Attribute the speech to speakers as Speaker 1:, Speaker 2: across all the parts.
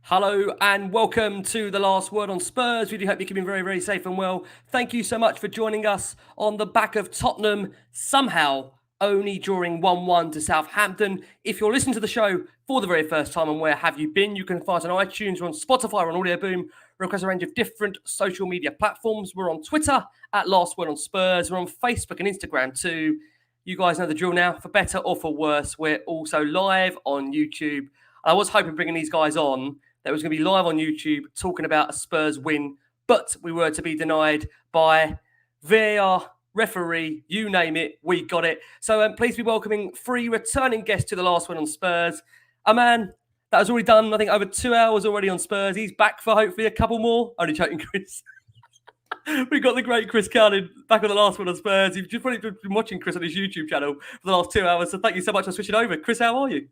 Speaker 1: Hello and welcome to the Last Word on Spurs. We do hope you're keeping very, very safe and well. Thank you so much for joining us on the back of Tottenham somehow only drawing 1-1 to Southampton. If you're listening to the show for the very first time and where have you been, you can find us on iTunes, we're on Spotify, we're on Audio Boom, we're across a range of different social media platforms. We're on Twitter at Last Word on Spurs. We're on Facebook and Instagram too. You guys know the drill now. For better or for worse, we're also live on YouTube. I was hoping bringing these guys on that was going to be live on YouTube talking about a Spurs win, but we were to be denied by VAR, referee, you name it, we got it. So please be welcoming three returning guests to the Last One on Spurs. A man that has already done, I think, over 2 hours already on Spurs. He's back for hopefully a couple more. Only joking, Chris. We've got the great Chris Carlin back on the Last One on Spurs. You've just probably been watching Chris on his YouTube channel for the last 2 hours. So thank you so much for switching over. Chris, how are you?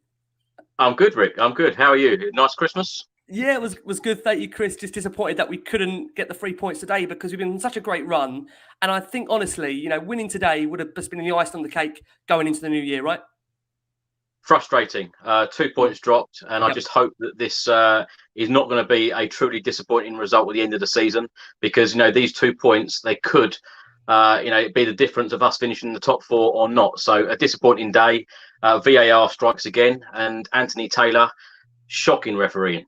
Speaker 2: I'm good, Rick. I'm good. How are you? Nice Christmas?
Speaker 1: Yeah, it was good. Thank you, Chris. Just disappointed that we couldn't get the 3 points today because we've been on such a great run. And I think, honestly, winning today would have just been the icing on the cake going into the new year, right?
Speaker 2: Frustrating. 2 points dropped. And I just hope that this is not going to be a truly disappointing result at the end of the season because, these 2 points, they could, be the difference of us finishing in the top four or not. So a disappointing day. VAR strikes again. And Anthony Taylor, shocking refereeing.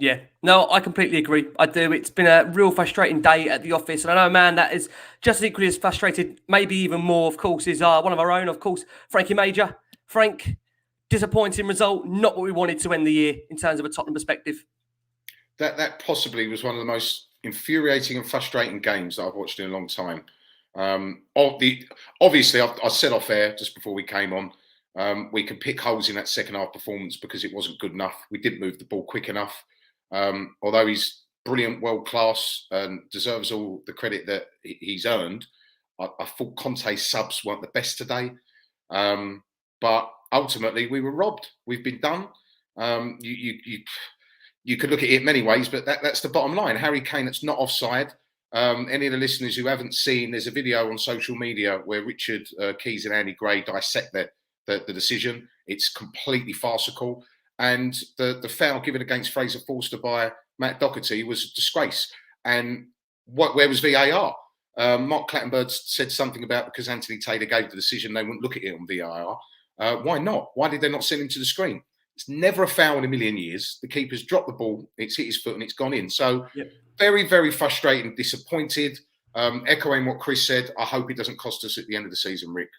Speaker 1: Yeah, no, I completely agree. I do. It's been a real frustrating day at the office. And I know a man that is just as equally as frustrated, maybe even more, of course, is one of our own, of course, Frankie Major. Frank, disappointing result, not what we wanted to end the year in terms of a Tottenham perspective.
Speaker 3: That possibly was one of the most infuriating and frustrating games that I've watched in a long time. Obviously, I said off air just before we came on, we could pick holes in that second half performance because it wasn't good enough. We didn't move the ball quick enough. Although he's brilliant, world class, and deserves all the credit that he's earned, I thought Conte's subs weren't the best today. But ultimately, we were robbed. We've been done. You could look at it many ways, but that's the bottom line. Harry Kane, it's not offside. Any of the listeners who haven't seen, there's a video on social media where Richard Keys and Andy Gray dissect the decision. It's completely farcical. And the foul given against Fraser Forster by Matt Doherty was a disgrace. And where was VAR? Mark Clattenburg said something about because Anthony Taylor gave the decision, they wouldn't look at it on VAR. Why not? Why did they not send him to the screen? It's never a foul in a million years. The keeper's dropped the ball, it's hit his foot and it's gone in. So very, very frustrating, disappointed. Echoing what Chris said, I hope it doesn't cost us at the end of the season, Rick.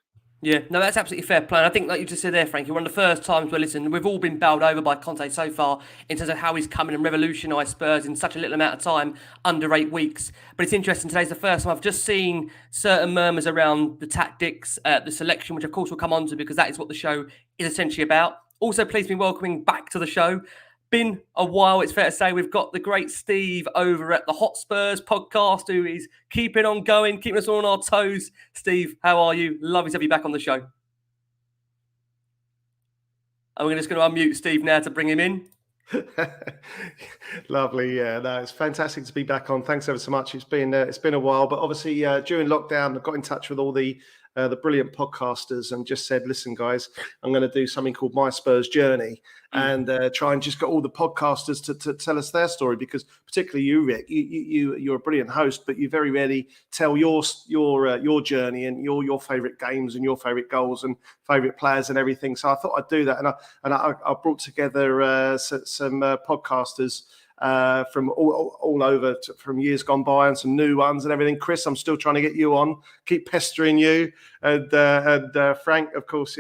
Speaker 1: Yeah, no, that's absolutely fair play. And I think, like you just said there, Frankie, one of the first times we've all been bowled over by Conte so far in terms of how he's come in and revolutionised Spurs in such a little amount of time, under 8 weeks. But it's interesting, today's the first time I've just seen certain murmurs around the tactics, the selection, which of course we'll come on to because that is what the show is essentially about. Also, please be welcoming back to the show. Been a while, it's fair to say. We've got the great Steve over at the Hotspurs podcast who is keeping on going, keeping us all on our toes. Steve, how are you? Lovely to have you back on the show. And we're just going to unmute Steve now to bring him in.
Speaker 4: Lovely, yeah. No, it's fantastic to be back on. Thanks ever so much. It's been a while, but obviously during lockdown, I got in touch with all the brilliant podcasters and just said, listen, guys, I'm going to do something called My Spurs Journey and try and just get all the podcasters to tell us their story, because particularly you, Rick, you're a brilliant host, but you very rarely tell your journey and your favourite games and your favourite goals and favourite players and everything. So I thought I'd do that, and I brought together some podcasters from all over from years gone by and some new ones and everything. Chris, I'm still trying to get you on. Keep pestering you, and Frank, of course,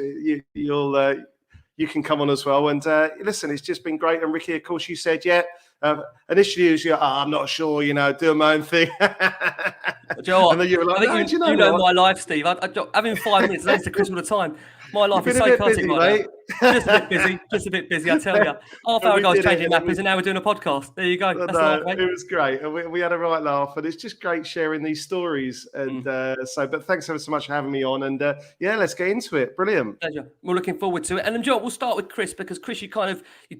Speaker 4: you can come on as well. And listen, it's just been great. And Ricky, of course, you said initially it was I'm not sure, doing my own thing.
Speaker 1: Joe, and then you were like, I think you know my life, Steve. Having 5 minutes next to Chris all the time. My life is so chaotic right now. Just a bit busy, I tell you. Half hour ago I was changing nappies and now we're doing a podcast. There you go. That's
Speaker 4: it was great. And we had a right laugh, and it's just great sharing these stories. And but thanks ever so much for having me on. And let's get into it. Brilliant.
Speaker 1: Pleasure. We're looking forward to it. And then, Joe, we'll start with Chris, because Chris, you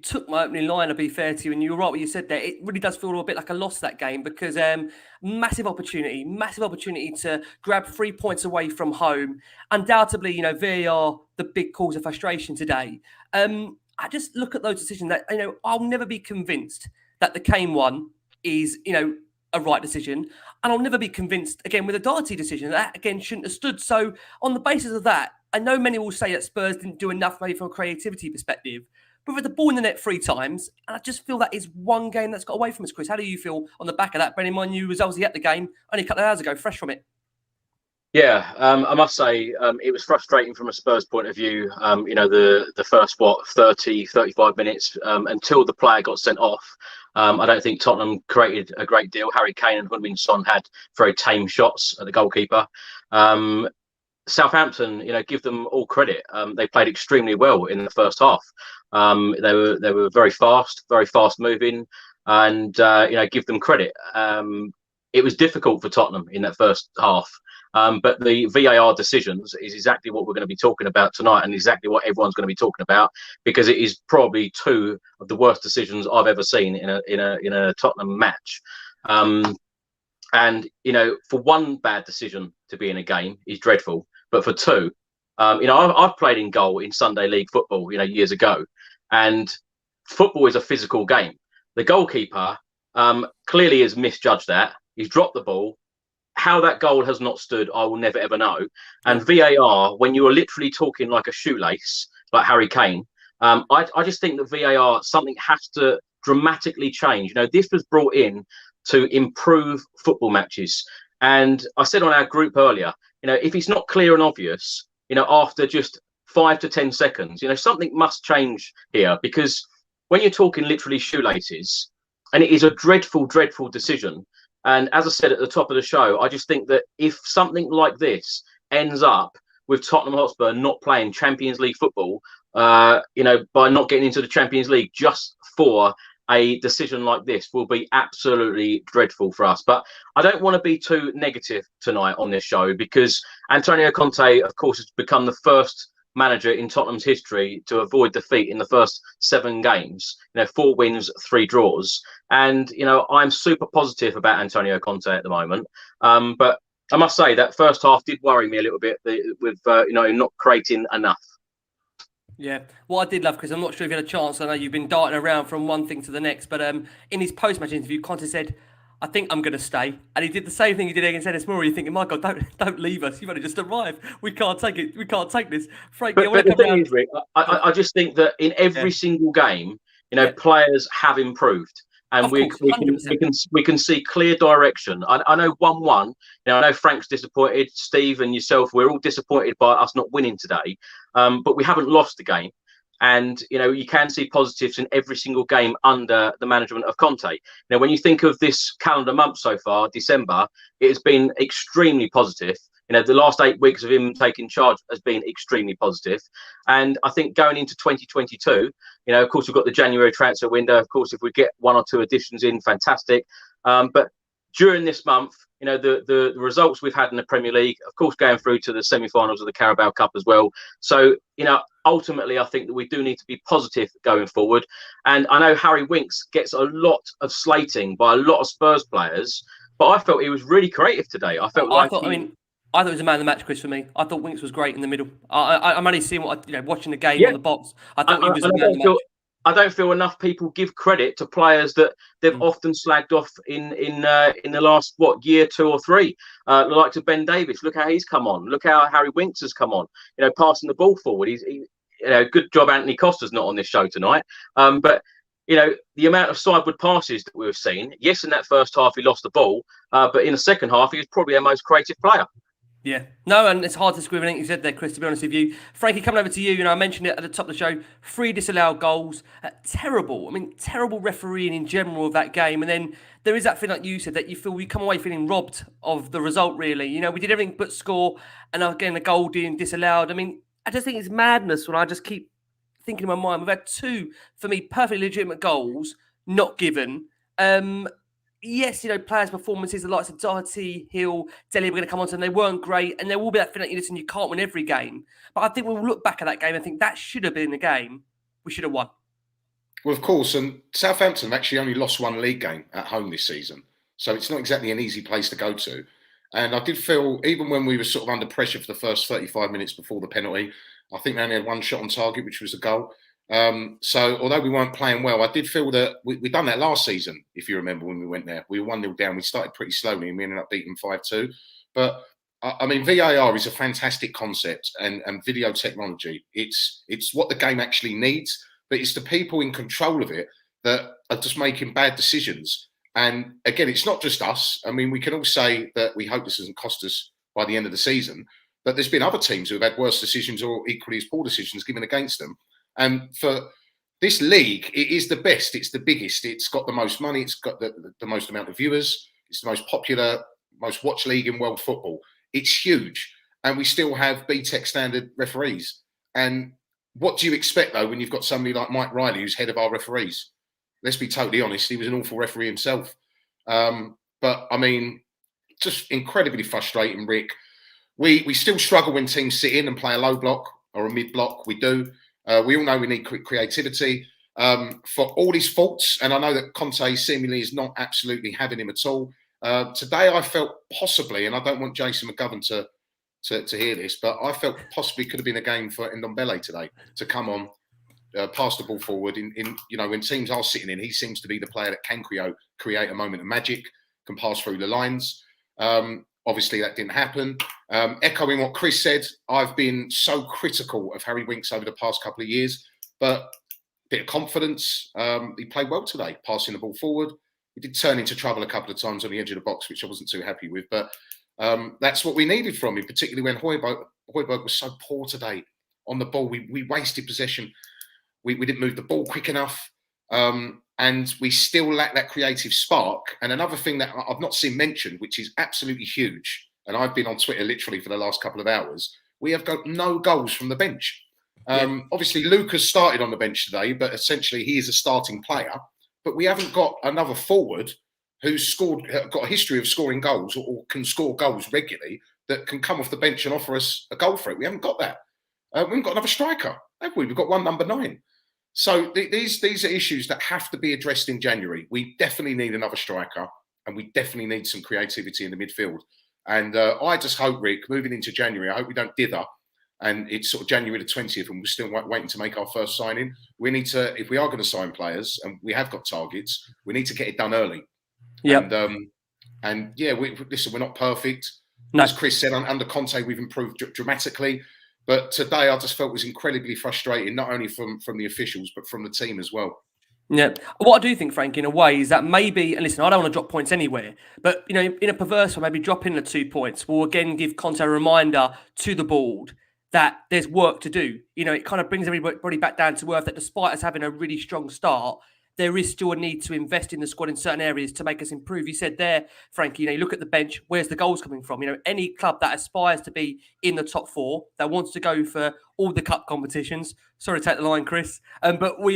Speaker 1: took my opening line, to be fair to you, and you were right what you said there. It really does feel a bit like a loss, that game, because massive opportunity to grab 3 points away from home. Undoubtedly, VAR, the big cause of frustration today. I just look at those decisions that, I'll never be convinced that the Kane one is, a right decision. And I'll never be convinced, again, with a Doherty decision. That, again, shouldn't have stood. So on the basis of that, I know many will say that Spurs didn't do enough maybe from a creativity perspective, but with the ball in the net 3 times, and I just feel that is one game that's got away from us, Chris. How do you feel on the back of that? Bearing in mind you was obviously at the game only a couple of hours ago, fresh from it.
Speaker 2: Yeah, I must say it was frustrating from a Spurs point of view. The first 30, 35 minutes until the player got sent off. I don't think Tottenham created a great deal. Harry Kane and Heung-min had very tame shots at the goalkeeper. Southampton, give them all credit. They played extremely well in the first half. They were very fast moving, and give them credit. It was difficult for Tottenham in that first half. But the VAR decisions is exactly what we're going to be talking about tonight, and exactly what everyone's going to be talking about, because it is probably 2 of the worst decisions I've ever seen in a Tottenham match. And for one bad decision to be in a game is dreadful, but for 2, I've played in goal in Sunday League football, years ago, and football is a physical game. The goalkeeper clearly has misjudged that. He's dropped the ball. How that goal has not stood, I will never, ever know. And VAR, when you are literally talking like a shoelace, like Harry Kane, I just think that VAR, something has to dramatically change. This was brought in to improve football matches. And I said on our group earlier, if it's not clear and obvious, after just 5 to 10 seconds, something must change here, because when you're talking literally shoelaces, and it is a dreadful, dreadful decision. And as I said at the top of the show, I just think that if something like this ends up with Tottenham Hotspur not playing Champions League football, by not getting into the Champions League just for a decision like this, will be absolutely dreadful for us. But I don't want to be too negative tonight on this show, because Antonio Conte, of course, has become the first manager in Tottenham's history to avoid defeat in the first 7 games. 4 wins, 3 draws, and I'm super positive about Antonio Conte at the moment. But I must say that first half did worry me a little bit with not creating enough.
Speaker 1: Yeah, what I did love, Chris, I'm not sure if you had a chance. I know you've been darting around from one thing to the next, but in his post-match interview, Conte said, "I think I'm going to stay," and he did the same thing he did against Ennis Moore. You're thinking, "My God, don't leave us! You've only just arrived. We can't take it. We can't take this." Frank,
Speaker 2: but the thing is, Rick, I just think that in every single game, players have improved, and we can see clear direction. I know 1-1. I know Frank's disappointed. Steve and yourself, we're all disappointed by us not winning today, but we haven't lost the game. And, you can see positives in every single game under the management of Conte. When you think of this calendar month so far, December, it has been extremely positive. The last 8 weeks of him taking charge has been extremely positive. And I think going into 2022, of course, we've got the January transfer window. Of course, if we get 1 or 2 additions in, fantastic. But during this month, the results we've had in the Premier League, of course, going through to the semi-finals of the Carabao Cup as well. So, ultimately, I think that we do need to be positive going forward. And I know Harry Winks gets a lot of slating by a lot of Spurs players, but I felt he was really creative today. I thought it was a man of the match, Chris, for me. I thought Winks was great in the middle. I'm only seeing watching the game on the box. I thought he was a man of the match. I don't feel enough people give credit to players that they've often slagged off in the last year, 2 or 3. The likes of Ben Davies. Look how he's come on. Look how Harry Winks has come on. Passing the ball forward. He's good job. Anthony Costa's not on this show tonight. But the amount of sideward passes that we've seen. Yes, in that first half he lost the ball, but in the second half he was probably our most creative player.
Speaker 1: Yeah, no, and it's hard to disagree with anything you said there, Chris, to be honest with you. Frankie, coming over to you, I mentioned it at the top of the show, 3 disallowed goals. Terrible refereeing in general of that game. And then there is that thing, like you said, that you feel we come away feeling robbed of the result, really. We did everything but score, and again, the goal being disallowed. I just think it's madness when I just keep thinking in my mind, we've had 2, for me, perfectly legitimate goals not given. Yes, players' performances, the likes of Doherty, Hill, Dele were going to come on, and they weren't great. And there will be that feeling that you can't win every game. But I think we'll look back at that game and think that should have been the game we should have won.
Speaker 3: Well, of course, and Southampton actually only lost 1 league game at home this season. So it's not exactly an easy place to go to. And I did feel, even when we were sort of under pressure for the first 35 minutes before the penalty, I think they only had 1 shot on target, which was a goal. So although we weren't playing well, I did feel that we'd done that last season. If you remember when we went there, we were 1-0 down. We started pretty slowly and we ended up beating 5-2. But I mean, VAR is a fantastic concept, and video technology. It's what the game actually needs, but it's the people in control of it that are just making bad decisions. And again, it's not just us. I mean, we can all say that we hope this doesn't cost us by the end of the season, but there's been other teams who have had worse decisions or equally as poor decisions given against them. And for this league, it is the best. It's the biggest. It's got the most money. It's got the most amount of viewers. It's the most popular, most watched league in world football. It's huge. And we still have BTEC standard referees. And what do you expect, though, when you've got somebody like Mike Riley, who's head of our referees? Let's be totally honest. He was an awful referee himself. But, I mean, just incredibly frustrating, Rick. We still struggle when teams sit in and play a low block or a mid block. We do. We all know we need creativity. For all his faults, and I know that Conte seemingly is not absolutely having him at all. Today, I felt possibly, and I don't want Jason McGovern to hear this, but I felt possibly could have been a game for Ndombele today to come on, pass the ball forward. When teams are sitting in, he seems to be the player that can create a moment of magic, can pass through the lines. Obviously, that didn't happen. Echoing what Chris said, I've been so critical of Harry Winks over the past couple of years, but a bit of confidence. He played well today, passing the ball forward. He did turn into trouble a couple of times on the edge of the box, which I wasn't too happy with, but that's what we needed from him, particularly when Hojbjerg was so poor today on the ball. We wasted possession. We didn't move the ball quick enough. And we still lack that creative spark. And another thing that I've not seen mentioned, which is absolutely huge, and I've been on Twitter literally for the last couple of hours, we have got no goals from the bench. Obviously, Lucas started on the bench today, but essentially he is a starting player. But we haven't got another forward who's got a history of scoring goals or can score goals regularly that can come off the bench and offer us a goal for it. We haven't got that. We haven't got another striker, have we? We've got one number 9. So these are issues that have to be addressed in January. We definitely need another striker, and we definitely need some creativity in the midfield. And I just hope, Rick, moving into January, I hope we don't dither. And it's sort of January the 20th, and we're still waiting to make our first signing. We need to, if we are going to sign players, and we have got targets, we need to get it done early.
Speaker 1: Yeah.
Speaker 3: And yeah, listen, we're not perfect.
Speaker 1: No.
Speaker 3: As Chris said, under Conte, we've improved dramatically. But today, I just felt was incredibly frustrating, not only from the officials, but from the team as well.
Speaker 1: Yeah. What I do think, Frank, in a way, is that maybe, and listen, I don't want to drop points anywhere, but, in a perverse way, maybe dropping the 2 points will again give Conte a reminder to the board that there's work to do. It kind of brings everybody back down to earth that despite us having a really strong start, there is still a need to invest in the squad in certain areas to make us improve. You said there, Frankie, you look at the bench, where's the goals coming from? Any club that aspires to be in the top 4, that wants to go for all the cup competitions. Sorry to take the line, Chris. But we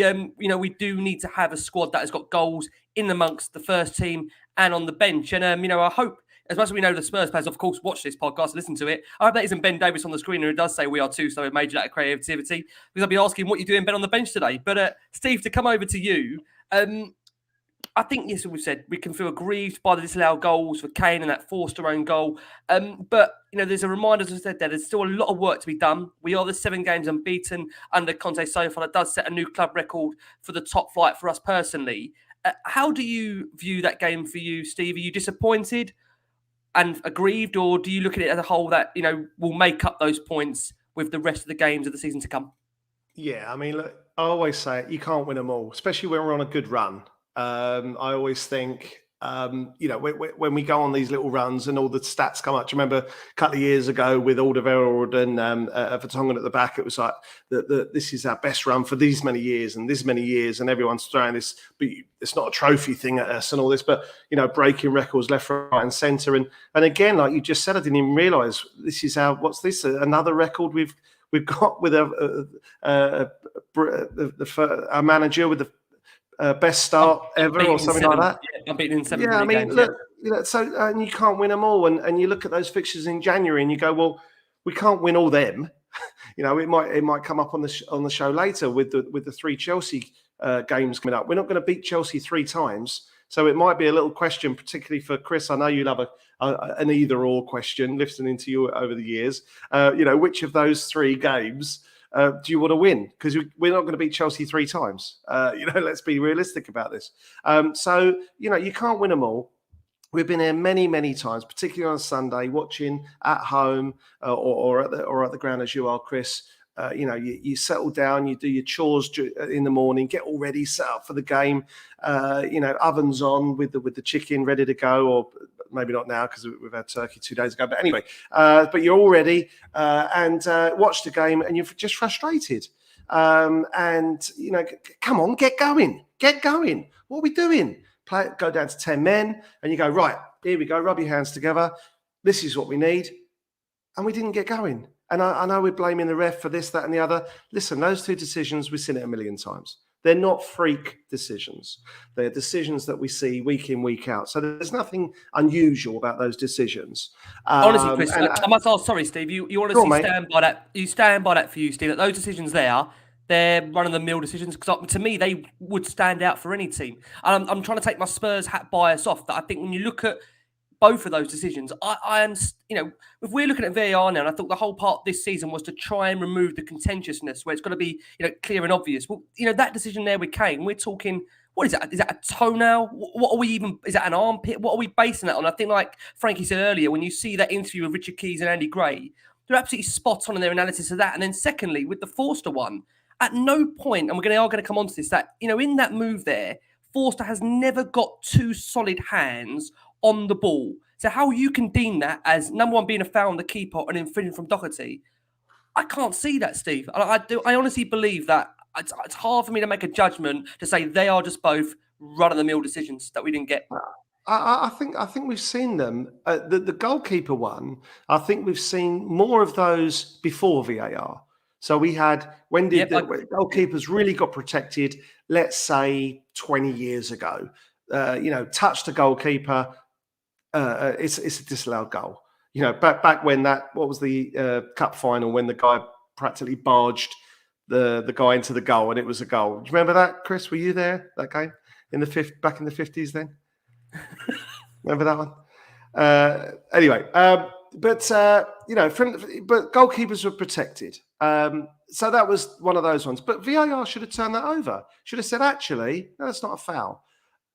Speaker 1: do need to have a squad that has got goals in amongst the first team and on the bench. And, I hope, as much as we know the Spurs players, of course, watch this podcast, listen to it. I hope that isn't Ben Davis on the screen, who does say we are too, so a major lack of creativity. Because I'll be asking what you're doing, Ben, on the bench today. But Steve, to come over to you, I think, yes, we've said we can feel aggrieved by the disallowed goals for Kane and that forced our own goal. But, there's a reminder, as I said, there's still a lot of work to be done. We are the 7 games unbeaten under Conte so far. That does set a new club record for the top flight for us personally. How do you view that game for you, Steve? Are you disappointed and aggrieved, or do you look at it as a whole that, will make up those points with the rest of the games of the season to come?
Speaker 4: Yeah, I mean, look, I always say it, you can't win them all, especially when we're on a good run. I always think, when we go on these little runs and all the stats come up. Do you remember a couple of years ago with Alderweireld and Vertonghen at the back? It was like, this is our best run for these many years and this many years, and everyone's throwing this, but it's not a trophy thing at us and all this, but, breaking records left, right and centre. And again, like you just said, I didn't even realise this is what's this? Another record we've got with our manager with the best start ever or something like that.
Speaker 1: Yeah, I'm beating in 7
Speaker 4: Yeah, I mean,
Speaker 1: games,
Speaker 4: look, so and you can't win them all, and you look at those fixtures in January and you go, well, we can't win all them. It might come up on the show later with the 3 Chelsea games coming up. We're not going to beat Chelsea 3 times, so it might be a little question, particularly for Chris. I know you love an either or question, listening to you over the years. Which of those 3 games Do you want to win? Because we're not going to beat Chelsea 3 times. Let's be realistic about this. So you can't win them all. We've been here many, many times, particularly on a Sunday, watching at home or at the ground as you are, Chris. You settle down, you do your chores in the morning, get all ready, set up for the game. Ovens on with the chicken ready to go, or maybe not now because we've had turkey 2 days ago. But anyway, but you're all ready and watch the game, and you're just frustrated. Come on, get going. What are we doing? Go down to 10 men, and you go, right, here we go, rub your hands together. This is what we need. And we didn't get going. And I know we're blaming the ref for this, that, and the other. Listen, those 2 decisions, we've seen it a million times. They're not freak decisions. They're decisions that we see week in, week out. So there's nothing unusual about those decisions.
Speaker 1: Honestly, Chris, I must ask, sorry, Steve, you honestly stand by that. You stand by that for you, Steve, that those decisions they're run-of-the-mill decisions, because to me, they would stand out for any team. And I'm trying to take my Spurs hat bias off, that I think when you look at both of those decisions, I am, if we're looking at VAR now, and I thought the whole part this season was to try and remove the contentiousness where it's got to be, clear and obvious. Well, that decision there with Kane, we're talking, what is that? Is that a toenail? What are we even, is that an armpit? What are we basing that on? I think, like Frankie said earlier, when you see that interview with Richard Keys and Andy Gray, they're absolutely spot on in their analysis of that. And then secondly, with the Forster one, at no point, and we are going to come on to this, that, in that move there, Forster has never got 2 solid hands on the ball. So how you can deem that as, number one, being a foul on the keeper and infringing from Doherty, I can't see that, Steve. I honestly believe that it's hard for me to make a judgment to say they are just both run-of-the-mill decisions that we didn't get.
Speaker 4: I think we've seen them. The goalkeeper one, I think we've seen more of those before VAR. So we had, when goalkeepers really got protected, let's say 20 years ago, touched the goalkeeper, it's a disallowed goal. Back when what was the cup final, when the guy practically barged the guy into the goal and it was a goal. Do you remember that, Chris? Were you there, that game, back in the 50s then? Remember that one? Anyway, but goalkeepers were protected. So that was one of those ones. But VAR should have turned that over. Should have said, actually, no, that's not a foul.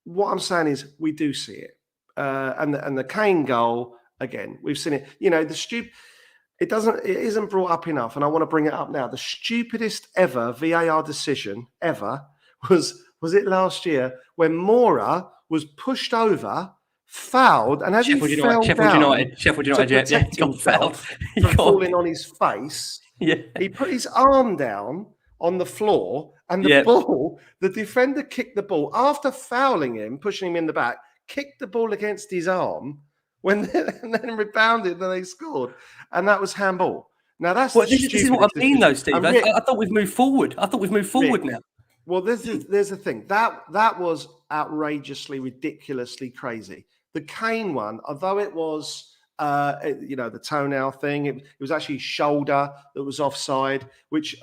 Speaker 4: What I'm saying is we do see it. And the Kane goal, again, we've seen it. It isn't brought up enough, and I want to bring it up now. The stupidest ever VAR decision ever was it last year when Mora was pushed over, fouled, and as
Speaker 1: Sheffield
Speaker 4: he fell
Speaker 1: United,
Speaker 4: down,
Speaker 1: Sheffield United,
Speaker 4: he got fouled from falling on his face.
Speaker 1: Yeah,
Speaker 4: he put his arm down on the floor, and the ball, the defender kicked the ball after fouling him, pushing him in the back, kicked the ball against his arm, and then rebounded, and then they scored, and that was handball. Now that's
Speaker 1: this is what I mean, though, Steve. I thought we've moved forward. Now.
Speaker 4: Well, there's the thing that was outrageously, ridiculously crazy. The Kane one, although it was, the toenail thing, it was actually shoulder that was offside, which,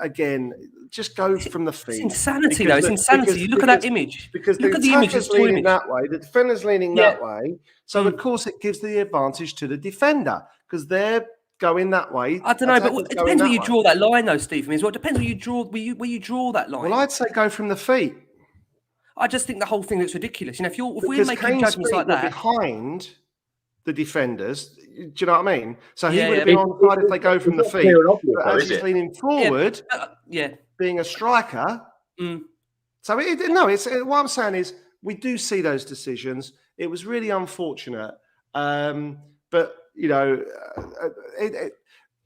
Speaker 4: again, just goes from the feet.
Speaker 1: It's insanity, though. It's insanity. You look at that image.
Speaker 4: Because the attacker's leaning that way, the defender's leaning that way. So, of course, it gives the advantage to the defender because they're going that way.
Speaker 1: I don't know, but it depends where you draw that line, though, Stephen. It depends where you draw that line.
Speaker 4: Well, I'd say go from the feet.
Speaker 1: I just think the whole thing looks ridiculous. If we're making judgments like that,
Speaker 4: behind the defenders, do you know what I mean? So he would have been onside if they go from the feet. But as he's leaning forward, being a striker. So what I'm saying is we do see those decisions. It was really unfortunate, but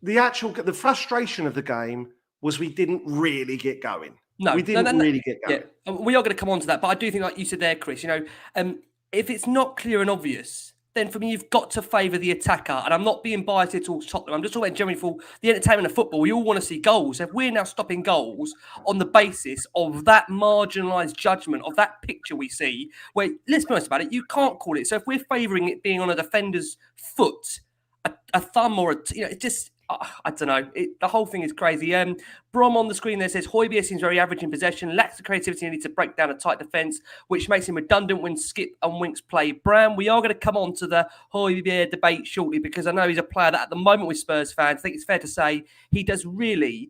Speaker 4: the frustration of the game was we didn't really get going.
Speaker 1: No,
Speaker 4: we didn't really get going.
Speaker 1: Yeah. We are going to come on to that, but I do think, like you said there, Chris, if it's not clear and obvious, then for me, you've got to favour the attacker. And I'm not being biased at all to Tottenham. I'm just talking about generally for the entertainment of football. We all want to see goals. If we're now stopping goals on the basis of that marginalised judgment, of that picture we see, where, let's be honest about it, you can't call it. So if we're favouring it being on a defender's foot, a thumb or it just... I don't know. The whole thing is crazy. Brom on the screen there says Hojbjerg seems very average in possession, lacks the creativity needed to break down a tight defence, which makes him redundant when Skip and Winks play. Bram, we are going to come on to the Hojbjerg debate shortly because I know he's a player that at the moment with Spurs fans, I think it's fair to say he does really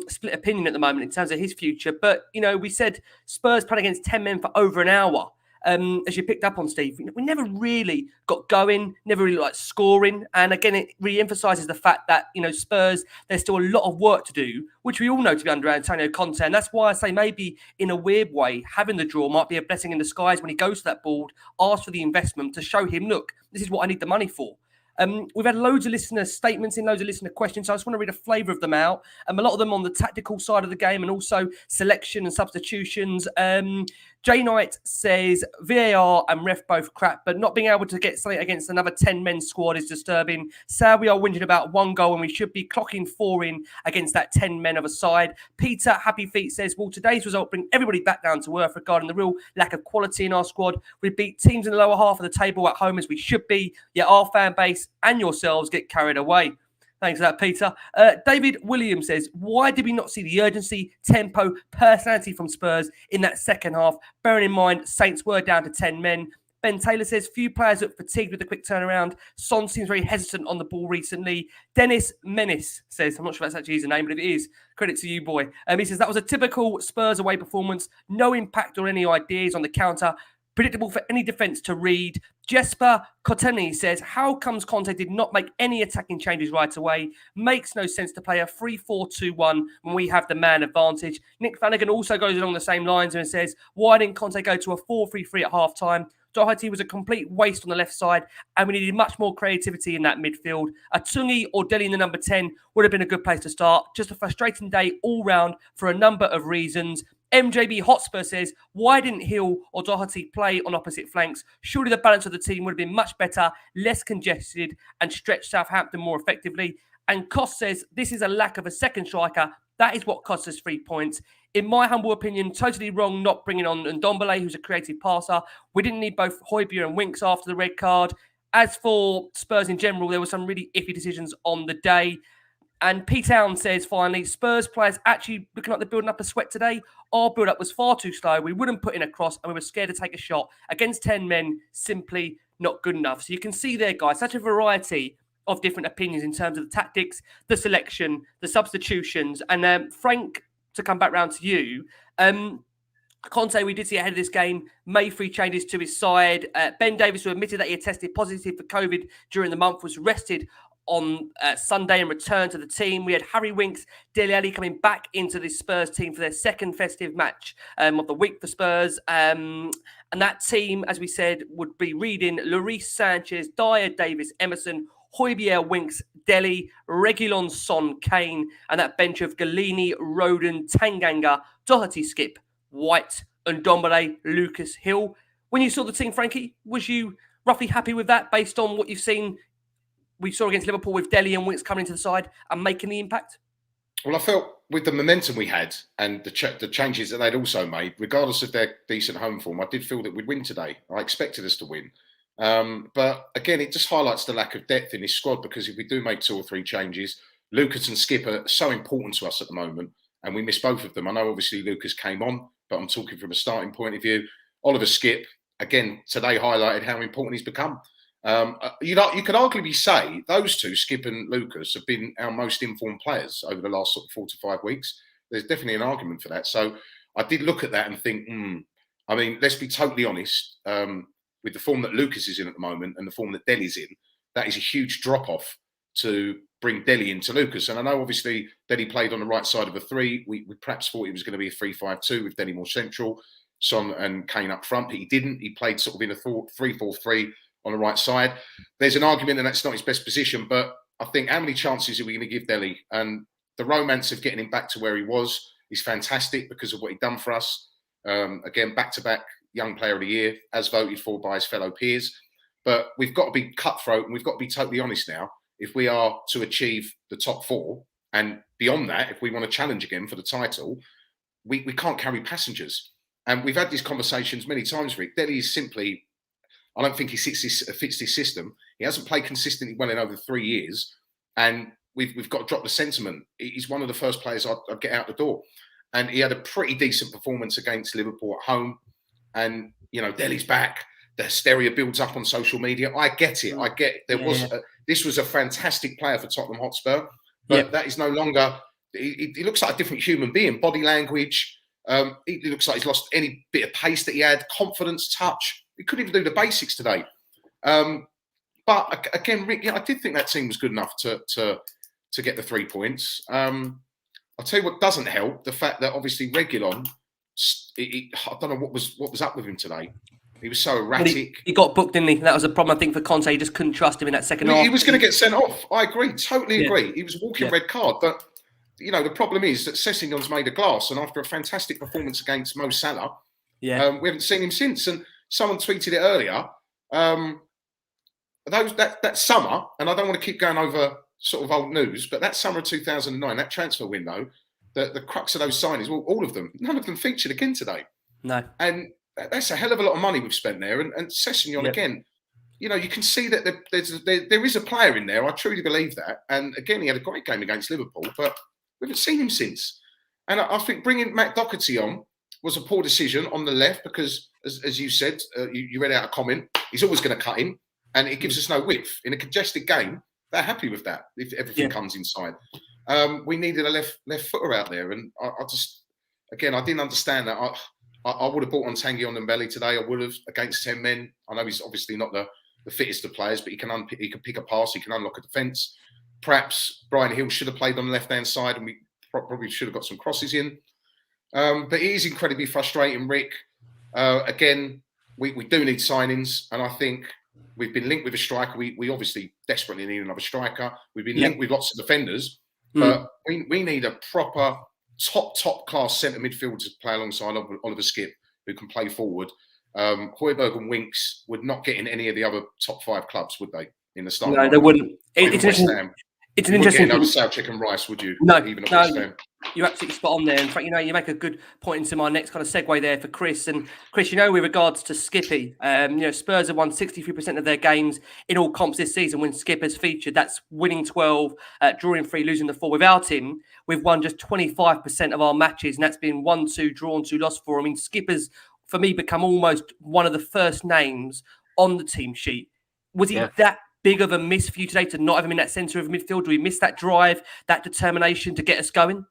Speaker 1: split opinion at the moment in terms of his future. But, we said Spurs playing against 10 men for over an hour. As you picked up on, Steve, we never really got going, never really like scoring. And again, it re-emphasises the fact that, Spurs, there's still a lot of work to do, which we all know to be under Antonio Conte. And that's why I say maybe in a weird way, having the draw might be a blessing in disguise when he goes to that board, asks for the investment to show him, look, this is what I need the money for. We've had loads of listener statements in, loads of listener questions. So I just want to read a flavour of them out. A lot of them on the tactical side of the game and also selection and substitutions. Jay Knight says VAR and ref both crap, but not being able to get something against another 10-men squad is disturbing. Sad we are whinging about one goal when we should be clocking 4 in against that 10 men of a side. Peter Happy Feet says, will today's result bring everybody back down to earth regarding the real lack of quality in our squad? We beat teams in the lower half of the table at home as we should be, yet our fan base and yourselves get carried away. Thanks for that, Peter. David Williams says, why did we not see the urgency, tempo, personality from Spurs in that second half? Bearing in mind, Saints were down to 10 men. Ben Taylor says, few players look fatigued with the quick turnaround. Son seems very hesitant on the ball recently. Dennis Menace says, I'm not sure if that's actually his name, but if it is, credit to you, boy. He says, that was a typical Spurs away performance. No impact or any ideas on the counter. Predictable for any defence to read. Jesper Coteni says, how comes Conte did not make any attacking changes right away? Makes no sense to play a 3-4-2-1 when we have the man advantage. Nick Flanagan also goes along the same lines and says, why didn't Conte go to a 4-3-3 at half-time? Doherty was a complete waste on the left side and we needed much more creativity in that midfield. A Tungi or Dele in the number 10 would have been a good place to start. Just a frustrating day all round for a number of reasons. MJB Hotspur says, why didn't Hill or Doherty play on opposite flanks? Surely the balance of the team would have been much better, less congested and stretched Southampton more effectively. And Koss says, this is a lack of a second striker. That is what cost us 3 points. In my humble opinion, totally wrong not bringing on Ndombele, who's a creative passer. We didn't need both Hojbjerg and Winks after the red card. As for Spurs in general, there were some really iffy decisions on the day. And P Town says, finally, Spurs players actually looking like they're building up a sweat today. Our build-up was far too slow. We wouldn't put in a cross and we were scared to take a shot. Against 10 men, simply not good enough. So you can see there, guys, such a variety of different opinions in terms of the tactics, the selection, the substitutions. And Frank, to come back round to you, Conte, we did see ahead of this game, made 3 changes to his side. Ben Davies, who admitted that he had tested positive for COVID during the month, was rested on Sunday and returned to the team. We had Harry Winks, Dele Alli coming back into this Spurs team for their second festive match of the week for Spurs. And that team, as we said, would be reading Lloris, Sanchez, Dier, Davis, Emerson, Hojbjerg, Winks, Dele, Reguilon, Son, Kane, and that bench of Galini, Roden, Tanganga, Doherty, Skip, White, Ndombele, Lucas, Hill. When you saw the team, Frankie, was you roughly happy with that based on what you've seen? We saw against Liverpool with Dele and Winks coming into the side and making the impact?
Speaker 3: Well, I felt with the momentum we had and the changes that they'd also made, regardless of their decent home form, I did feel that we'd win today. I expected us to win. But again, it just highlights the lack of depth in this squad, because if we do make 2 or 3 changes, Lucas and Skip are so important to us at the moment, and we missed both of them. I know obviously Lucas came on, but I'm talking from a starting point of view. Oliver Skip, again, today highlighted how important he's become. You could arguably say those 2, Skip and Lucas, have been our most informed players over the last sort of 4 to 5 weeks. There's definitely an argument for that. So I did look at that and think, I mean, let's be totally honest. With the form that Lucas is in at the moment and the form that Dele's in, that is a huge drop-off to bring Dele into Lucas. And I know, obviously, Dele played on the right side of a 3. We perhaps thought it was going to be a 3-5-2 with Dele more central, Son and Kane up front. He didn't. He played sort of in a 3-4-3 on the right side. There's an argument that that's not his best position, but I think how many chances are we going to give Dele? And the romance of getting him back to where he was is fantastic because of what he'd done for us. Again, back-to-back Young Player of the Year, as voted for by his fellow peers. But we've got to be cutthroat and we've got to be totally honest now. If we are to achieve the top 4 and beyond that, if we want to challenge again for the title, we can't carry passengers. And we've had these conversations many times, Rick. Dele is simply, I don't think he fits this system. He hasn't played consistently well in over 3 years. And we've got to drop the sentiment. He's one of the first players I'd get out the door. And he had a pretty decent performance against Liverpool at home. And, you know, Dele's back. The hysteria builds up on social media. I get it. I get this was a fantastic player for Tottenham Hotspur, but that is no longer he looks like a different human being. Body language. He looks like he's lost any bit of pace that he had. Confidence, touch. He couldn't even do the basics today. But again, Rick, I did think that team was good enough to get the 3 points. I'll tell you what doesn't help: the fact that obviously Reguilon, I don't know what was up with him today. He was so erratic.
Speaker 1: He got booked, didn't he? That was a problem, I think, for Conte. He just couldn't trust him in that second half.
Speaker 3: He was going to get sent off. I agree, totally agree. He was a walking red card. But the problem is that Sessegnon's made of glass, and after a fantastic performance against Mo Salah, we haven't seen him since. And someone tweeted it earlier. That summer, and I don't want to keep going over sort of old news, but that summer of 2009, that transfer window, the crux of those signings, well, all of them, none of them featured again today.
Speaker 1: No.
Speaker 3: And that's a hell of a lot of money we've spent there. And Sessegnon, again, you can see that there is a player in there. I truly believe that. And again, he had a great game against Liverpool, but we haven't seen him since. And I think bringing Matt Doherty on was a poor decision on the left because, as you said, you read out a comment, he's always going to cut him. And it gives us no width. In a congested game, they're happy with that if everything comes inside. We needed a left footer out there. And I didn't understand that. I would have bought on Tanguy on Dembele today. I would have against 10 men. I know he's obviously not the fittest of players, but he can pick a pass. He can unlock a defence. Perhaps Brian Hill should have played on the left-hand side and we probably should have got some crosses in. But it is incredibly frustrating, Rick. Again, we do need signings. And I think we've been linked with a striker. We obviously desperately need another striker. We've been linked with lots of defenders. But we need a proper top class centre midfielder to play alongside Oliver Skipp, who can play forward. Hojbjerg and Winks would not get in any of the other top 5 clubs, would they? In the start,
Speaker 1: no, they wouldn't. It's an interesting.
Speaker 3: Another Southchick and Rice, would you?
Speaker 1: No,
Speaker 3: even no.
Speaker 1: You're absolutely spot on there. In fact, you make a good point into my next kind of segue there for Chris. And Chris, with regards to Skippy, Spurs have won 63% of their games in all comps this season when Skipp has featured. That's winning 12, drawing 3, losing the 4. Without him, we've won just 25% of our matches, and that's been 1-2, drawn 2, lost 4. I mean, Skipp has, for me, become almost one of the first names on the team sheet. Was he that big of a miss for you today to not have him in that centre of midfield? Do we miss that drive, that determination to get us going?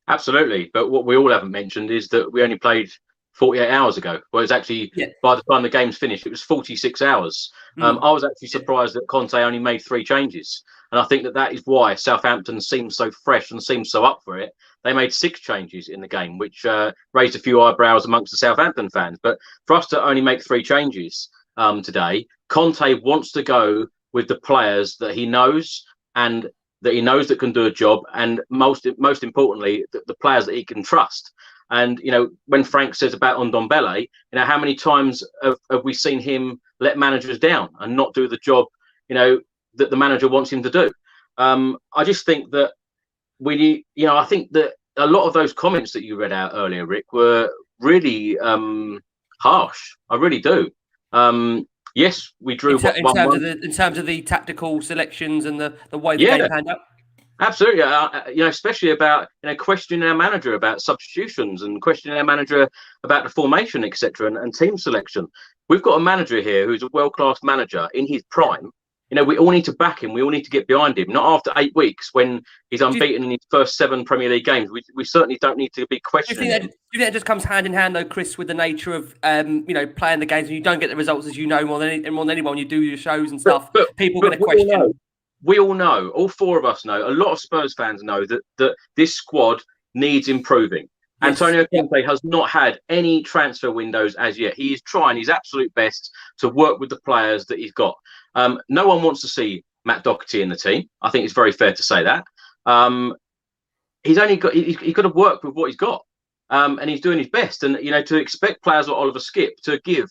Speaker 2: Absolutely. But what we all haven't mentioned is that we only played 48 hours ago. Whereas actually, by the time the game's finished, it was 46 hours. I was actually surprised that Conte only made 3 changes. And I think that is why Southampton seems so fresh and seems so up for it. They made 6 changes in the game, which raised a few eyebrows amongst the Southampton fans. But for us to only make 3 changes today, Conte wants to go with the players that he knows and that he knows that can do a job, and most importantly, the players that he can trust. And when Frank says about Ndombele, how many times have we seen him let managers down and not do the job that the manager wants him to do? I just think that I think that a lot of those comments that you read out earlier, Rick, were really harsh. I really do. Yes, we drew
Speaker 1: in terms of the tactical selections and the way the game panned out.
Speaker 2: Absolutely, especially about questioning our manager about substitutions and questioning our manager about the formation, etc., and team selection. We've got a manager here who's a world-class manager in his prime. We all need to back him. We all need to get behind him. Not after 8 weeks when he's unbeaten in his first 7 Premier League games. We certainly don't need to be questioning him.
Speaker 1: Do you think that just comes hand in hand, though, Chris, with the nature of playing the games and you don't get the results as more than anyone. You do your shows and stuff. But people are going to question.
Speaker 2: We all know, all 4 of us know, a lot of Spurs fans know that this squad needs improving. Yes. Antonio Conte has not had any transfer windows as yet. He is trying his absolute best to work with the players that he's got. No one wants to see Matt Doherty in the team. I think it's very fair to say that. He's got to work with what he's got, and he's doing his best. And to expect players like Oliver Skipp to give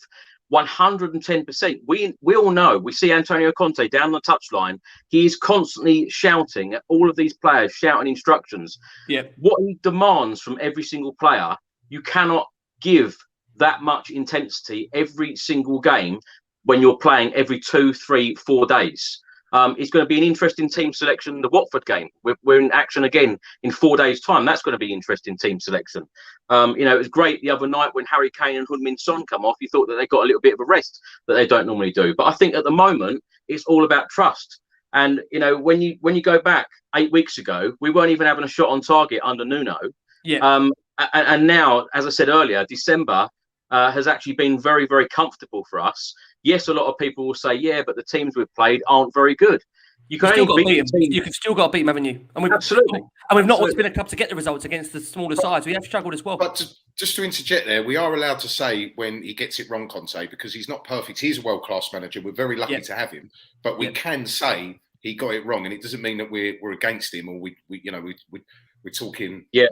Speaker 2: 110%. We all know. We see Antonio Conte down the touchline. He is constantly shouting at all of these players, shouting instructions. Yeah. What he demands from every single player, you cannot give that much intensity every single game when you're playing every 2, 3, 4 days. It's going to be an interesting team selection. The Watford game, we're in action again in 4 days' time. That's going to be interesting team selection. It was great the other night when Harry Kane and Heung-min Son come off. You thought that they got a little bit of a rest that they don't normally do. But I think at the moment, it's all about trust. And when you go back 8 weeks ago, we weren't even having a shot on target under Nuno.
Speaker 1: Yeah.
Speaker 2: And now, as I said earlier, December has actually been very, very comfortable for us. Yes, a lot of people will say, yeah, but the teams we've played aren't very good. You can
Speaker 1: You've still
Speaker 2: only
Speaker 1: got to beat them.
Speaker 2: teams.
Speaker 1: You've still got to beat them, haven't you? And
Speaker 2: Absolutely.
Speaker 1: And we've not always been a club to get the results against the smaller sides. We have struggled as well.
Speaker 3: But just to interject there, we are allowed to say when he gets it wrong, Conte, because he's not perfect. He's a world-class manager. We're very lucky to have him. But we can say he got it wrong, and it doesn't mean that we're against him or we're talking.
Speaker 2: Yeah,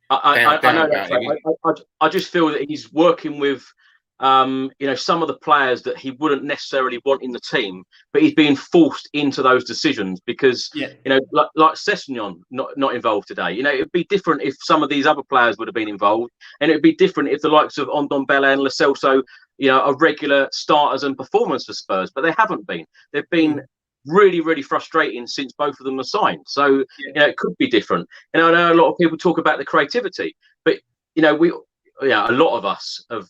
Speaker 2: I know that. I just feel that he's working with some of the players that he wouldn't necessarily want in the team, but he's being forced into those decisions because like Sessegnon not involved today. It'd be different if some of these other players would have been involved, and it'd be different if the likes of Ndombele and Lo Celso are regular starters and performers for Spurs, but they haven't been. They've been really, really frustrating since both of them are signed. So it could be different. I know a lot of people talk about the creativity, but a lot of us have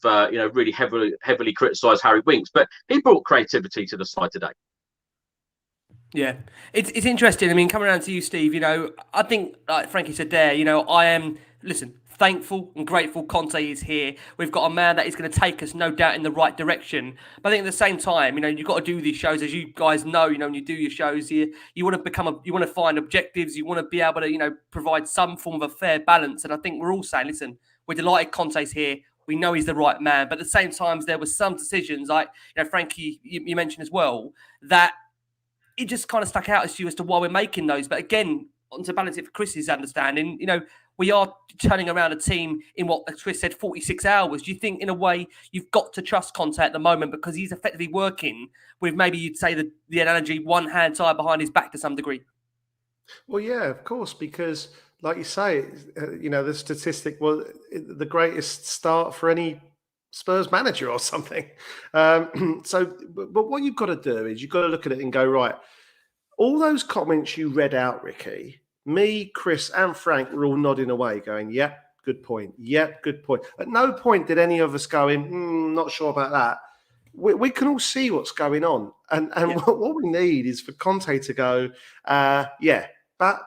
Speaker 2: really heavily criticised Harry Winks, but he brought creativity to the side today.
Speaker 1: Yeah, it's interesting. I mean, coming around to you, Steve, I think, like Frankie said there, I am, thankful and grateful Conte is here. We've got a man that is going to take us, no doubt, in the right direction. But I think at the same time, you've got to do these shows, as you guys know, when you do your shows here, you want to find objectives, you want to be able to, provide some form of a fair balance. And I think we're all saying, listen, we're delighted Conte's here. We know he's the right man. But at the same time, there were some decisions, like, Frankie, you mentioned as well, that it just kind of stuck out as to why we're making those. But again, to balance it for Chris's understanding, we are turning around a team in what, as Chris said, 46 hours. Do you think, in a way, you've got to trust Conte at the moment because he's effectively working with, maybe you'd say, the analogy, one hand tied behind his back to some degree?
Speaker 4: Well, yeah, of course, because like you say, the statistic was the greatest start for any Spurs manager or something. But what you've got to do is you've got to look at it and go, right, all those comments you read out, Ricky, me, Chris and Frank were all nodding away going, yep, good point. Yep, good point. At no point did any of us go in, not sure about that. We can all see what's going on. And what we need is for Conte to go,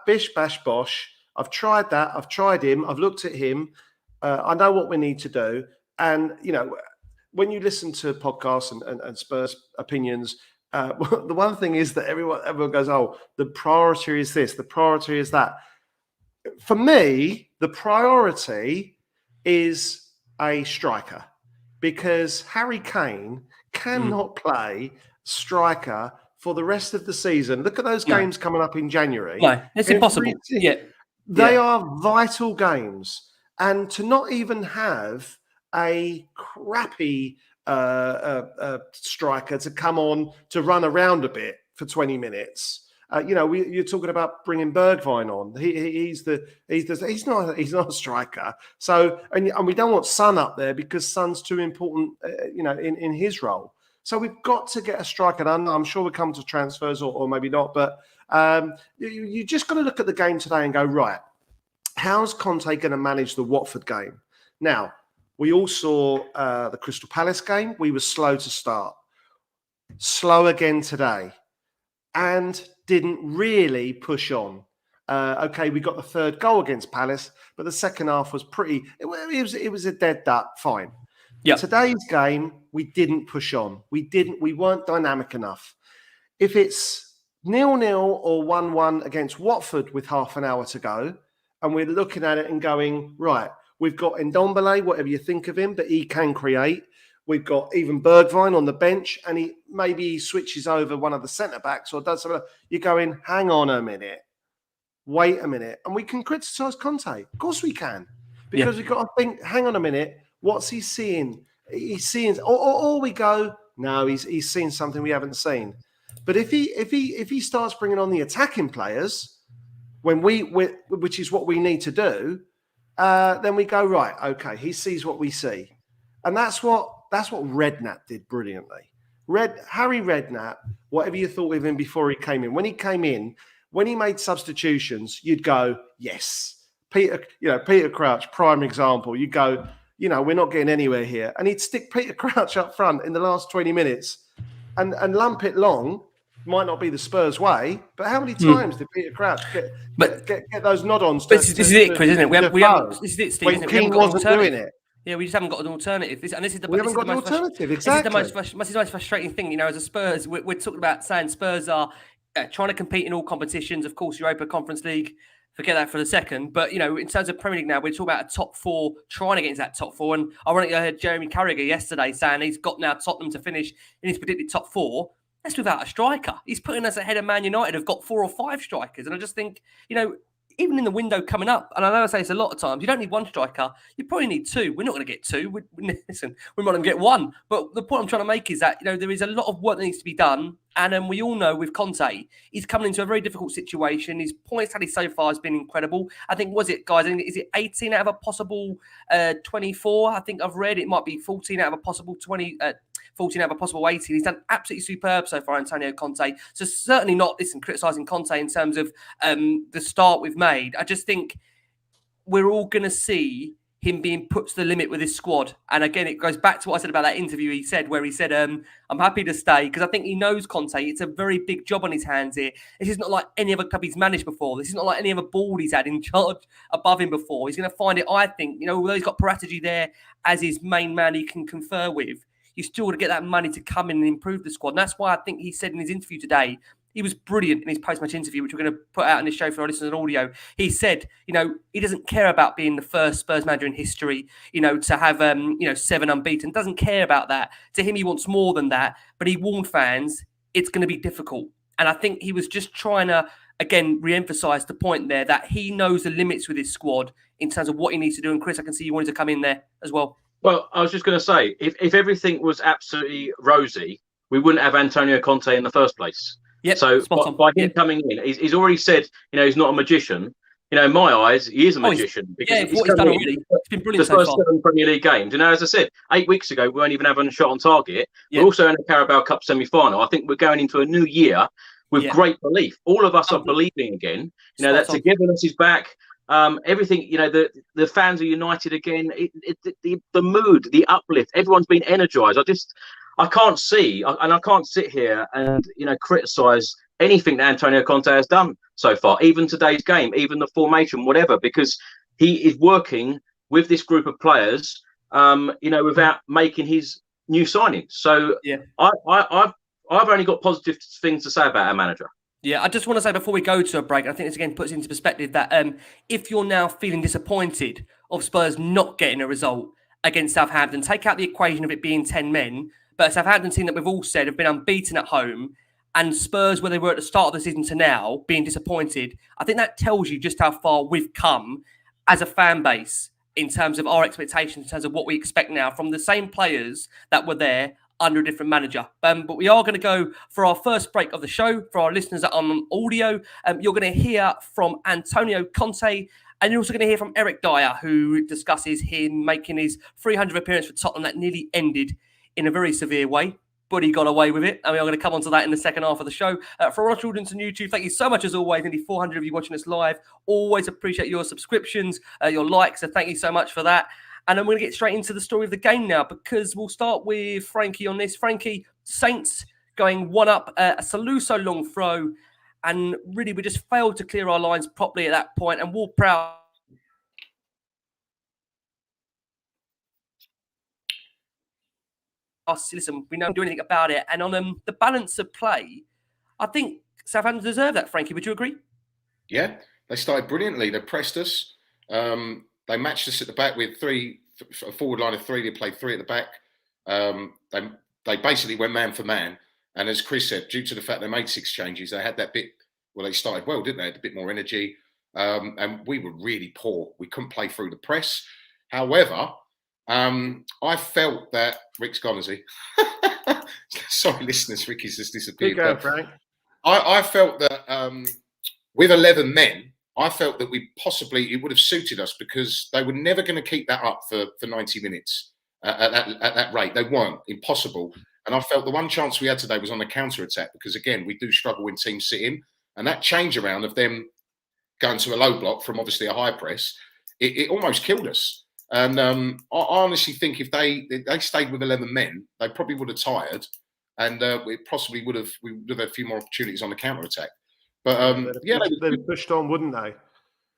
Speaker 4: bish, bash, bosh. I've tried that. I've tried him. I've looked at him. I know what we need to do. And, when you listen to podcasts and Spurs opinions, the one thing is that everyone goes, oh, the priority is this, the priority is that. For me, the priority is a striker because Harry Kane cannot play striker for the rest of the season. Look at those games coming up in January.
Speaker 1: No, it's impossible.
Speaker 4: They are vital games. And to not even have a crappy striker to come on to run around a bit for 20 minutes. You're talking about bringing Bergwijn on. He's not a striker. So and we don't want Son up there because Son's too important. In his role. So we've got to get a striker. And I'm sure we'll come to transfers or maybe not. But you just got to look at the game today and go, right, how's Conte going to manage the Watford game? Now, we all saw the Crystal Palace game. We were slow to start. Slow again today. And didn't really push on. We got the third goal against Palace, but the second half was pretty... It was a dead duck, fine. Yeah. Today's game, we didn't push on. We weren't dynamic enough. If it's 0-0 or 1-1 against Watford with half an hour to go, and we're looking at it and going, right, we've got Ndombele, whatever you think of him, but he can create. We've got even Bergwijn on the bench, and he switches over one of the centre-backs or does something. You're going, hang on a minute. Wait a minute. And we can criticise Conte. Of course we can. Because we've got to think, hang on a minute, what's he seeing? He's seeing, or we go, no, he's seeing something we haven't seen. But if he starts bringing on the attacking players, which is what we need to do, then we go, right, okay, he sees what we see. And that's what Redknapp did brilliantly. Harry Redknapp, whatever you thought of him before he came in, when he made substitutions, you'd go, yes. Peter Crouch, prime example. You go, we're not getting anywhere here. And he'd stick Peter Crouch up front in the last 20 minutes and lump it long. Might not be the Spurs way, but how many times did Peter Crouch get those nod-ons?
Speaker 1: This is it, Chris, isn't it? This is it, Steve.
Speaker 4: When King wasn't doing it.
Speaker 1: Yeah, we just haven't got an alternative. This is the
Speaker 4: alternative. Exactly.
Speaker 1: This is the most frustrating thing. You know, as a Spurs, we're talking about saying Spurs are trying to compete in all competitions. Of course, Europa Conference League. Forget that for the second. But, you know, in terms of Premier League now, we're talking about a top four, trying to get into that top four. And ironically, I heard Jeremy Carragher yesterday saying he's got now Tottenham to finish in his predicted top four. That's without a striker. He's putting us ahead of Man United, who've got 4 or 5 strikers. And I just think, you know, even in the window coming up, and I know I say this a lot of times, you don't need 1 striker. You probably need 2. We're not going to get 2. Listen, we might even get 1. But the point I'm trying to make is that, you know, there is a lot of work that needs to be done. And we all know with Conte, he's coming into a very difficult situation. His points tally so far has been incredible. I think, is it 18 out of a possible 24? I think I've read it might be 14 out of a possible 20. 14 out of a possible 18. He's done absolutely superb so far, Antonio Conte. So certainly not, criticising Conte in terms of the start we've made. I just think we're all going to see him being put to the limit with his squad. And again, it goes back to what I said about that interview he said, where he said, I'm happy to stay, because I think he knows Conte. It's a very big job on his hands here. This is not like any other club he's managed before. This is not like any other board he's had in charge above him before. He's going to find it, I think, you know, although he's got Paratici there as his main man he can confer with, you still got to get that money to come in and improve the squad. And that's why I think he said in his interview today, he was brilliant in his post-match interview, which we're going to put out in this show for our listeners on audio. He said, you know, he doesn't care about being the first Spurs manager in history, you know, to have, 7 unbeaten. Doesn't care about that. To him, he wants more than that. But he warned fans, it's going to be difficult. And I think he was just trying to, again, re-emphasise the point there that he knows the limits with his squad in terms of what he needs to do. And Chris, I can see you wanted to come in there as well.
Speaker 2: Well, I was just going to say, if everything was absolutely rosy, we wouldn't have Antonio Conte in the first place.
Speaker 1: Yep,
Speaker 2: so by him coming in, he's already said, you know, he's not a magician. You know, in my eyes, he is a magician.
Speaker 1: Because what he's done already. It's been brilliant
Speaker 2: the first 7 Premier League games. You know, as I said, 8 weeks ago, we weren't even having a shot on target. Yep. We're also in a Carabao Cup semi-final. I think we're going into a new year with great belief. All of us are believing again. You know, that togetherness is back. Everything, you know, the fans are united again. The mood, the uplift, everyone's been energized. I can't see, and I can't sit here and, you know, criticize anything that Antonio Conte has done so far, even today's game, even the formation, whatever, because he is working with this group of players, you know, without making his new signings. So I've only got positive things to say about our manager.
Speaker 1: Yeah, I just want to say before we go to a break, I think this again puts into perspective that if you're now feeling disappointed of Spurs not getting a result against Southampton, take out the equation of it being 10 men, but a Southampton team that we've all said have been unbeaten at home, and Spurs, where they were at the start of the season to now, being disappointed, I think that tells you just how far we've come as a fan base in terms of our expectations, in terms of what we expect now from the same players that were there under a different manager. But we are going to go for our first break of the show. For our listeners that are on audio, you're going to hear from Antonio Conte, and you're also going to hear from Eric Dier, who discusses him making his 300th appearance for Tottenham that nearly ended in a very severe way, but he got away with it. And we are going to come on to that in the second half of the show. For our audience on YouTube, thank you so much as always. Nearly 400 of you watching us live. Always appreciate your subscriptions, your likes. So thank you so much for that. And I'm going to get straight into the story of the game now, because we'll start with Frankie on this. Frankie, Saints going 1-up, a Saluso long throw. And really, we just failed to clear our lines properly at that point. And Ward-Prowse, listen, we don't do anything about it. And on the balance of play, I think Southampton deserve that, Frankie. Would you agree?
Speaker 3: Yeah, they started brilliantly. They pressed us. They matched us at the back with a forward line of 3. They played 3 at the back. They basically went man for man. And as Chris said, due to the fact they made 6 changes, they had that bit. Well, they started well, didn't they? Had a bit more energy. And we were really poor. We couldn't play through the press. However, I felt that Rick's gone, has he? Sorry, listeners, Ricky's just disappeared.
Speaker 4: Keep going, Frank.
Speaker 3: I felt that with 11 men, I felt that it would have suited us, because they were never going to keep that up for 90 minutes at that rate. They weren't. Impossible. And I felt the one chance we had today was on the counter-attack, because, again, we do struggle when teams sit in. And that change around of them going to a low block from obviously a high press, it almost killed us. And I honestly think if they stayed with 11 men, they probably would have tired. and we possibly would have had a few more opportunities on the counter attack. But
Speaker 4: they'd have pushed on, wouldn't they?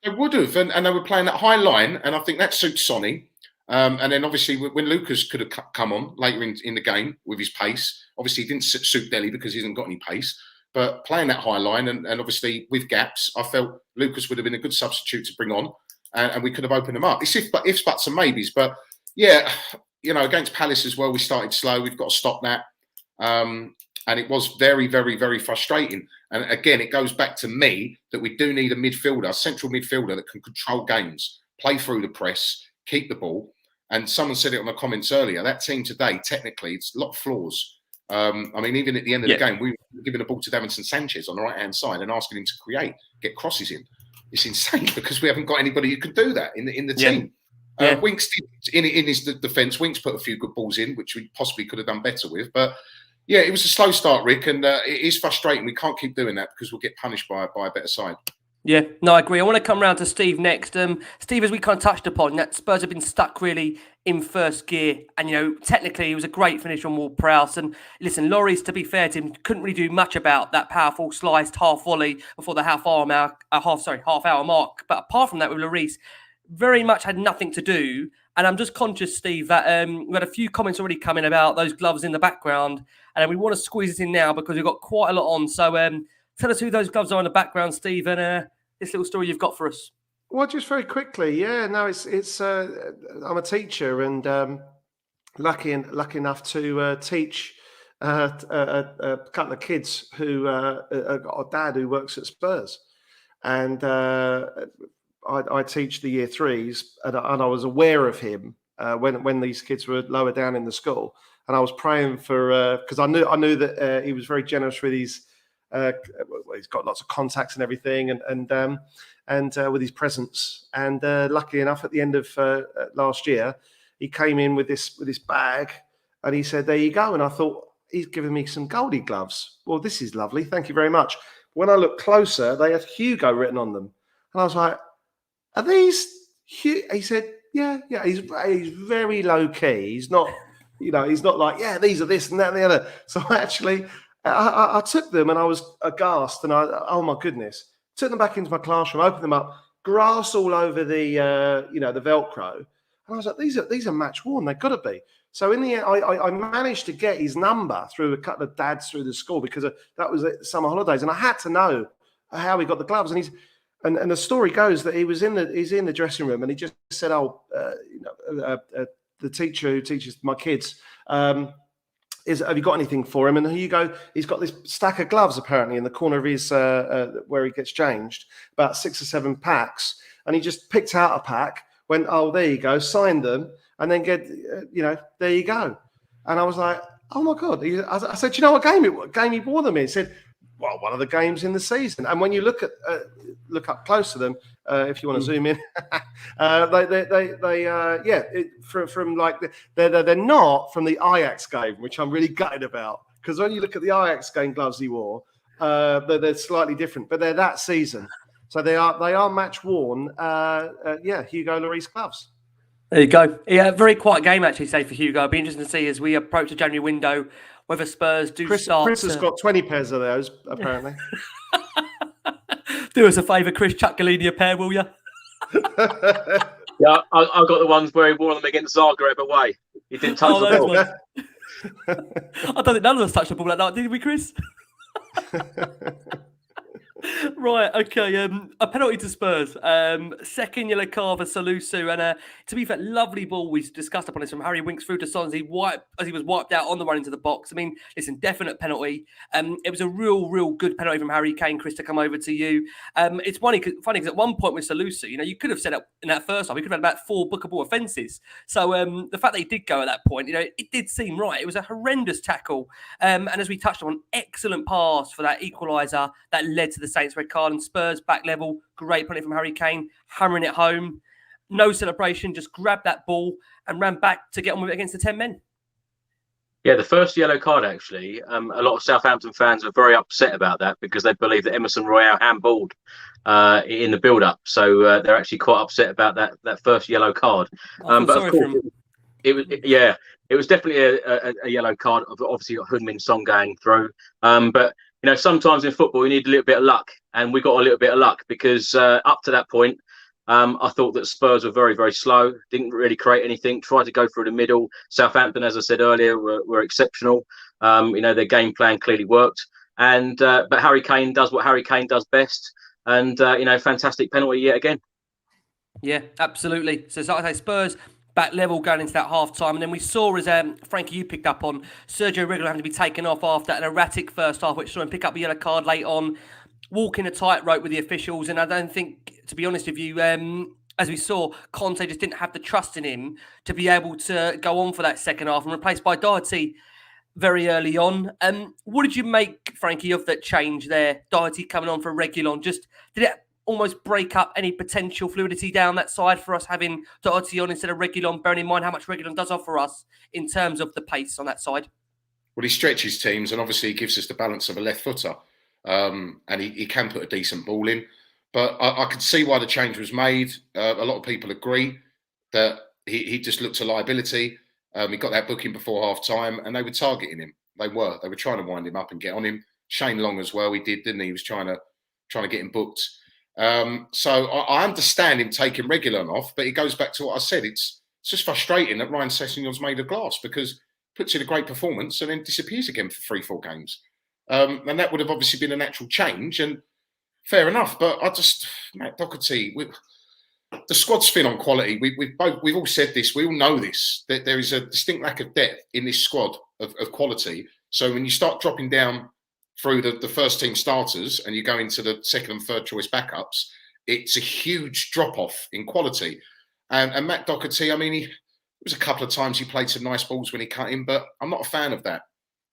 Speaker 3: They would have, and they were playing that high line, and I think that suits Sonny. And then obviously when Lucas could have come on later in the game with his pace, obviously he didn't suit Dele because he hasn't got any pace. But playing that high line and obviously with gaps, I felt Lucas would have been a good substitute to bring on, and we could have opened them up. It's ifs, buts, and maybes. But yeah, against Palace as well, we started slow. We've got to stop that. And it was very, very, very frustrating. And again, it goes back to me that we do need a midfielder, a central midfielder that can control games, play through the press, keep the ball. And someone said it on the comments earlier, that team today, technically, it's a lot of flaws. I mean, even at the end of the game, we were giving the ball to Davinson Sanchez on the right-hand side and asking him to get crosses in. It's insane because we haven't got anybody who can do that in the team. Winks did, in his defence, Winks put a few good balls in, which we possibly could have done better with. But yeah, it was a slow start, Rick, and it is frustrating. We can't keep doing that because we'll get punished by a better side.
Speaker 1: Yeah, no, I agree. I want to come round to Steve next. Steve, as we kind of touched upon, that Spurs have been stuck really in first gear. And, technically, it was a great finish from Ward-Prowse. And listen, Lloris, to be fair to him, couldn't really do much about that powerful sliced half volley before the half hour mark. But apart from that, with Lloris, very much had nothing to do. And I'm just conscious, Steve, that we had a few comments already coming about those gloves in the background. And we want to squeeze it in now because we've got quite a lot on. So tell us who those gloves are in the background, Steve, and this little story you've got for us.
Speaker 4: Well, just very quickly, it's I'm a teacher and lucky enough to teach a couple of kids who got a dad who works at Spurs, and I teach the year threes, and I was aware of him when these kids were lower down in the school, and I was praying for because I knew that he was very generous with his. He's got lots of contacts and everything, and with his presence. And luckily enough, at the end of last year, he came in with this bag, and he said, "There you go." And I thought, he's giving me some Goldie gloves. Well, this is lovely. Thank you very much. When I looked closer, they had Hugo written on them, and I was like, "Are these?" He said, "Yeah." He's very low key. He's not, he's not like, "Yeah, these are this and that and the other." So I took them and I was aghast and oh my goodness, took them back into my classroom, opened them up, grass all over the the Velcro, and I was like, these are match worn. They've got to be. So in the end, I managed to get his number through a couple of dads through the school because that was summer holidays, and I had to know how he got the gloves. And the story goes that he's in the dressing room and he just said, the teacher who teaches my kids. Have you got anything for him? And Hugo, he's got this stack of gloves apparently in the corner of his where he gets changed, about 6 or 7 packs, and he just picked out a pack, went, "Oh, there you go," signed them, and then there you go. And I was like, "Oh my god!" I said, "Do you know what game he wore them in?" He said, "Well, one of the games in the season." And when you look up close to them, if you want to zoom in, they're not from the Ajax game, which I'm really gutted about, because when you look at the Ajax game gloves he wore, they're slightly different, but they're that season, so they are match worn. Hugo Lloris gloves.
Speaker 1: There you go. Yeah, very quiet game actually, say for Hugo. It'll be interesting to see as we approach the January window whether Spurs do start.
Speaker 4: Chris has got 20 pairs of those, apparently.
Speaker 1: Do us a favour, Chris. Chuck Galini a pair, will you?
Speaker 2: Yeah, I got the ones where he wore them against Zagreb away. He didn't touch the ball.
Speaker 1: I don't think none of us touched the ball that night, did we, Chris? Right, okay. A penalty to Spurs. Second yellow card for Salisu, and to be fair, lovely ball. We discussed upon this from Harry Winks through to Son as he was wiped out on the run into the box. I mean, listen, definite penalty. It was a real good penalty from Harry Kane. Chris, to come over to you. It's funny because at one point with Salisu, you could have said up in that first half, he could have had about 4 bookable offences. So the fact that he did go at that point, it did seem right. It was a horrendous tackle, and as we touched on, excellent pass for that equaliser that led to the Saints red card. And Spurs back level, great penalty from Harry Kane, hammering it home. No celebration, just grabbed that ball and ran back to get on with it against the 10 men.
Speaker 2: Yeah, the first yellow card, actually, a lot of Southampton fans are very upset about that because they believe that Emerson Royale handballed in the build-up. So they're actually quite upset about that first yellow card.
Speaker 1: Sorry for him.
Speaker 2: It was definitely a yellow card. Obviously, got Heung-min Song going through. But sometimes in football you need a little bit of luck, and we got a little bit of luck because up to that point, I thought that Spurs were very, very slow. Didn't really create anything. Tried to go through the middle. Southampton, as I said earlier, were exceptional. Their game plan clearly worked. But Harry Kane does what Harry Kane does best, and fantastic penalty yet again.
Speaker 1: Yeah, absolutely. So I say Spurs back level going into that half time, and then we saw, as Frankie, you picked up on, Sergio Reguilon having to be taken off after an erratic first half, which saw him pick up a yellow card late on, walking a tightrope with the officials. And I don't think, to be honest with you, as we saw, Conte just didn't have the trust in him to be able to go on for that second half, and replaced by Dier very early on. What did you make, Frankie, of that change there? Dier coming on for Reguilon. Just did it almost break up any potential fluidity down that side for us having Dier on instead of Reguilon, bearing in mind how much Reguilon does offer us in terms of the pace on that side?
Speaker 3: Well, he stretches teams, and obviously he gives us the balance of a left footer, and he can put a decent ball in. But I could see why the change was made. A lot of people agree that he just looked a liability. He got that booking before half time, and they were targeting him. They were trying to wind him up and get on him. Shane Long as well. He did, didn't he? He was trying to get him booked. So I understand him taking Reguilon off, but it goes back to what I said. It's just frustrating that Ryan Sessegnon's made of glass, because he puts in a great performance and then disappears again for 3-4 games. And that would have obviously been a natural change, and fair enough. But Matt Doherty, the squad's thin on quality. We've all said this. We all know this, that there is a distinct lack of depth in this squad of quality. So when you start dropping down through the first team starters and you go into the second and third choice backups, it's a huge drop off in quality. And Matt Doherty, I mean, there was a couple of times he played some nice balls when he cut in, but I'm not a fan of that.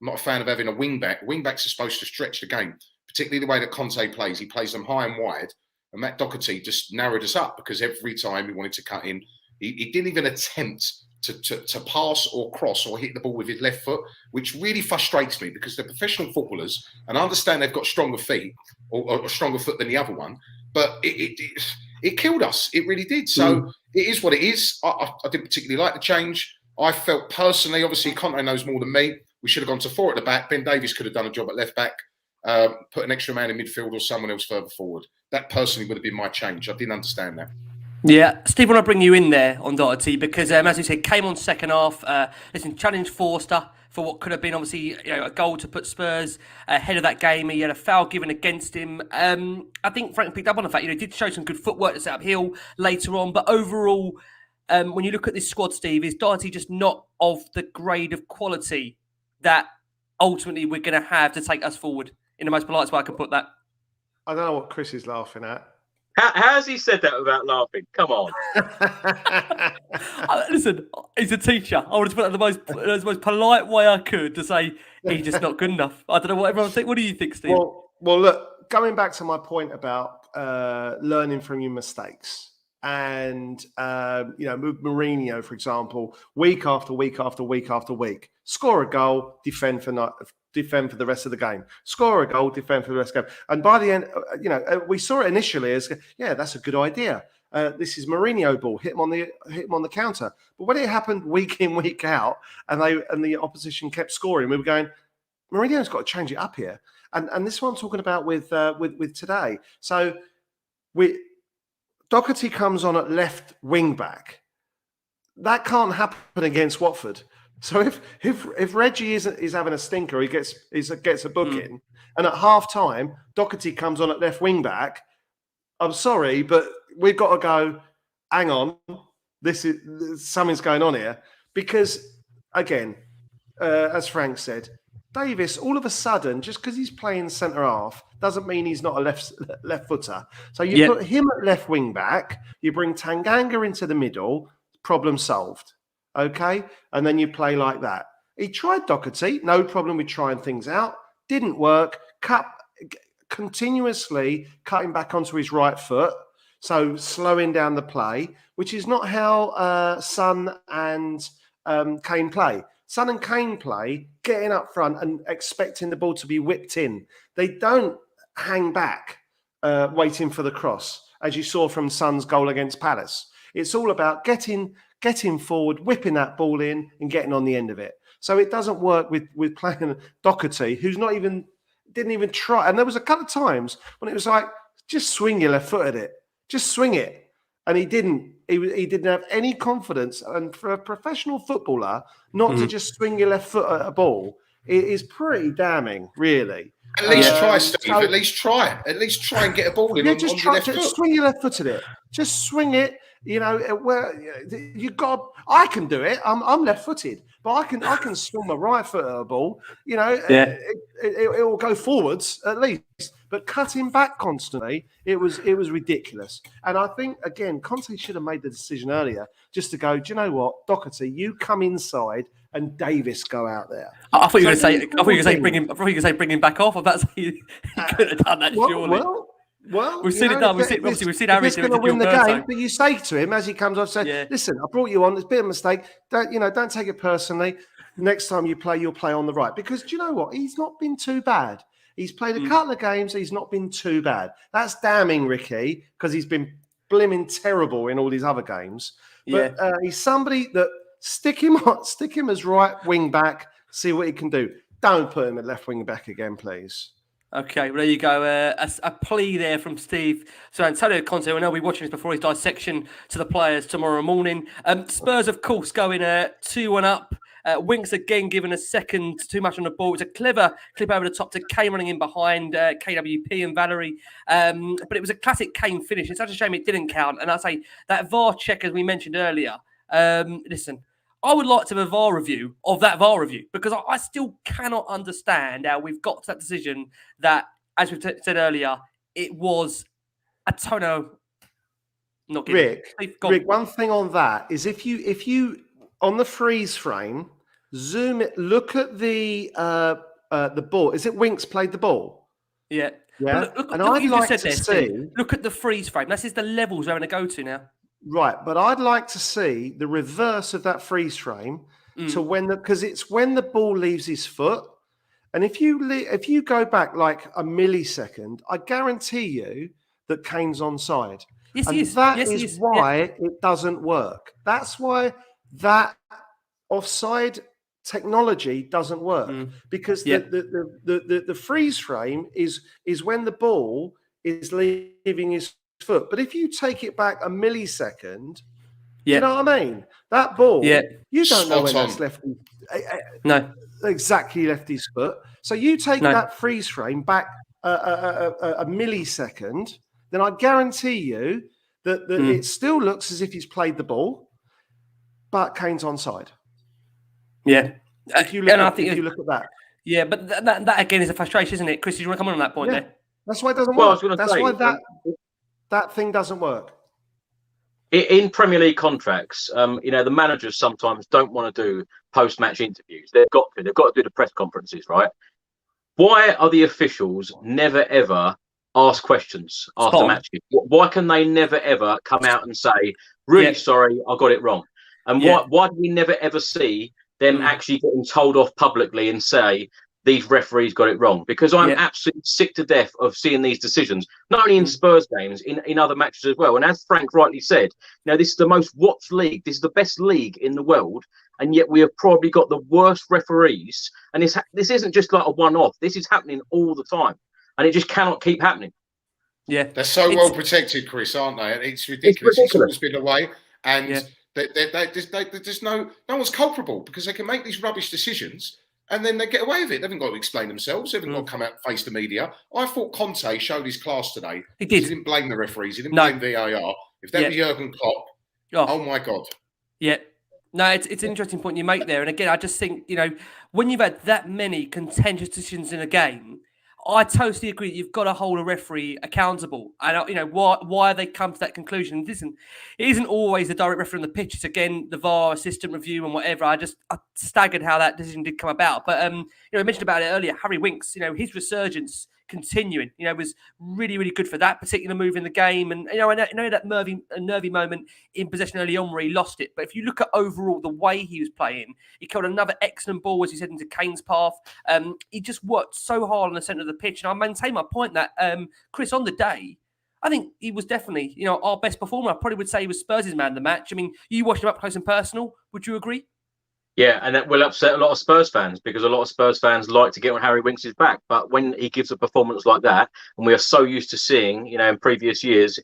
Speaker 3: I'm not a fan of having a wing back. Wing backs are supposed to stretch the game, particularly the way that Conte plays. He plays them high and wide. And Matt Doherty just narrowed us up, because every time he wanted to cut in, he didn't even attempt to pass or cross or hit the ball with his left foot, which really frustrates me, because they're professional footballers, and I understand they've got stronger feet or a stronger foot than the other one, but it killed us. It really did. So it is what it is. I didn't particularly like the change. I felt personally, obviously Conte knows more than me, we should have gone to 4 at the back. Ben Davies could have done a job at left back. Put an extra man in midfield or someone else further forward. That personally would have been my change. I didn't understand that.
Speaker 1: Yeah, Steve, I want to bring you in there on Doherty, because as you said, came on second half. Challenged Forster for what could have been obviously a goal to put Spurs ahead of that game. He had a foul given against him. I think Frank picked up on the fact he did show some good footwork to set uphill later on, but overall, when you look at this squad, Steve, is Doherty just not of the grade of quality that ultimately we're going to have to take us forward? In the most polite way I can put that.
Speaker 4: I don't know what Chris is laughing at.
Speaker 2: How has he said that without laughing? Come on.
Speaker 1: Listen, he's a teacher. I wanted to put that the most polite way I could to say he's just not good enough. I don't know what everyone thinks. What do you think, Steve?
Speaker 4: Well, look, going back to my point about learning from your mistakes. And, Mourinho, for example, week after week after week after week, score a goal, defend for the rest of the game. Score a goal, defend for the rest of the game. And by the end, we saw it initially as, that's a good idea. This is Mourinho ball, hit him on the counter. But when it happened week in, week out, and the opposition kept scoring, we were going, Mourinho's got to change it up here. And this is what I'm talking about with today. So Doherty comes on at left wing back. That can't happen against Watford. So if Reggie is having a stinker, he gets a booking, and at half time Doherty comes on at left wing back. I'm sorry, but we've got to go. Hang on, something's going on here, because again, as Frank said, Davis all of a sudden, just because he's playing centre half, doesn't mean he's not a left footer. So you put him at left wing back, you bring Tanganga into the middle, problem solved. Okay, and then you play like that. He tried Doherty, no problem with trying things out. Didn't work. Continuously cutting back onto his right foot, so slowing down the play, which is not how Son and Kane play. Son and Kane play getting up front and expecting the ball to be whipped in. They don't hang back waiting for the cross, as you saw from Son's goal against Palace. It's all about getting getting forward, whipping that ball in and getting on the end of it. So it doesn't work with playing Doherty, who's didn't even try. And there was a couple of times when it was like, just swing your left foot at it. Just swing it. And he didn't. He didn't have any confidence. And for a professional footballer, not to just swing your left foot at a ball, it is pretty damning, really.
Speaker 3: At least try, Steve. At least try. At least try and get a ball in on your left foot.
Speaker 4: Swing your left foot at it. Just swing it. You know, where you got. I can do it. I'm left-footed, but I can swing my right foot at a ball. You know, it will go forwards at least. But cutting back constantly, it was ridiculous. And I think again, Conte should have made the decision earlier, just to go. Do you know what, Doherty, you come inside and Davis go out there.
Speaker 1: I thought you were going to say bring him back off. That's he could have done that surely.
Speaker 4: Well,
Speaker 1: we've seen it done. We've seen Harry do it to
Speaker 4: win the
Speaker 1: Gilberto.
Speaker 4: game. But you say to him as he comes off, say, "Listen, I brought you on. It's a bit of a mistake. Don't take it personally. Next time you play, you'll play on the right." Because do you know what? He's not been too bad. He's played a couple of games. He's not been too bad. That's damning, Ricky, because he's been blimmin' terrible in all these other games. But he's somebody that stick him as right wing back. See what he can do. Don't put him at left wing back again, please.
Speaker 1: Okay, well, there you go. A plea there from Steve. So Antonio Conte, I know we'll be watching this before his dissection to the players tomorrow morning. Spurs, of course, going 2-1 up. Winks again given a second too much on the ball. It's a clever clip over the top to Kane running in behind KWP and Valerie. But it was a classic Kane finish. It's such a shame it didn't count. And I say that VAR check, as we mentioned earlier, listen, I would like to have a VAR review of that VAR review, because I still cannot understand how we've got to that decision that, as we said earlier, it was a tono. Not giving.
Speaker 4: Rick, one thing on that is if you on the freeze frame, zoom it, look at the ball. Is it Winks played the ball?
Speaker 1: Yeah.
Speaker 4: Yeah.
Speaker 1: Look,
Speaker 4: and
Speaker 1: I'd
Speaker 4: I'd like
Speaker 1: to
Speaker 4: see.
Speaker 1: Steve, look at the freeze frame. This is the levels we're going to go to now.
Speaker 4: Right, but I'd like to see the reverse of that freeze frame to because it's when the ball leaves his foot, and if you go back like a millisecond, I guarantee you that Kane's onside.
Speaker 1: Yes,
Speaker 4: and
Speaker 1: he is.
Speaker 4: That
Speaker 1: yes,
Speaker 4: is why it doesn't work. That's why that offside technology doesn't work because the freeze frame is when the ball is leaving his foot. But if you take it back a millisecond, you know what I mean? That ball, you don't know when that's left.
Speaker 1: No,
Speaker 4: exactly left his foot. So you take that freeze frame back a millisecond, then I guarantee you that it still looks as if he's played the ball, but Kane's onside.
Speaker 1: Yeah,
Speaker 4: if you look at that.
Speaker 1: Yeah, but that again is a frustration, isn't it, Chris? Do you want to come on that point there?
Speaker 4: That's why it doesn't work. That's why that thing doesn't work.
Speaker 2: In Premier League contracts, the managers sometimes don't want to do post-match interviews. They've got to do the press conferences, right? Why are the officials never ever ask questions after matches? Why can they never ever come out and say, "Really sorry, I got it wrong"? And why do we never ever see them actually getting told off publicly and say, "These referees got it wrong"? Because I'm absolutely sick to death of seeing these decisions, not only in Spurs games, in other matches as well. And as Frank rightly said, this is the most watched league. This is the best league in the world. And yet we have probably got the worst referees. And this isn't just like a one-off. This is happening all the time. And it just cannot keep happening.
Speaker 3: Yeah, they're so well protected, Chris, aren't they? It's ridiculous. It's always been away. And there's no one's culpable because they can make these rubbish decisions. And then they get away with it. They haven't got to explain themselves. They haven't got to come out and face the media. I thought Conte showed his class today.
Speaker 1: He did.
Speaker 3: He didn't blame the referees. He didn't blame VAR. If that was Jurgen Klopp, oh my God.
Speaker 1: Yeah. No, it's an interesting point you make there. And again, I just think, when you've had that many contentious decisions in a game, I totally agree. You've got to hold a referee accountable. And why they come to that conclusion. Listen, it isn't always the direct referee on the pitch. It's again the VAR assistant review and whatever. I staggered how that decision did come about. But I mentioned about it earlier. Harry Winks, his resurgence continuing, was really, really good for that particular move in the game. And I know that nervy moment in possession early on where he lost it. But if you look at overall the way he was playing, he killed another excellent ball as he said into Kane's path. He just worked so hard on the centre of the pitch. And I maintain my point that Chris, on the day, I think he was definitely, our best performer. I probably would say he was Spurs' man of the match. I mean, you watched him up close and personal. Would you agree?
Speaker 2: Yeah, and that will upset a lot of Spurs fans because a lot of Spurs fans like to get on Harry Winks' back. But when he gives a performance like that, and we are so used to seeing, in previous years,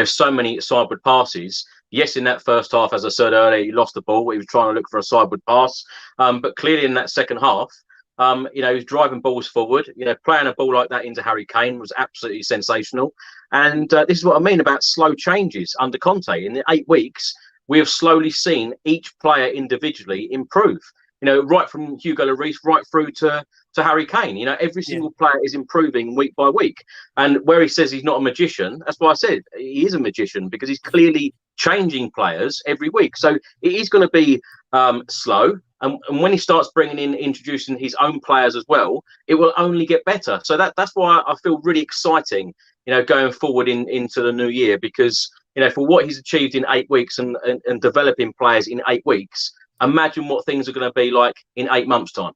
Speaker 2: so many sideward passes. Yes, in that first half, as I said earlier, he lost the ball. He was trying to look for a sideward pass. But clearly in that second half, he was driving balls forward. Playing a ball like that into Harry Kane was absolutely sensational. And this is what I mean about slow changes under Conte. In the 8 weeks, we have slowly seen each player individually improve. Right from Hugo Lloris right through to Harry Kane. Every single player is improving week by week. And where he says he's not a magician, that's why I said he is a magician, because he's clearly changing players every week. So it is going to be slow. And when he starts introducing his own players as well, it will only get better. So that's why I feel really exciting, going forward into the new year, because for what he's achieved in 8 weeks and developing players in 8 weeks, imagine what things are going to be like in 8 months' time.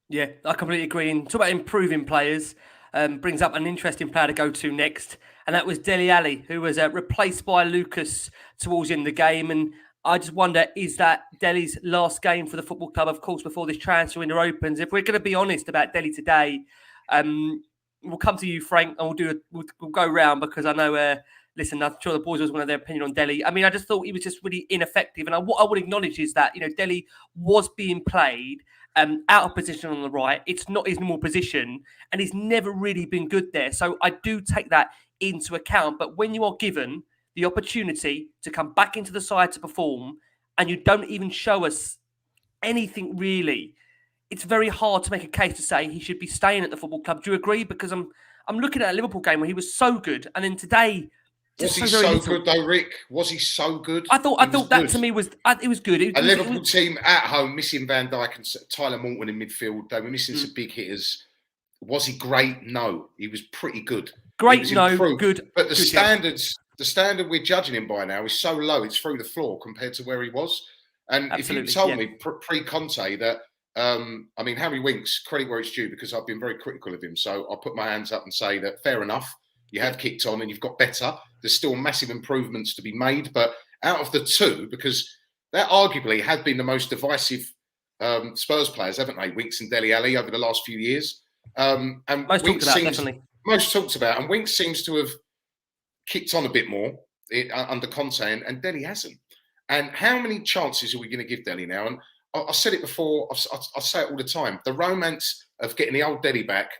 Speaker 1: Yeah, I completely agree. And talk about improving players, brings up an interesting player to go to next. And that was Dele Alli, who was replaced by Lucas towards the end of the game. And I just wonder, is that Dele's last game for the football club, of course, before this transfer window opens? If we're going to be honest about Dele today, we'll come to you, Frank, and we'll go round, because I know... Listen, I'm sure the boys always wanted their opinion on Dele. I mean, I just thought he was just really ineffective. And what I would acknowledge is that, Dele was being played out of position on the right. It's not his normal position, and he's never really been good there. So I do take that into account. But when you are given the opportunity to come back into the side to perform, and you don't even show us anything really, it's very hard to make a case to say he should be staying at the football club. Do you agree? Because I'm looking at a Liverpool game where he was so good, and then today...
Speaker 3: Was he so good though, Rick? Was he so good?
Speaker 1: I thought that good. To me was it was good.
Speaker 3: A Liverpool team at home missing Van Dijk and Tyler Morton in midfield. They were missing some big hitters. Was he great? No, he was pretty good.
Speaker 1: Great, no, good.
Speaker 3: But the standard we're judging him by now is so low; it's through the floor compared to where he was. And
Speaker 1: Absolutely,
Speaker 3: if you told me pre-Conte that, I mean, Harry Winks, credit where it's due, because I've been very critical of him. So I'll put my hands up and say that fair enough. You have kicked on and you've got better. There's still massive improvements to be made. But out of the two, because that arguably have been the most divisive Spurs players, haven't they? Winks and Dele Alli over the last few years. And
Speaker 1: most talked about, definitely.
Speaker 3: Most talked about. And Winks seems to have kicked on a bit more under Conte, and Dele hasn't. And how many chances are we going to give Dele now? And I said it before, I say it all the time. The romance of getting the old Dele back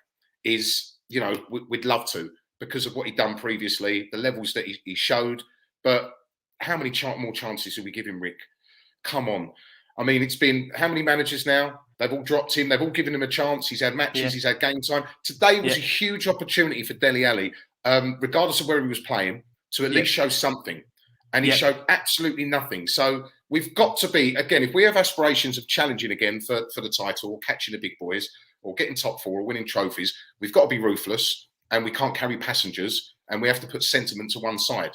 Speaker 3: is, we'd love to, because of what he'd done previously, the levels that he showed. But how many more chances are we giving Rick? Come on. I mean, it's been how many managers now? They've all dropped him. They've all given him a chance. He's had matches. He's had game time. Today was a huge opportunity for Dele Alli, regardless of where he was playing, to at least show something. And he showed absolutely nothing. So we've got to be, again, if we have aspirations of challenging again for the title, or catching the big boys, or getting top four, or winning trophies, we've got to be ruthless. And we can't carry passengers, and we have to put sentiment to one side.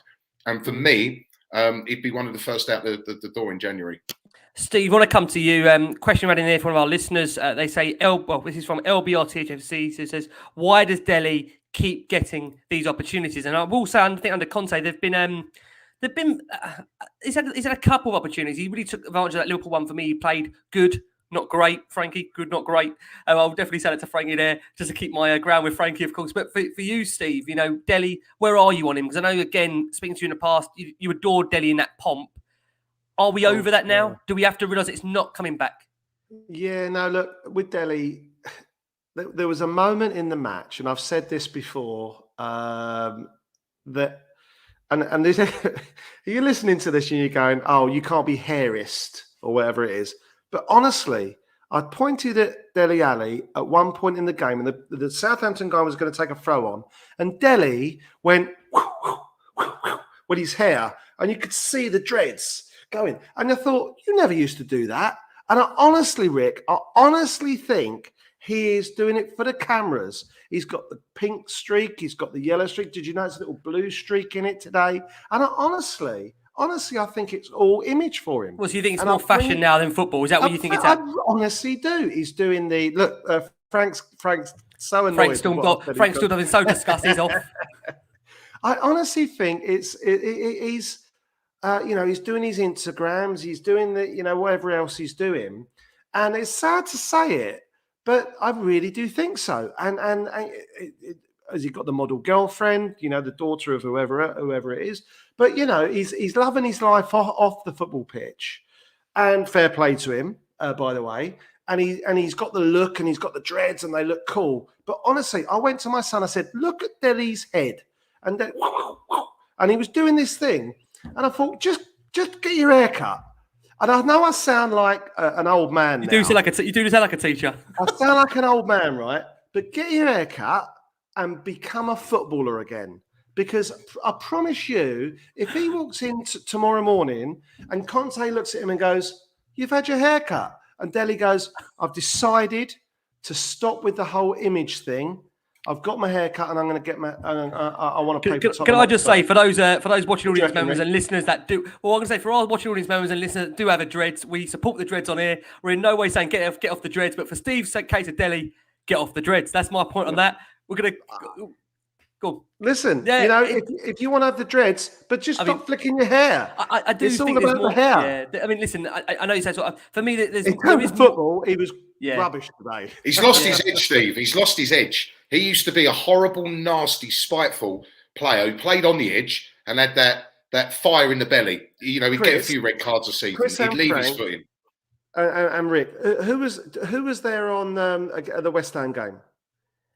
Speaker 3: And for me, it'd be one of the first out the door in January.
Speaker 1: Steve, I want to come to you. Question right in there from one of our listeners. They say, this is from LBRTHFC. So it says, why does Dele keep getting these opportunities? And I will say, I think under Conte, he's had a couple of opportunities. He really took advantage of that Liverpool one for me. He played good. Not great, Frankie. Good, not great. I'll definitely send it to Frankie there, just to keep my ground with Frankie, of course. But for you, Steve, Dele, where are you on him? Because I know, again, speaking to you in the past, you adored Dele in that pomp. Are we over that now? Yeah. Do we have to realise it's not coming back?
Speaker 4: Yeah, no, look, with Dele, there was a moment in the match, and I've said this before, that, and this, you're listening to this and you're going, oh, you can't be hairist or whatever it is. But honestly, I pointed at Dele Alli at one point in the game, and the Southampton guy was going to take a throw on, and Dele went with his hair, and you could see the dreads going. And I thought, you never used to do that. And I honestly, Rick, think he is doing it for the cameras. He's got the pink streak, he's got the yellow streak. Did you notice a little blue streak in it today? And honestly, I think it's all image for him.
Speaker 1: Well, so you think it's more fashion now than football? Is that what you think it's at?
Speaker 4: I honestly do. He's doing the look. Frank's so annoyed.
Speaker 1: Frank's still not having so disgusted. He's off.
Speaker 4: I honestly think he's he's doing his Instagrams, he's doing the whatever else he's doing, and it's sad to say it, but I really do think so. And has he got the model girlfriend? The daughter of whoever it is. But he's loving his life off the football pitch, and fair play to him, by the way. And he's got the look, and he's got the dreads, and they look cool. But honestly, I went to my son. I said, "Look at Dele's head," and he was doing this thing, and I thought, just get your hair cut. And I know I sound like an old man.
Speaker 1: You do sound like a teacher.
Speaker 4: I sound like an old man, right? But get your hair cut and become a footballer again. Because I promise you, if he walks in tomorrow morning and Conte looks at him and goes, "You've had your hair cut," and Dele goes, "I've decided to stop with the whole image thing. I've got my hair cut and I'm going to get my. I want to play for Tottenham."
Speaker 1: Can I just say, for those watching audience
Speaker 4: reckon,
Speaker 1: members
Speaker 4: mate?
Speaker 1: and listeners that do, well, I'm going to say for our watching audience members and listeners that do have a dreads, we support the dreads on here. We're in no way saying get off the dreads, but for Steve's case of Dele, get off the dreads. That's my point on that. We're going to go.
Speaker 4: Listen, if you want to have the dreads, but just stop flicking your hair.
Speaker 1: I do
Speaker 4: it's
Speaker 1: think
Speaker 4: all about the hair.
Speaker 1: Yeah, I mean, listen, I know you said sort of, for me, there
Speaker 4: is football. He was rubbish today.
Speaker 3: He's lost his edge, Steve. He's lost his edge. He used to be a horrible, nasty, spiteful player who played on the edge and had that fire in the belly. He'd get a few red cards a season. He'd leave his foot in.
Speaker 4: And Rick, who was there on the West Ham game?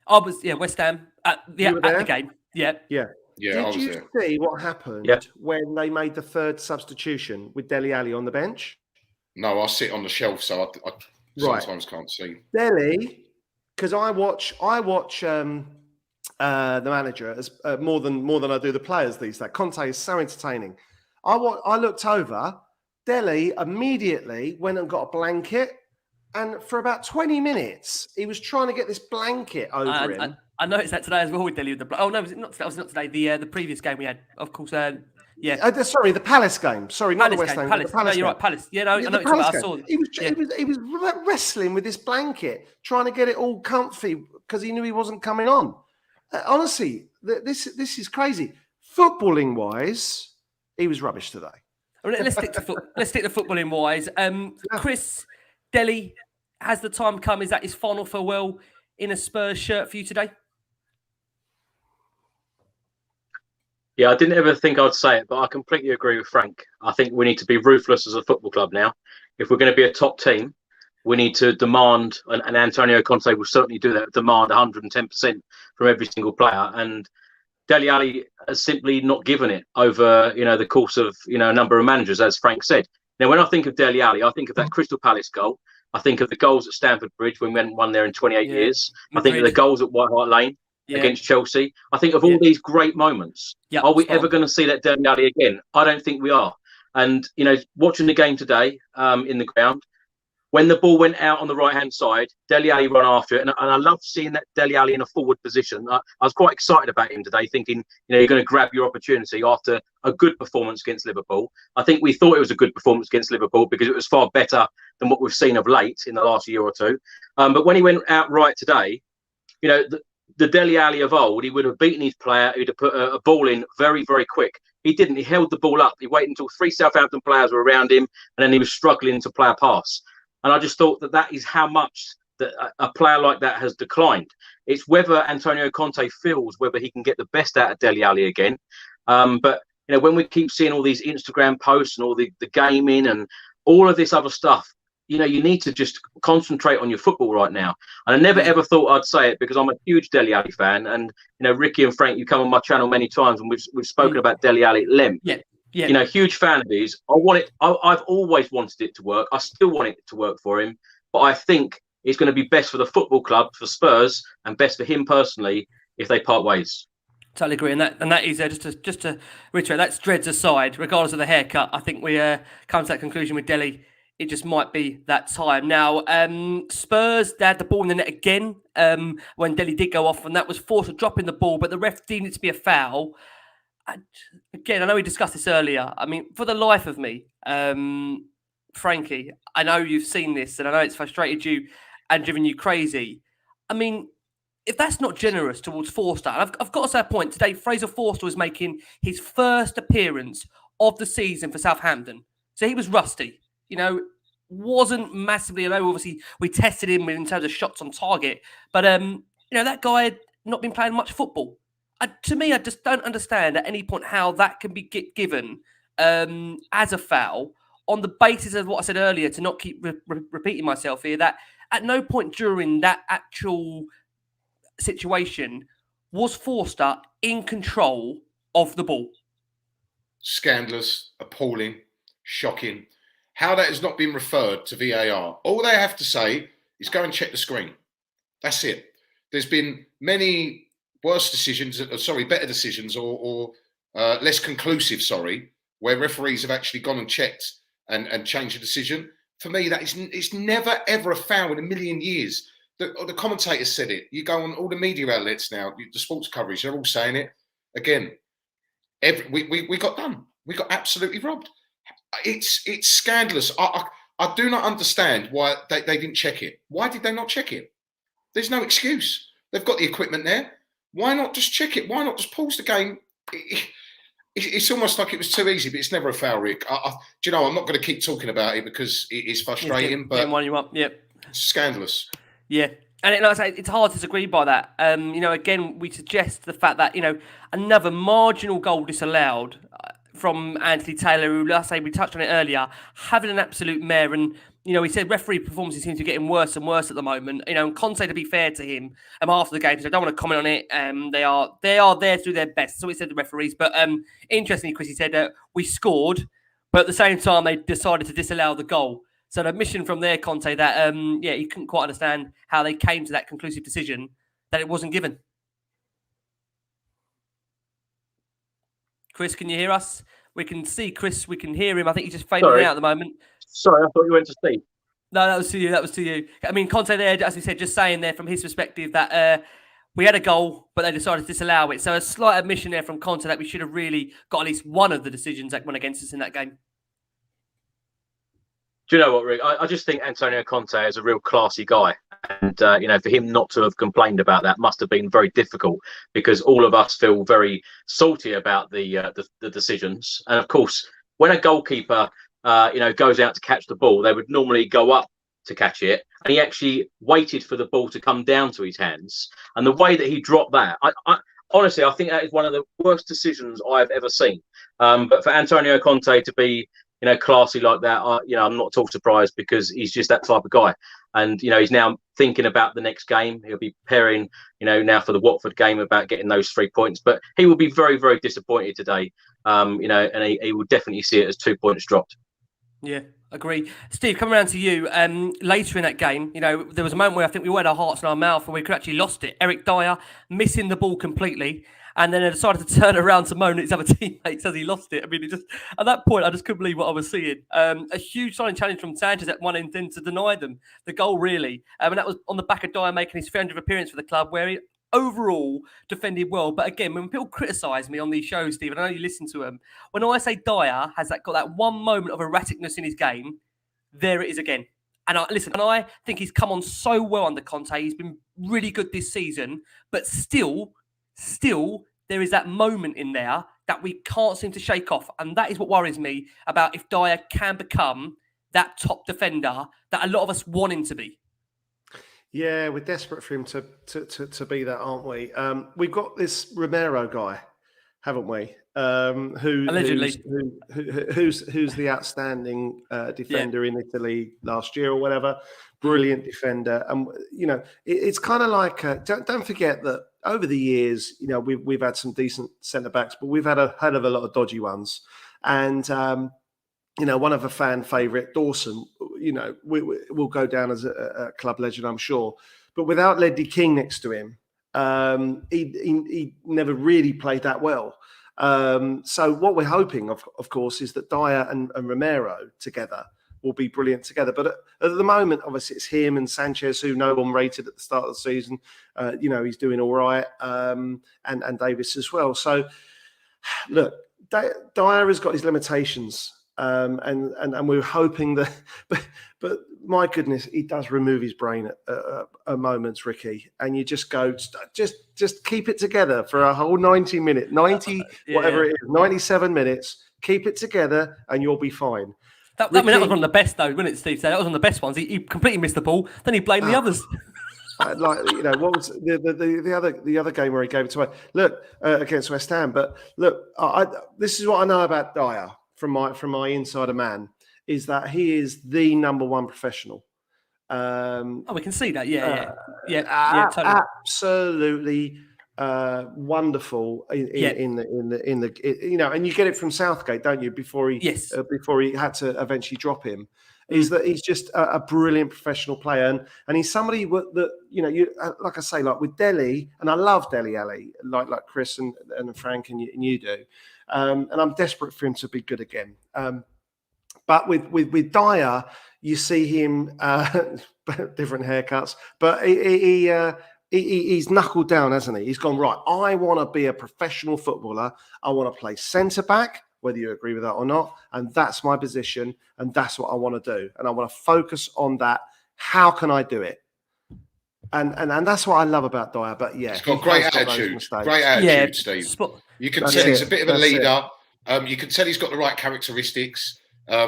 Speaker 1: I was, West Ham at the game. Yeah.
Speaker 4: Did you see what happened when they made the third substitution with Dele Alli on the bench?
Speaker 3: No, I sit on the shelf, so I sometimes can't see.
Speaker 4: Dele, because I watch the manager as more than I do the players these days. Conte is so entertaining. I looked over. Dele immediately went and got a blanket, and for about 20 minutes, he was trying to get this blanket over him.
Speaker 1: I noticed that today as well with Dele. Oh no, that was not today. The previous game we had, of course. Sorry,
Speaker 4: the Palace game. Sorry, not the West Ham.
Speaker 1: Palace.
Speaker 4: The Palace
Speaker 1: you're
Speaker 4: game.
Speaker 1: right, Palace. Yeah, no, I know. I saw.
Speaker 4: He was wrestling with this blanket, trying to get it all comfy because he knew he wasn't coming on. Honestly, this is crazy. Footballing wise, he was rubbish today.
Speaker 1: Let's stick to footballing wise. Chris, Dele, has the time come? Is that his final farewell in a Spurs shirt for you today?
Speaker 2: Yeah, I didn't ever think I'd say it, but I completely agree with Frank. I think we need to be ruthless as a football club now. If we're going to be a top team, we need to demand, and Antonio Conte will certainly do that, demand 110% from every single player. And Dele Alli has simply not given it over, the course of, a number of managers, as Frank said. Now, when I think of Dele Alli, I think of that Crystal Palace goal. I think of the goals at Stamford Bridge when we hadn't won there in 28 years. I think of the goals at White Hart Lane against Chelsea. I think of all these great moments. Are we ever going to see that Dele Alli again? I don't think we are. And, watching the game today in the ground, when the ball went out on the right-hand side, Dele Alli ran after it. And I love seeing that Dele Alli in a forward position. I was quite excited about him today, thinking, you're going to grab your opportunity after a good performance against Liverpool. I think we thought it was a good performance against Liverpool because it was far better than what we've seen of late in the last year or two. But when he went out right today, the Dele Alli of old, he would have beaten his player, he'd have put a ball in very, very quick. He didn't. He held the ball up. He waited until 3 Southampton players were around him, and then he was struggling to play a pass. And I just thought that is how much that a player like that has declined. It's whether Antonio Conte feels whether he can get the best out of Dele Alli again. But when we keep seeing all these Instagram posts and all the gaming and all of this other stuff, you need to just concentrate on your football right now. And I never ever thought I'd say it because I'm a huge Dele Alli fan. And Ricky and Frank, you come on my channel many times and we've spoken about Dele Alli at length. Yeah. Huge fan of his. I've always wanted it to work. I still want it to work for him. But I think it's going to be best for the football club, for Spurs, and best for him personally if they part ways.
Speaker 1: Totally agree, and that is just to reiterate. That's dreads aside, regardless of the haircut. I think we come to that conclusion with Dele. It just might be that time now. Spurs, they had the ball in the net again when Dele did go off, and that was forced of dropping the ball, but the ref deemed it to be a foul. Again, I know we discussed this earlier. I mean, for the life of me, Frankie, I know you've seen this, and I know it's frustrated you and driven you crazy. I mean, if that's not generous towards Forster, and I've got to say a point today, Fraser Forster was making his first appearance of the season for Southampton. So he was rusty, wasn't massively low. Obviously, we tested him in terms of shots on target, but that guy had not been playing much football. To me, I just don't understand at any point how that can be given as a foul on the basis of what I said earlier, to not keep repeating myself here, that at no point during that actual situation was Forster in control of the ball.
Speaker 3: Scandalous, appalling, shocking. How that has not been referred to VAR. All they have to say is go and check the screen. That's it. There's been many worse decisions, better decisions or less conclusive, where referees have actually gone and checked and changed the decision. For me, it's never, ever a foul in a million years. The commentators said it. You go on all the media outlets now, the sports coverage, they're all saying it. Again, we got done. We got absolutely robbed. It's scandalous. I do not understand why they didn't check it. Why did they not check it? There's no excuse. They've got the equipment there. Why not just check it? Why not just pause the game? It's almost like it was too easy, but it's never a foul, Rick. I'm not going to keep talking about it because it is frustrating, but
Speaker 1: you up. Yep.
Speaker 3: It's scandalous.
Speaker 1: Yeah. And like I say, it's hard to disagree by that. Again, we suggest the fact that, another marginal goal disallowed from Anthony Taylor, who, like I say, we touched on it earlier, having an absolute mare. And, he said referee performances seem to be getting worse and worse at the moment. And Conte, to be fair to him, after the game, said, I don't want to comment on it. They are there to do their best. So he said the referees. But interestingly, Chris, he said we scored, but at the same time, they decided to disallow the goal. So the admission from there, Conte, that he couldn't quite understand how they came to that conclusive decision that it wasn't given. Chris, can you hear us? We can see Chris. We can hear him. I think he's just fading out at the moment.
Speaker 2: Sorry, I thought you went to Steve.
Speaker 1: No, that was to you. That was to you. I mean, Conte there, as we said, just saying there from his perspective that we had a goal, but they decided to disallow it. So a slight admission there from Conte that we should have really got at least one of the decisions that went against us in that game.
Speaker 2: Do you know what, Rick? I just think Antonio Conte is a real classy guy. And, for him not to have complained about that must have been very difficult, because all of us feel very salty about the decisions. And, of course, when a goalkeeper, goes out to catch the ball, they would normally go up to catch it. And he actually waited for the ball to come down to his hands. And the way that he dropped that, honestly, I think that is one of the worst decisions I've ever seen. But for Antonio Conte to be classy like that, I'm not at all surprised, because he's just that type of guy. And, he's now thinking about the next game. He'll be preparing, now for the Watford game about getting those 3 points. But he will be very, very disappointed today, and he will definitely see it as 2 points dropped.
Speaker 1: Yeah, agree. Steve, coming around to you, later in that game, there was a moment where I think we had our hearts in our mouth and we could actually lost it. Eric Dier missing the ball completely. And then I decided to turn around to moan at his other teammates as he lost it. I mean, at that point, I just couldn't believe what I was seeing. A huge signing challenge from Sanchez at one end then to deny them the goal, really. And that was on the back of Dier making his 300th appearance for the club, where he overall defended well. But again, when people criticise me on these shows, Steve, and I know you listen to them, when I say Dier has got that one moment of erraticness in his game, there it is again. And I think he's come on so well under Conte. He's been really good this season, but still, there is that moment in there that we can't seem to shake off. And that is what worries me about if Dier can become that top defender that a lot of us want him to be.
Speaker 4: Yeah, we're desperate for him to be that, aren't we? We've got this Romero guy, haven't we?
Speaker 1: Allegedly.
Speaker 4: Who's the outstanding defender in Italy last year or whatever. Brilliant defender. And, it's kind of like, don't forget that over the years, we've had some decent centre-backs, but we've had a hell of a lot of dodgy ones. And, one of a fan favourite, Dawson, will go down as a club legend, I'm sure. But without Ledley King next to him, he never really played that well. So what we're hoping, of course, is that Dier and Romero together will be brilliant together. But at the moment, obviously, it's him and Sanchez, who no one rated at the start of the season. He's doing all right, and Davis as well. So, look, Dier has got his limitations, and we're hoping that. But my goodness, he does remove his brain at moments, Ricky, and you just go, just keep it together for a whole 90 minutes, 90 whatever it is, 97 minutes. Keep it together, and you'll be fine.
Speaker 1: That was one of the best, though, wasn't it, Steve? That was one of the best ones. He completely missed the ball, then he blamed the others.
Speaker 4: Like, you know, what was the other game where he gave it to against West Ham? But look, this is what I know about Dier from my insider man, is that he is the number one professional.
Speaker 1: We can see that. Yeah, totally.
Speaker 4: Absolutely wonderful in the you know, and you get it from Southgate, don't you? Before he had to eventually drop him. Is that he's just a brilliant professional player, and he's somebody that, you know, you like I say, like with Dele, and I love Dele Alli, like Chris and Frank and you do, and I'm desperate for him to be good again. But with Dier, you see him different haircuts, but he's knuckled down, hasn't he? He's gone, right, I want to be a professional footballer. I want to play centre back, whether you agree with that or not. And that's my position. And that's what I want to do. And I want to focus on that. How can I do it? And that's what I love about Dier. But yeah,
Speaker 3: he's got great attitude. Great attitude, Steve. You can tell he's a bit of a leader. You can tell he's got the right characteristics.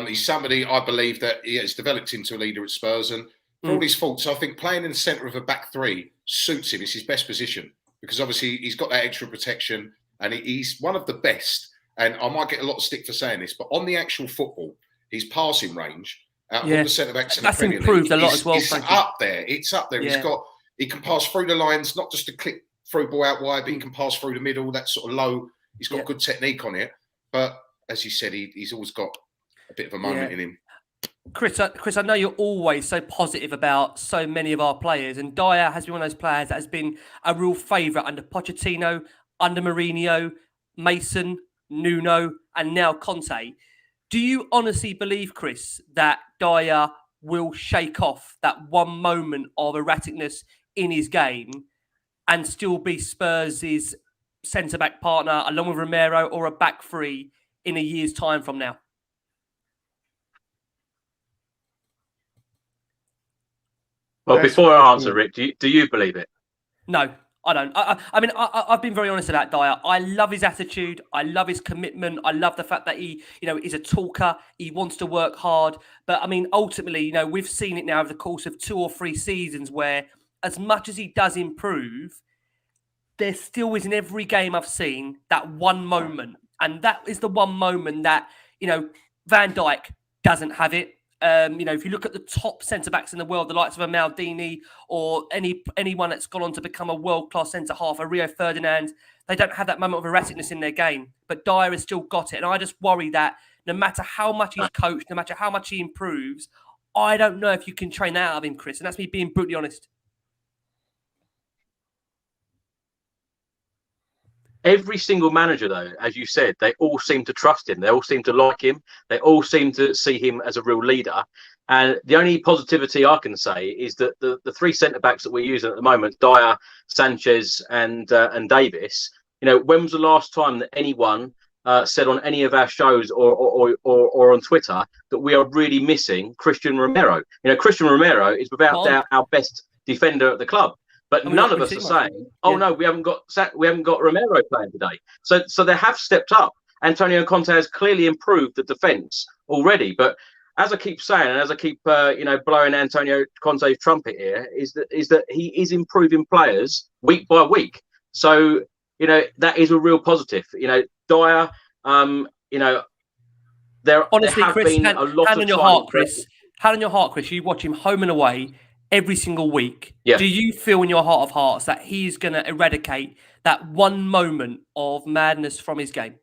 Speaker 3: He's somebody, I believe, that he has developed into a leader at Spurs. And for all his faults, I think playing in the centre of a back three suits him. It's his best position because obviously he's got that extra protection and he's one of the best. And I might get a lot of stick for saying this, but on the actual football, his passing range out of all the centre backs in the Premier League,
Speaker 1: improved a lot as well.
Speaker 3: It's up there. It's up there.
Speaker 1: Yeah.
Speaker 3: He can pass through the lines, not just a click through ball out wide, but he can pass through the middle. That sort of low. He's got good technique on it. But as you said, he's always got a bit of a moment in him.
Speaker 1: Chris, I know you're always so positive about so many of our players, and Dier has been one of those players that has been a real favourite under Pochettino, under Mourinho, Mason, Nuno, and now Conte. Do you honestly believe, Chris, that Dier will shake off that one moment of erraticness in his game and still be Spurs' centre-back partner along with Romero or a back three in a year's time from now?
Speaker 2: Well, before I answer, Rick, do you believe it?
Speaker 1: No, I don't. I mean, I've been very honest about Dier. I love his attitude. I love his commitment. I love the fact that he, you know, is a talker. He wants to work hard. But I mean, ultimately, you know, we've seen it now over the course of 2 or 3 seasons where, as much as he does improve, there still is in every game I've seen that one moment, and that is the one moment that, you know, Van Dijk doesn't have it. You know, if you look at the top centre-backs in the world, the likes of a Maldini or anyone that's gone on to become a world-class centre-half, a Rio Ferdinand, they don't have that moment of erraticness in their game. But Dier has still got it. And I just worry that no matter how much he's coached, no matter how much he improves, I don't know if you can train that out of him, Chris. And that's me being brutally honest.
Speaker 2: Every single manager, though, as you said, they all seem to trust him. They all seem to like him. They all seem to see him as a real leader. And the only positivity I can say is that the 3 centre-backs that we're using at the moment, Dier, Sanchez and Davis, you know, when was the last time that anyone said on any of our shows or on Twitter that we are really missing Christian Romero? You know, Christian Romero is without doubt our best defender at the club. But none of us are saying, no, we haven't got Romero playing today. So they have stepped up. Antonio Conte has clearly improved the defence already. But as I keep saying, and as I keep blowing Antonio Conte's trumpet here, is that he is improving players week by week. So, you know, that is a real positive. You know, Dier,
Speaker 1: honestly, Chris, hand on your heart, Chris. Hand on your heart, Chris. You watch him home and away every single week.
Speaker 2: Yeah.
Speaker 1: Do you feel in your heart of hearts that he's going to eradicate that one moment of madness from his game?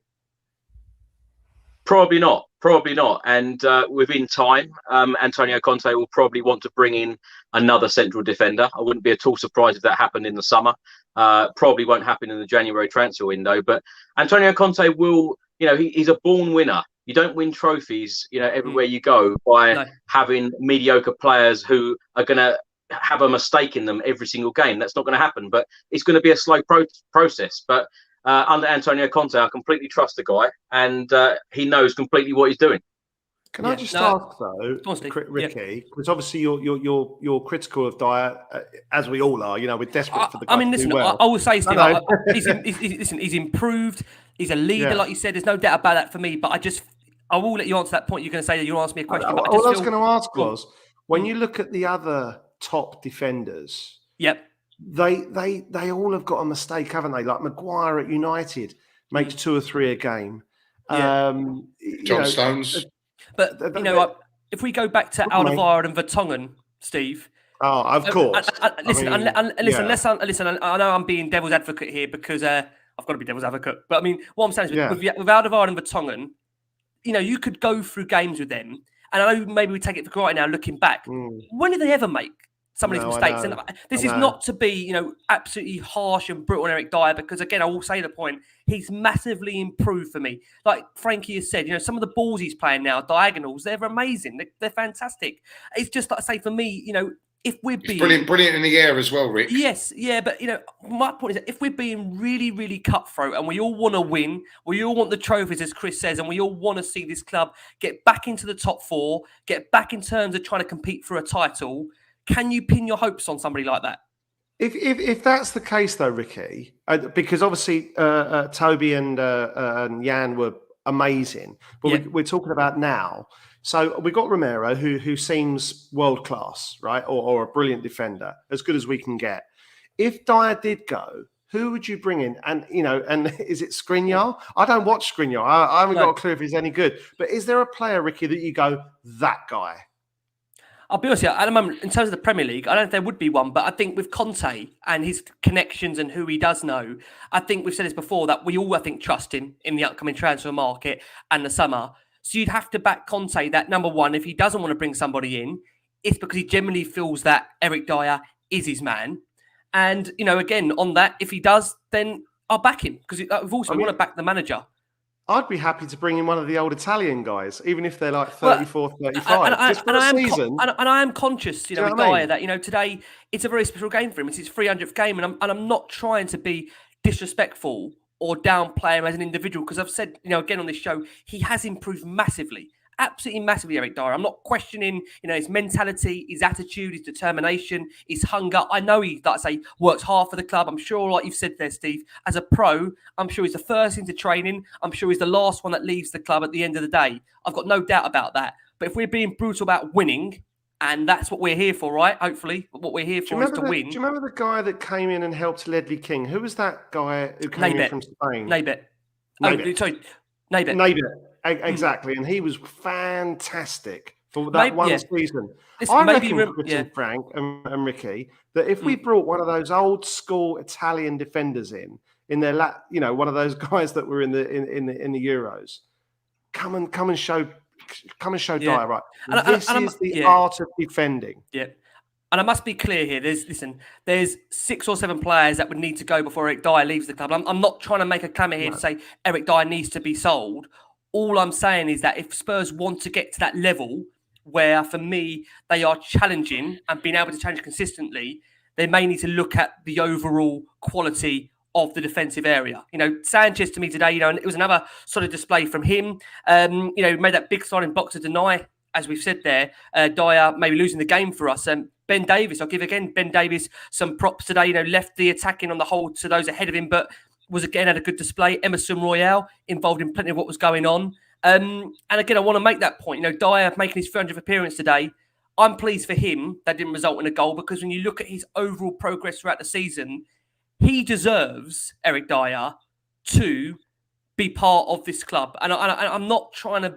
Speaker 2: Probably not. And within time, Antonio Conte will probably want to bring in another central defender. I wouldn't be at all surprised if that happened in the summer. Probably won't happen in the January transfer window. But Antonio Conte will, you know, he's a born winner. You don't win trophies, you know, everywhere you go by having mediocre players who are going to have a mistake in them every single game. That's not going to happen. But it's going to be a slow process. But under Antonio Conte, I completely trust the guy, and he knows completely what he's doing.
Speaker 4: Can I just ask though, Ricky, because obviously you're critical of Dier, as we all are. You know, we're desperate for the guy to do well.
Speaker 1: I will say, Steve, he's improved. He's a leader, like you said. There's no doubt about that for me. But I will let you answer that point. You're going to say that you'll ask me a question.
Speaker 4: All I was going to ask was, when you look at the other top defenders, they all have got a mistake, haven't they? Like Maguire at United makes 2 or 3 a game.
Speaker 3: John Stones.
Speaker 1: But, if we go back to Alderweireld and Vertonghen, Steve.
Speaker 4: Oh, of course.
Speaker 1: Listen, I know I'm being devil's advocate here because I've got to be devil's advocate. But, I mean, what I'm saying is with Alderweireld and Vertonghen, you could go through games with them. And I know maybe we take it for granted now looking back. When did they ever make some of these mistakes? And this is not to be, absolutely harsh and brutal on Eric Dier, because again, I will say the point, he's massively improved for me. Like Frankie has said, some of the balls he's playing now, diagonals, they're amazing. They're fantastic. It's just like I say, for me, if we're being
Speaker 3: brilliant in the air as well, Rick.
Speaker 1: Yes, yeah, but my point is that if we're being really, really cutthroat and we all want to win, we all want the trophies, as Chris says, and we all want to see this club get back into the top 4, get back in terms of trying to compete for a title, can you pin your hopes on somebody like that?
Speaker 4: If that's the case, though, Ricky, because obviously Toby and Jan were amazing, but we're talking about now. So we got Romero, who seems world class, right, or a brilliant defender, as good as we can get. If Dier did go, who would you bring in? And and is it Skriniar? I don't watch Skriniar. I haven't got a clue if he's any good. But is there a player, Ricky, that you go, that guy?
Speaker 1: I'll be honest with you, at the moment, in terms of the Premier League, I don't know if there would be one, but I think with Conte and his connections and who he does know, I think we've said this before, that we all, I think, trust him in the upcoming transfer market and the summer. So you'd have to back Conte that, number one, if he doesn't want to bring somebody in, it's because he genuinely feels that Eric Dier is his man. And, again, on that, if he does, then I'll back him, because we've also want to back the manager.
Speaker 4: I'd be happy to bring in one of the old Italian guys, even if they're like 34, 35, just for a season.
Speaker 1: And I am conscious, with Dier, that, today it's a very special game for him. It's his 300th game, and I'm not trying to be disrespectful or downplay him as an individual, because I've said, again on this show, he has improved massively. Absolutely massively, Eric Dier. I'm not questioning, his mentality, his attitude, his determination, his hunger. I know he, like I say, works hard for the club. I'm sure, like you've said there, Steve, as a pro, I'm sure he's the first into training. I'm sure he's the last one that leaves the club at the end of the day. I've got no doubt about that. But if we're being brutal about winning, and that's what we're here for, right? Hopefully, what we're here for is to win.
Speaker 4: Do you remember the guy that came in and helped Ledley King? Who was that guy who came in from Spain?
Speaker 1: Naibet.
Speaker 4: Exactly, and he was fantastic for that one season. I reckon, Frank and Ricky, that if we brought one of those old school Italian defenders in their one of those guys that were in the Euros, come and show Dier, right? This is the art of defending.
Speaker 1: Yeah. And I must be clear here. There's 6 or 7 players that would need to go before Eric Dier leaves the club. I'm not trying to make a clamour here to say Eric Dier needs to be sold. All I'm saying is that if Spurs want to get to that level where, for me, they are challenging and being able to challenge consistently, they may need to look at the overall quality of the defensive area. Sanchez to me today, and it was another sort of display from him. Made that big sliding box to deny, as we've said there, Dier maybe losing the game for us. Ben Davies, I'll give again Ben Davies some props today. Left the attacking on the whole to those ahead of him, but was again had a good display. Emerson Royale involved in plenty of what was going on. And again, I want to make that point. Dier making his 300th appearance today. I'm pleased for him that didn't result in a goal, because when you look at his overall progress throughout the season, he deserves, Eric Dier, to be part of this club. And I'm not trying to,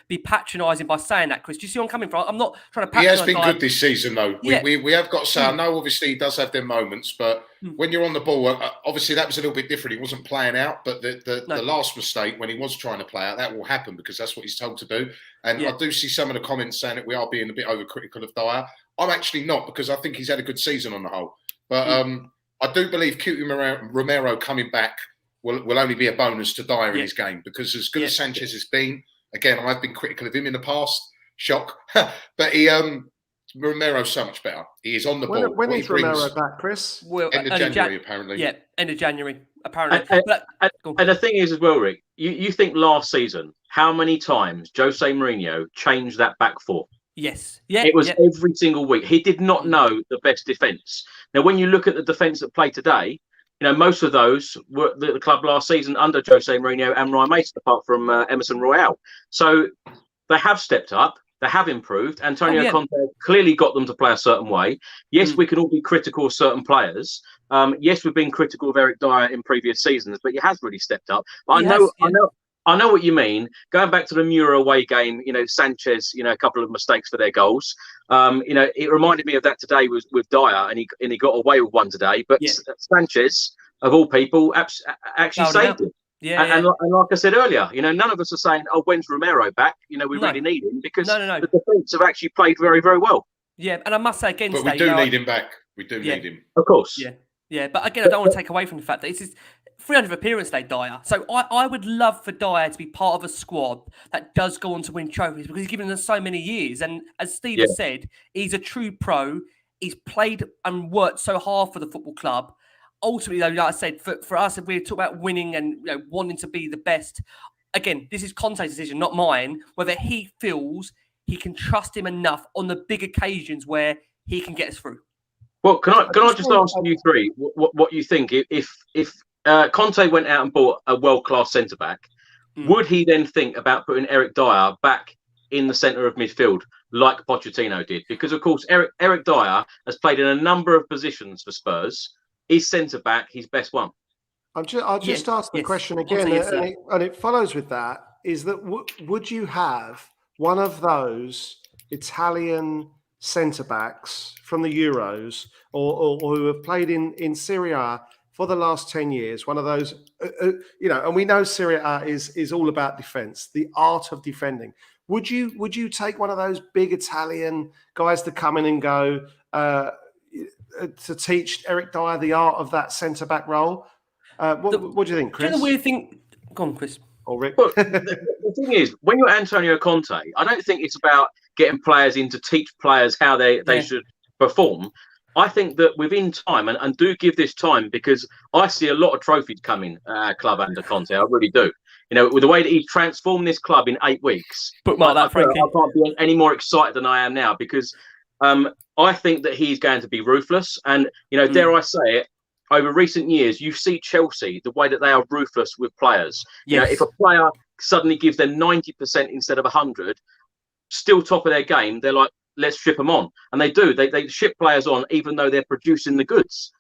Speaker 1: be patronising by saying that, Chris. Do you see where I'm coming from? I'm not trying to patronise.
Speaker 3: He has been good this season, though. Yeah. We have got to say, I know obviously he does have their moments, but when you're on the ball, obviously that was a little bit different. He wasn't playing out, but the last mistake, when he was trying to play out, that will happen because that's what he's told to do. And I do see some of the comments saying that we are being a bit overcritical of Dier. I'm actually not, because I think he's had a good season on the whole. But I do believe Cutie Romero coming back will only be a bonus to Dier in his game, because as good as Sanchez has been, again, I've been critical of him in the past. Shock. But Romero's so much better. He is on the ball.
Speaker 4: When is Romero back, Chris?
Speaker 1: Well,
Speaker 3: End of January, apparently.
Speaker 1: Yeah, end of January, apparently.
Speaker 2: And the thing is as well, Rick, you think last season, how many times Jose Mourinho changed that back four?
Speaker 1: Yes. Yeah.
Speaker 2: It was every single week. He did not know the best defence. Now, when you look at the defence that play today, most of those were the club last season under Jose Mourinho and Ryan Mason, apart from Emerson Royale. So they have stepped up. They have improved. Antonio Conte clearly got them to play a certain way. Yes, we can all be critical of certain players. Yes, we've been critical of Eric Dier in previous seasons, but he has really stepped up. But I know what you mean. Going back to the Mura away game, Sanchez, a couple of mistakes for their goals. It reminded me of that today with Dier, and he got away with one today. But Sanchez, of all people, actually saved him. And like I said earlier, none of us are saying, "Oh, when's Romero back?" We really need him because the defence have actually played very, very well.
Speaker 1: Yeah, and I must say again,
Speaker 3: but we do need him back. We do need him,
Speaker 2: of course.
Speaker 1: Yeah. But again, I don't want to take away from the fact that it's his 300th appearance day, Dier. So I would love for Dier to be part of a squad that does go on to win trophies because he's given us so many years. And as Steve has said, he's a true pro. He's played and worked so hard for the football club. Ultimately, though, like I said, for us, if we talk about winning and wanting to be the best, again, this is Conte's decision, not mine, whether he feels he can trust him enough on the big occasions where he can get us through.
Speaker 2: Well, can I just ask you three what you think? If Conte went out and bought a world-class centre-back, would he then think about putting Eric Dier back in the centre of midfield like Pochettino did? Because, of course, Eric Dier has played in a number of positions for Spurs. Is centre-back his best one?
Speaker 4: I'll just ask the question again, and it follows with that, is that would you have one of those Italian centre-backs from the Euros or who have played in Serie A for the last 10 years, one of those, and we know Serie A is all about defence, the art of defending. Would you take one of those big Italian guys to come in and go, to teach Eric Dier the art of that centre-back role? What do you think, Chris?
Speaker 1: Do you know the weird thing? Go on, Chris.
Speaker 4: Or Rick?
Speaker 2: Well, the thing is, when you're Antonio Conte, I don't think it's about getting players in to teach players how they should perform. I think that within time, and do give this time, because I see a lot of trophies coming club under Conte. I really do. With the way that he's transformed this club in 8 weeks, I can't be any more excited than I am now because I think that he's going to be ruthless. And, dare I say it, over recent years, you see Chelsea, the way that they are ruthless with players.
Speaker 1: Yes.
Speaker 2: If a player suddenly gives them 90% instead of 100, still top of their game, they're like, let's ship them on. And they do. They ship players on even though they're producing the goods.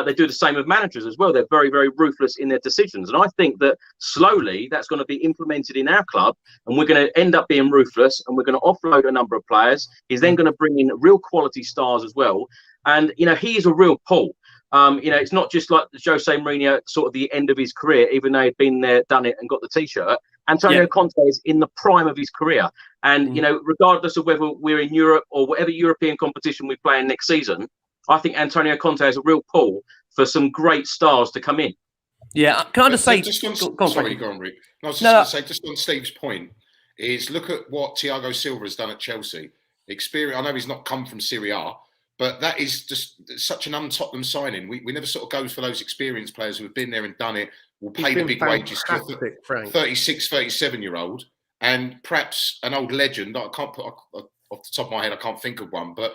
Speaker 2: They do the same with managers as well. They're very, very ruthless in their decisions. And I think that slowly that's going to be implemented in our club and we're going to end up being ruthless and we're going to offload a number of players. He's then going to bring in real quality stars as well. And, he is a real pull. It's not just like Jose Mourinho, sort of the end of his career, even though he'd been there, done it and got the T-shirt. Antonio Conte is in the prime of his career. And, regardless of whether we're in Europe or whatever European competition we play in next season, I think Antonio Conte has a real pull for some great stars to come in.
Speaker 1: Yeah, can I just say...
Speaker 3: Go on, Rick. I was just going to say, just on Steve's point, is look at what Thiago Silva has done at Chelsea. I know he's not come from Serie A, but that is just such an un-Tottenham signing. We never sort of goes for those experienced players who have been there and done it, will pay the big wages to a 36, 37-year-old, and perhaps an old legend. I can't put off the top of my head, I can't think of one, but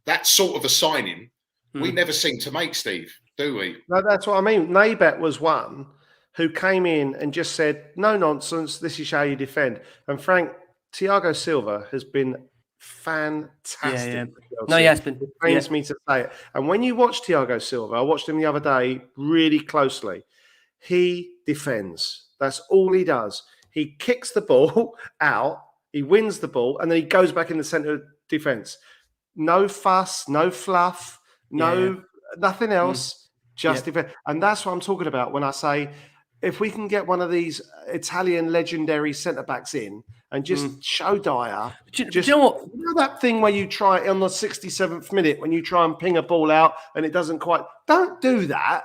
Speaker 3: that sort of a signing, we never seem to make, Steve, do we?
Speaker 4: No, that's what I mean. Naibet was one who came in and just said, no nonsense, this is how you defend. And Frank, Thiago Silva has been fantastic.
Speaker 1: Yeah. No, he has been.
Speaker 4: It pains me to say it. And when you watch Thiago Silva, I watched him the other day really closely. He defends. That's all he does. He kicks the ball out, he wins the ball, and then he goes back in the centre of defence. No fuss, no fluff, nothing else, just defend. And that's what I'm talking about when I say, if we can get one of these Italian legendary centre-backs in and just show Dier.
Speaker 1: Do you know what?
Speaker 4: You know that thing where you try on the 67th minute when you try and ping a ball out and it doesn't quite... Don't do that.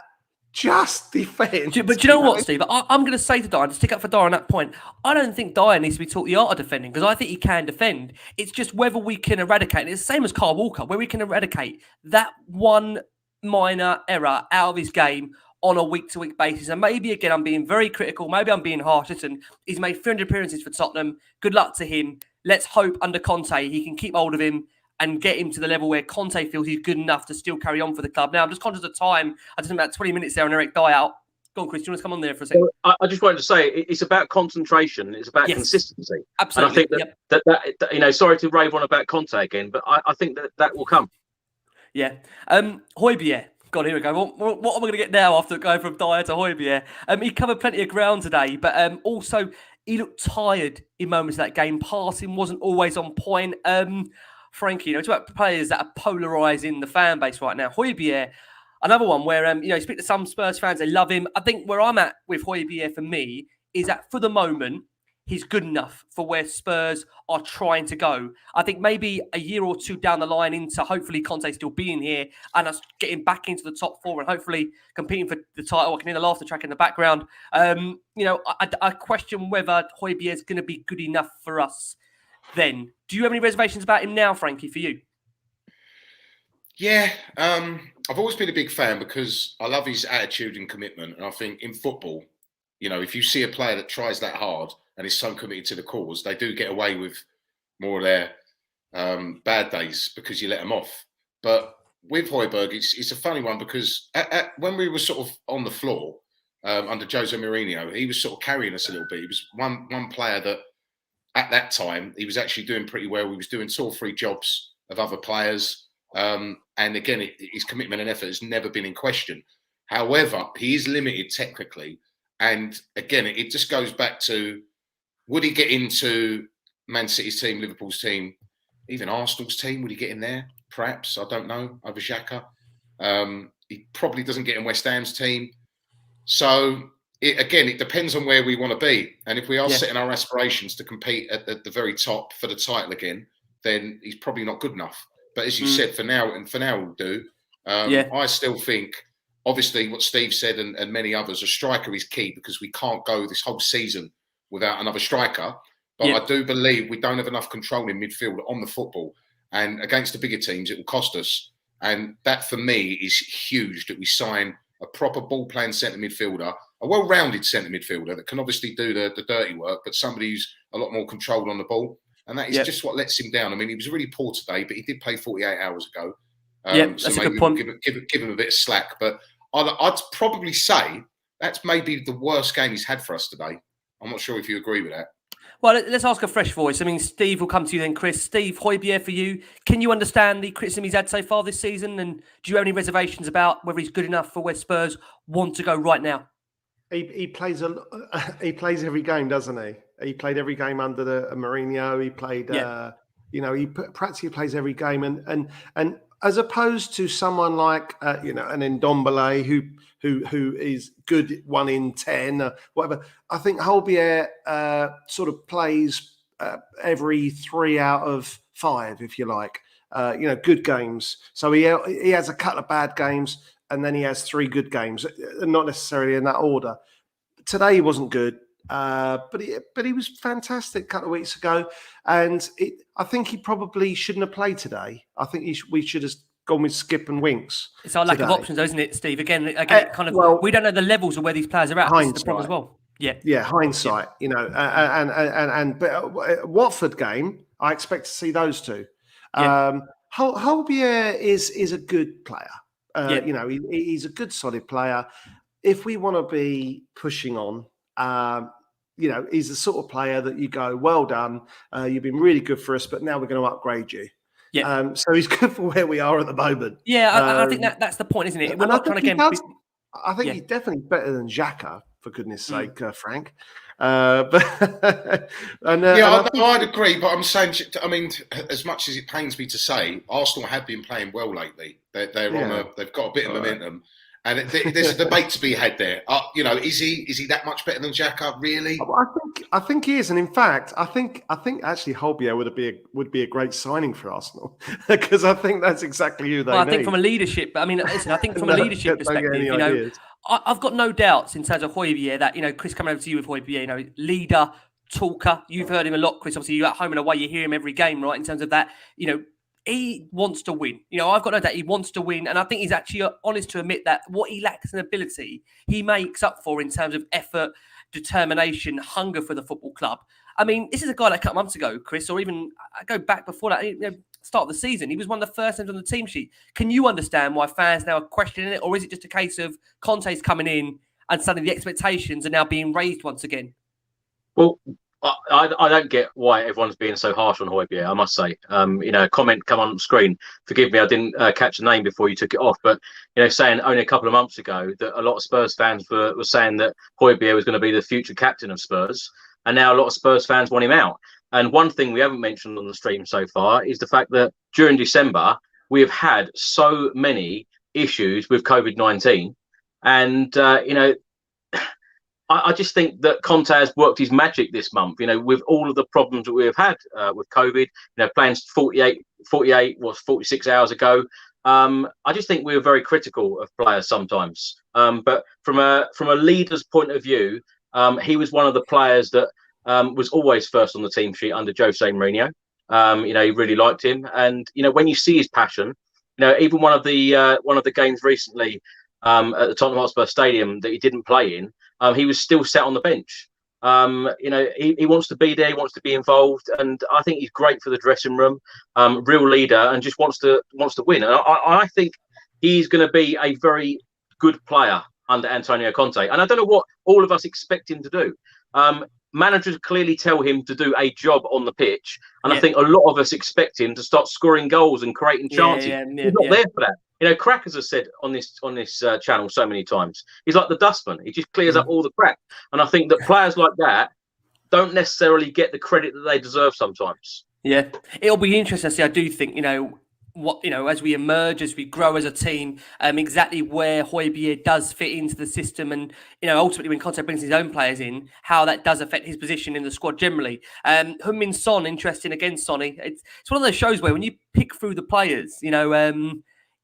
Speaker 4: Just defend.
Speaker 1: But do you know what, Steve? I'm going to say to Dier, to stick up for Dier on that point, I don't think Dier needs to be taught the art of defending, because I think he can defend. It's just whether we can eradicate, and it's the same as Kyle Walker, where we can eradicate that one minor error out of his game on a week-to-week basis. And maybe, again, I'm being very critical. Maybe I'm being harsh. Listen, he's made 300 appearances for Tottenham. Good luck to him. Let's hope under Conte he can keep hold of him and get him to the level where Conte feels he's good enough to still carry on for the club. Now, I'm just conscious of time. I just think about 20 minutes there on Eric Dier out. Go on, Chris, do you want to come on there for a second?
Speaker 2: I just wanted to say it's about concentration. It's about consistency.
Speaker 1: Absolutely.
Speaker 2: And I think that you know, sorry to rave on about Conte again, but I think that will come.
Speaker 1: Yeah. Hojbjerg. God, here we go. What am I going to get now after going from Dier to Hojbjerg? He covered plenty of ground today, but also he looked tired in moments of that game. Passing wasn't always on point. Frankie, it's about players that are polarising the fan base right now. Hojbjerg, another one where, you speak to some Spurs fans, they love him. I think where I'm at with Hojbjerg for me is that for the moment, he's good enough for where Spurs are trying to go. I think maybe a year or two down the line into hopefully Conte still being here and us getting back into the top four and hopefully competing for the title. I can hear the laughter track in the background. I question whether Hojbjerg is going to be good enough for us then. Do you have any reservations about him now, Frankie, for you?
Speaker 3: Yeah, I've always been a big fan because I love his attitude and commitment. And I think in football, if you see a player that tries that hard and is so committed to the cause, they do get away with more of their bad days because you let them off. But with Hojbjerg, it's a funny one because when we were sort of on the floor under Jose Mourinho, he was sort of carrying us a little bit. He was one player that at that time, he was actually doing pretty well. He was doing 2 or 3 jobs of other players. And again, his commitment and effort has never been in question. However, he is limited technically. And again, it just goes back to, would he get into Man City's team, Liverpool's team, even Arsenal's team? Would he get in there? Perhaps. I don't know. Over Xhaka. He probably doesn't get in West Ham's team. So, it depends on where we want to be. And if we are setting our aspirations to compete at the very top for the title again, then he's probably not good enough. But as you said, for now we'll do. I still think, obviously, what Steve said and many others, a striker is key because we can't go this whole season without another striker. But I do believe we don't have enough control in midfield on the football. And against the bigger teams, it will cost us. And that, for me, is huge, that we sign a proper ball-playing centre midfielder, a well-rounded centre midfielder that can obviously do the dirty work, but somebody who's a lot more controlled on the ball. And that is just what lets him down. I mean, he was really poor today, but he did play 48 hours ago.
Speaker 1: That's a good point.
Speaker 3: Give him a bit of slack. But I'd probably say that's maybe the worst game he's had for us today. I'm not sure if you agree with that.
Speaker 1: Well, let's ask a fresh voice. I mean, Steve will come to you then, Chris. Steve, Hojbjerg for you. Can you understand the criticism he's had so far this season? And do you have any reservations about whether he's good enough for where Spurs want to go right now?
Speaker 4: He plays every game, doesn't he? He played every game under the Mourinho. He played, he practically plays every game. And as opposed to someone like, an Ndombele who is good 1 in 10, whatever. I think Hojbjerg sort of plays every 3 out of 5, if you like. Good games. So he has a couple of bad games, and then he has 3 good games, not necessarily in that order. Today he wasn't good, but he was fantastic a couple of weeks ago, and I think he probably shouldn't have played today. I think we should have gone with Skip and Winks. It's
Speaker 1: our lack of options, isn't it, Steve? Again, we don't know the levels of where these players are at. This is the problem as well. Yeah, hindsight. But Watford game, I expect to see those two. Hojbjerg is a good player. He's a good, solid player. If we want to be pushing on, he's the sort of player that you go, well done, you've been really good for us, but now we're going to upgrade you. Yeah. So he's good for where we are at the moment. Yeah, I think that's the point, isn't it? We're not trying to
Speaker 4: I think he's definitely better than Xhaka, for goodness sake, Frank. I'd
Speaker 3: agree, but I'm saying, as much as it pains me to say, Arsenal have been playing well lately. They've got a bit of momentum, and there's a debate to be had there. Is he that much better than Xhaka? Really?
Speaker 4: I think he is, and in fact, I think actually Hojbjerg would be a great signing for Arsenal because I think that's exactly who they need.
Speaker 1: I think from a leadership, I think from a leadership perspective, I've got no doubts in terms of Hojbjerg that, Chris, coming over to you with Hojbjerg, leader, talker. You've heard him a lot, Chris. Obviously, you're at home and away, you hear him every game, right? In terms of that, he wants to win. I've got no doubt he wants to win. And I think he's actually honest to admit that what he lacks in ability, he makes up for in terms of effort, determination, hunger for the football club. I mean, this is a guy that a couple months ago, Chris, or even I go back before that, start of the season, he was one of the first names on the team sheet. Can you understand why fans now are questioning it? Or is it just a case of Conte's coming in and suddenly the expectations are now being raised once again?
Speaker 2: Well, I don't get why everyone's being so harsh on Hojbjerg, I must say. A comment come on screen. Forgive me, I didn't catch the name before you took it off. But, saying only a couple of months ago that a lot of Spurs fans were saying that Hojbjerg was going to be the future captain of Spurs. And now a lot of Spurs fans want him out. And one thing we haven't mentioned on the stream so far is the fact that during December, we have had so many issues with COVID-19. And, I just think that Conte has worked his magic this month, with all of the problems that we have had with COVID, playing 46 hours ago. I just think we were very critical of players sometimes. But from a leader's point of view, he was one of the players that was always first on the team sheet under Jose Mourinho. He really liked him. And, when you see his passion, even one of the games recently at the Tottenham Hotspur Stadium that he didn't play in, he was still sat on the bench. He wants to be there, he wants to be involved, and I think he's great for the dressing room. Real leader, and just wants to win. And I think he's going to be a very good player under Antonio Conte. And I don't know what all of us expect him to do. Managers clearly tell him to do a job on the pitch, and I think a lot of us expect him to start scoring goals and creating chances. He's not there for that. Crackers has said on this channel so many times, he's like the dustman. He just clears up all the crap. And I think that players like that don't necessarily get the credit that they deserve sometimes.
Speaker 1: Yeah, it'll be interesting to see. I do think, as we emerge, as we grow as a team, exactly where Hojbjerg does fit into the system, and ultimately when Conte brings his own players in, how that does affect his position in the squad generally. Heung-min Son, interesting again, Sonny. It's one of those shows where when you pick through the players,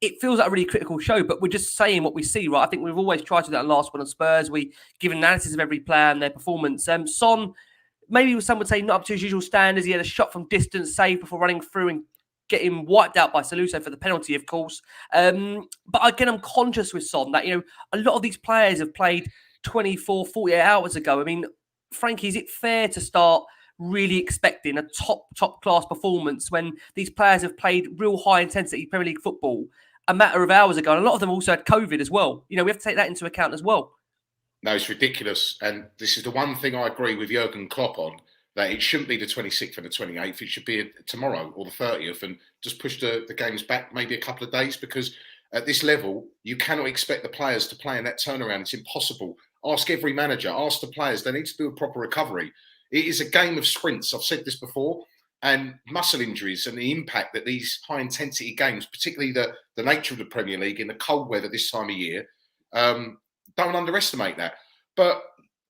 Speaker 1: it feels like a really critical show, but we're just saying what we see, right? I think we've always tried to do that in Last Word on Spurs. We give an analysis of every player and their performance. Son, maybe some would say not up to his usual standards. He had a shot from distance saved before running through and getting wiped out by Saluso for the penalty, of course. But again, I'm conscious with Son that, a lot of these players have played 24, 48 hours ago. I mean, Frankie, is it fair to start really expecting a top class performance when these players have played real high intensity Premier League football a matter of hours ago? And a lot of them also had COVID as well. We have to take that into account as well.
Speaker 3: No, it's ridiculous. And this is the one thing I agree with Jurgen Klopp on, that it shouldn't be the 26th and the 28th. It should be tomorrow or the 30th, and just push the games back maybe a couple of days, because at this level, you cannot expect the players to play in that turnaround. It's impossible. Ask every manager, ask the players. They need to do a proper recovery. It is a game of sprints. I've said this before. And muscle injuries and the impact that these high-intensity games, particularly the nature of the Premier League in the cold weather this time of year, don't underestimate that. But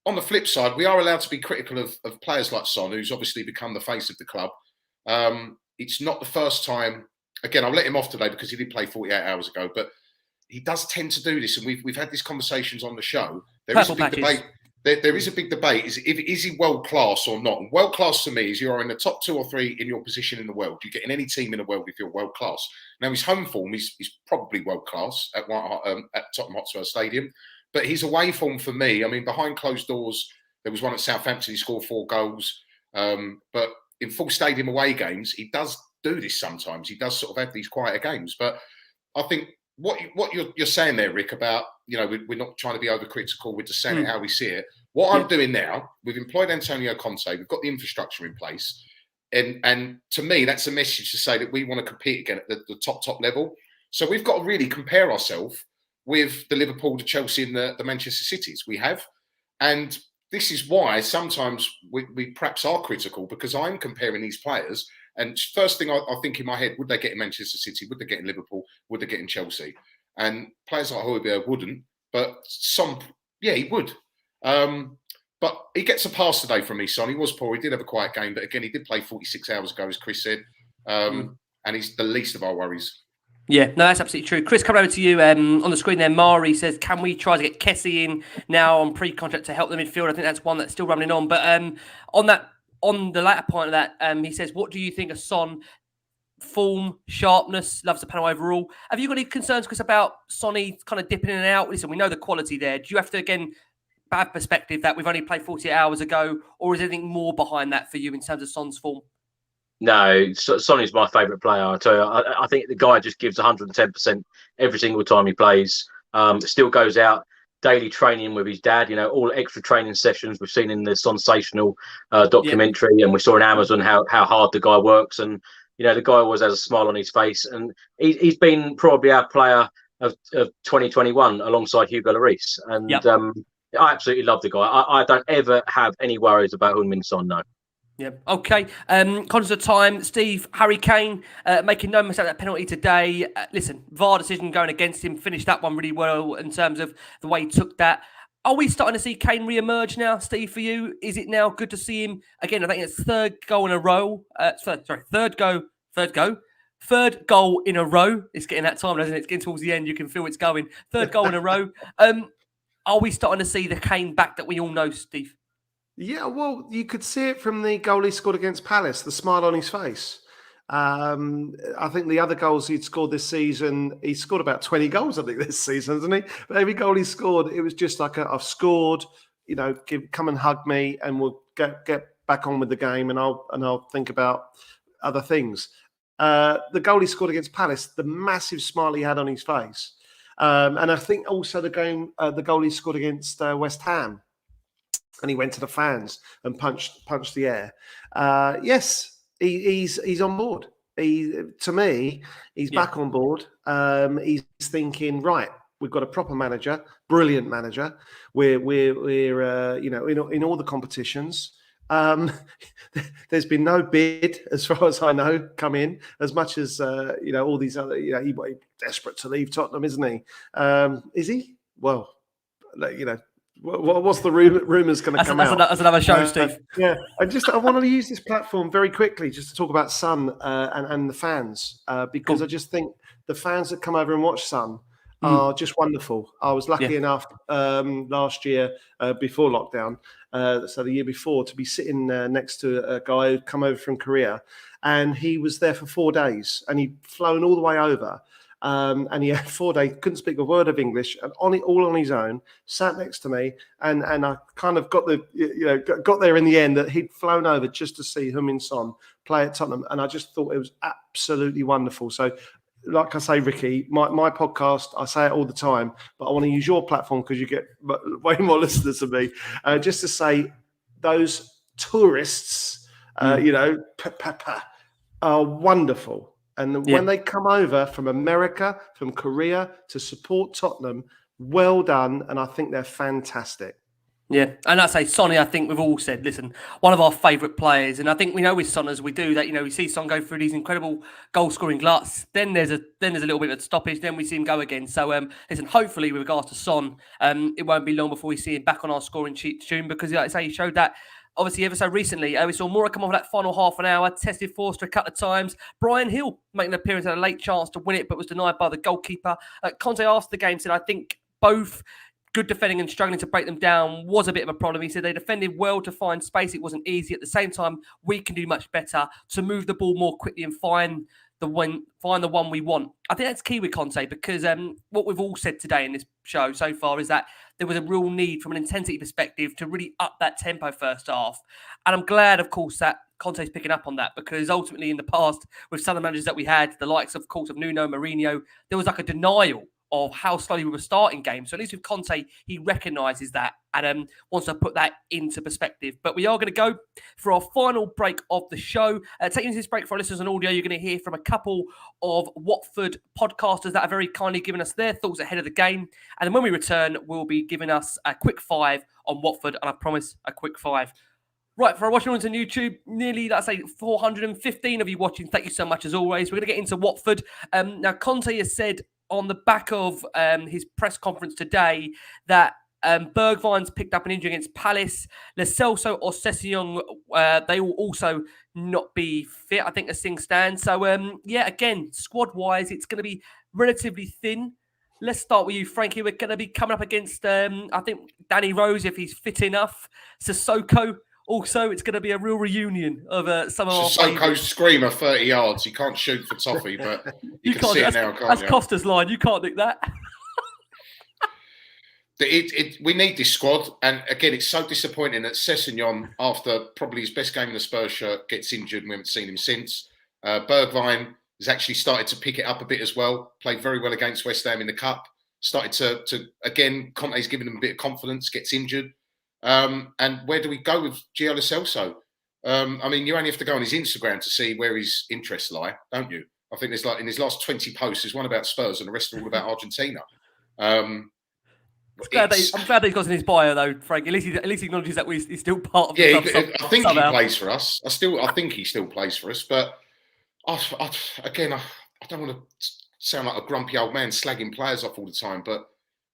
Speaker 3: on the flip side, we are allowed to be critical of players like Son, who's obviously become the face of the club. It's not the first time. Again, I'll let him off today because he did play 48 hours ago, but he does tend to do this, and we've had these conversations on the show. There is a big debate. There is a big debate. Is he world class or not? And world class to me is you're in the top 2 or 3 in your position in the world. You get in any team in the world if you're world class. Now his home form is probably world class at Tottenham Hotspur Stadium, but his away form for me, I mean, behind closed doors, there was one at Southampton. He scored 4 goals, but in full stadium away games, he does do this sometimes. He does sort of have these quieter games, but I think what you're saying there, Rick, about we're not trying to be overcritical. We're just saying it how we see it. What I'm doing now, we've employed Antonio Conte. We've got the infrastructure in place, and to me, that's a message to say that we want to compete again at the top level. So we've got to really compare ourselves with the Liverpool, the Chelsea, and the Manchester Cities we have, and this is why sometimes we perhaps are critical, because I'm comparing these players. And first thing I think in my head, would they get in Manchester City? Would they get in Liverpool? Would they get in Chelsea? And players like Hojbjerg wouldn't, but he would. But he gets a pass today from me, son. He was poor. He did have a quiet game, but again, he did play 46 hours ago, as Chris said. And he's the least of our worries.
Speaker 1: Yeah, no, that's absolutely true. Chris, coming over to you on the screen there. Mari says, can we try to get Kessie in now on pre-contract to help the midfield? I think that's one that's still running on. But on the latter point of that, he says, what do you think of Son? Form, sharpness, loves the panel overall. Have you got any concerns, Chris, about Sonny kind of dipping in and out? Listen, we know the quality there. Do you have to, again, have perspective that we've only played 48 hours ago, or is there anything more behind that for you in terms of Son's form?
Speaker 2: No, Sonny's my favourite player. I tell you, I think the guy just gives 110% every single time he plays. Still goes out daily training with his dad. You know, all extra training sessions we've seen in the sensational documentary, and we saw on Amazon how hard the guy works. And you know, the guy always has a smile on his face, and he's been probably our player of 2021 alongside Hugo Lloris. And I absolutely love the guy. I don't ever have any worries about Heung-min Son. No.
Speaker 1: Yeah. Okay. Conscious of time, Steve, Harry Kane making no mistake that penalty today. Listen, VAR decision going against him, finished that one really well in terms of the way he took that. Are we starting to see Kane re-emerge now, Steve, for you? Is it now good to see him? Again, I think it's third goal in a row. Third goal in a row. It's getting that time, isn't it? It's getting towards the end. You can feel it's going. Third goal in a row. Are we starting to see the Kane back that we all know, Steve?
Speaker 4: Yeah, well, you could see it from the goal he scored against Palace, the smile on his face. I think the other goals he'd scored this season, he scored about 20 goals, I think, this season, hasn't he? But every goal he scored, it was just like, I've scored, you know, come and hug me and we'll get back on with the game and I'll think about other things. The goal he scored against Palace, the massive smile he had on his face. And I think also the goal he scored against West Ham, and he went to the fans and punched the air. Yes, he's on board. To me, he's back on board. He's thinking, right, we've got a proper manager, brilliant manager. We're you know, in all the competitions. There's been no bid, as far as I know, come in, as much as you know, all these other, you know, he's desperate to leave Tottenham, isn't he? Is he? Well, you know, what's the rumours going to come out?
Speaker 1: That's another show, Steve.
Speaker 4: Yeah, I want to use this platform very quickly just to talk about Son and the fans, because I just think the fans that come over and watch Son are just wonderful. I was lucky enough last year before lockdown, so the year before, to be sitting next to a guy who'd come over from Korea, and he was there for 4 days, and he'd flown all the way over. And he had 4 days, couldn't speak a word of English, and all on his own, sat next to me, and I kind of got there in the end that he'd flown over just to see Heung-min Son play at Tottenham, and I just thought it was absolutely wonderful. So, like I say, Ricky, my podcast, I say it all the time, but I want to use your platform because you get way more listeners than me, just to say those tourists, you know, are wonderful. And when they come over from America, from Korea to support Tottenham, well done. And I think they're fantastic.
Speaker 1: Yeah, and I say Sonny, I think we've all said, listen, one of our favourite players. And I think we know with Son, as we do that, you know, we see Son go through these incredible goal-scoring gluts. Then there's a little bit of a stoppage. Then we see him go again. So, listen, hopefully with regards to Son, it won't be long before we see him back on our scoring sheet soon, because, like I say, he showed that. Obviously, ever so recently, we saw Moura come off that final half an hour, tested Forster a couple of times. Brian Hill making an appearance, had a late chance to win it, but was denied by the goalkeeper. Conte after the game said, I think both good defending and struggling to break them down was a bit of a problem. He said they defended well to find space. It wasn't easy. At the same time, we can do much better to move the ball more quickly and find the one we want. I think that's key with Conte, because what we've all said today in this show so far is that there was a real need from an intensity perspective to really up that tempo first half. And I'm glad, of course, that Conte's picking up on that, because ultimately in the past, with some of the managers that we had, the likes of course of Nuno, Mourinho, there was like a denial of how slowly we were starting games. So at least with Conte, he recognises that and wants to put that into perspective. But we are going to go for our final break of the show. Taking this break for our listeners on audio, you're going to hear from a couple of Watford podcasters that are very kindly giving us their thoughts ahead of the game. And then when we return, we'll be giving us a quick five on Watford. And I promise a quick five. Right, for our watching on YouTube, nearly, let's say, 415 of you watching. Thank you so much, as always. We're going to get into Watford. Now, Conte has said on the back of his press conference today that Bergwijn's picked up an injury against Palace. Lo Celso or Sessegnon, they will also not be fit, I think, as things stand. So, again, squad-wise, it's going to be relatively thin. Let's start with you, Frankie. We're going to be coming up against, I think, Danny Rose, if he's fit enough. Sissoko. Also, it's going to be a real reunion of some of our
Speaker 3: Sissoko's screamer 30 yards. You can't shoot for toffee, but you can see it now, can't you?
Speaker 1: That's Costa's line. You can't nick that.
Speaker 3: We need this squad. And again, it's so disappointing that Sessegnon, after probably his best game in the Spurs shirt, gets injured and we haven't seen him since. Bergwijn has actually started to pick it up a bit as well. Played very well against West Ham in the Cup. Started to again, Conte's giving him a bit of confidence, gets injured. And where do we go with Dier Lo Celso? I mean, you only have to go on his Instagram to see where his interests lie, don't you? I think there's like in his last 20 posts, there's one about Spurs and the rest are all about Argentina.
Speaker 1: I'm glad that he's got in his bio though, Frank. At least he acknowledges that he's still part of
Speaker 3: the
Speaker 1: club.
Speaker 3: I think he plays for us. I think he still plays for us. But I don't want to sound like a grumpy old man slagging players off all the time, but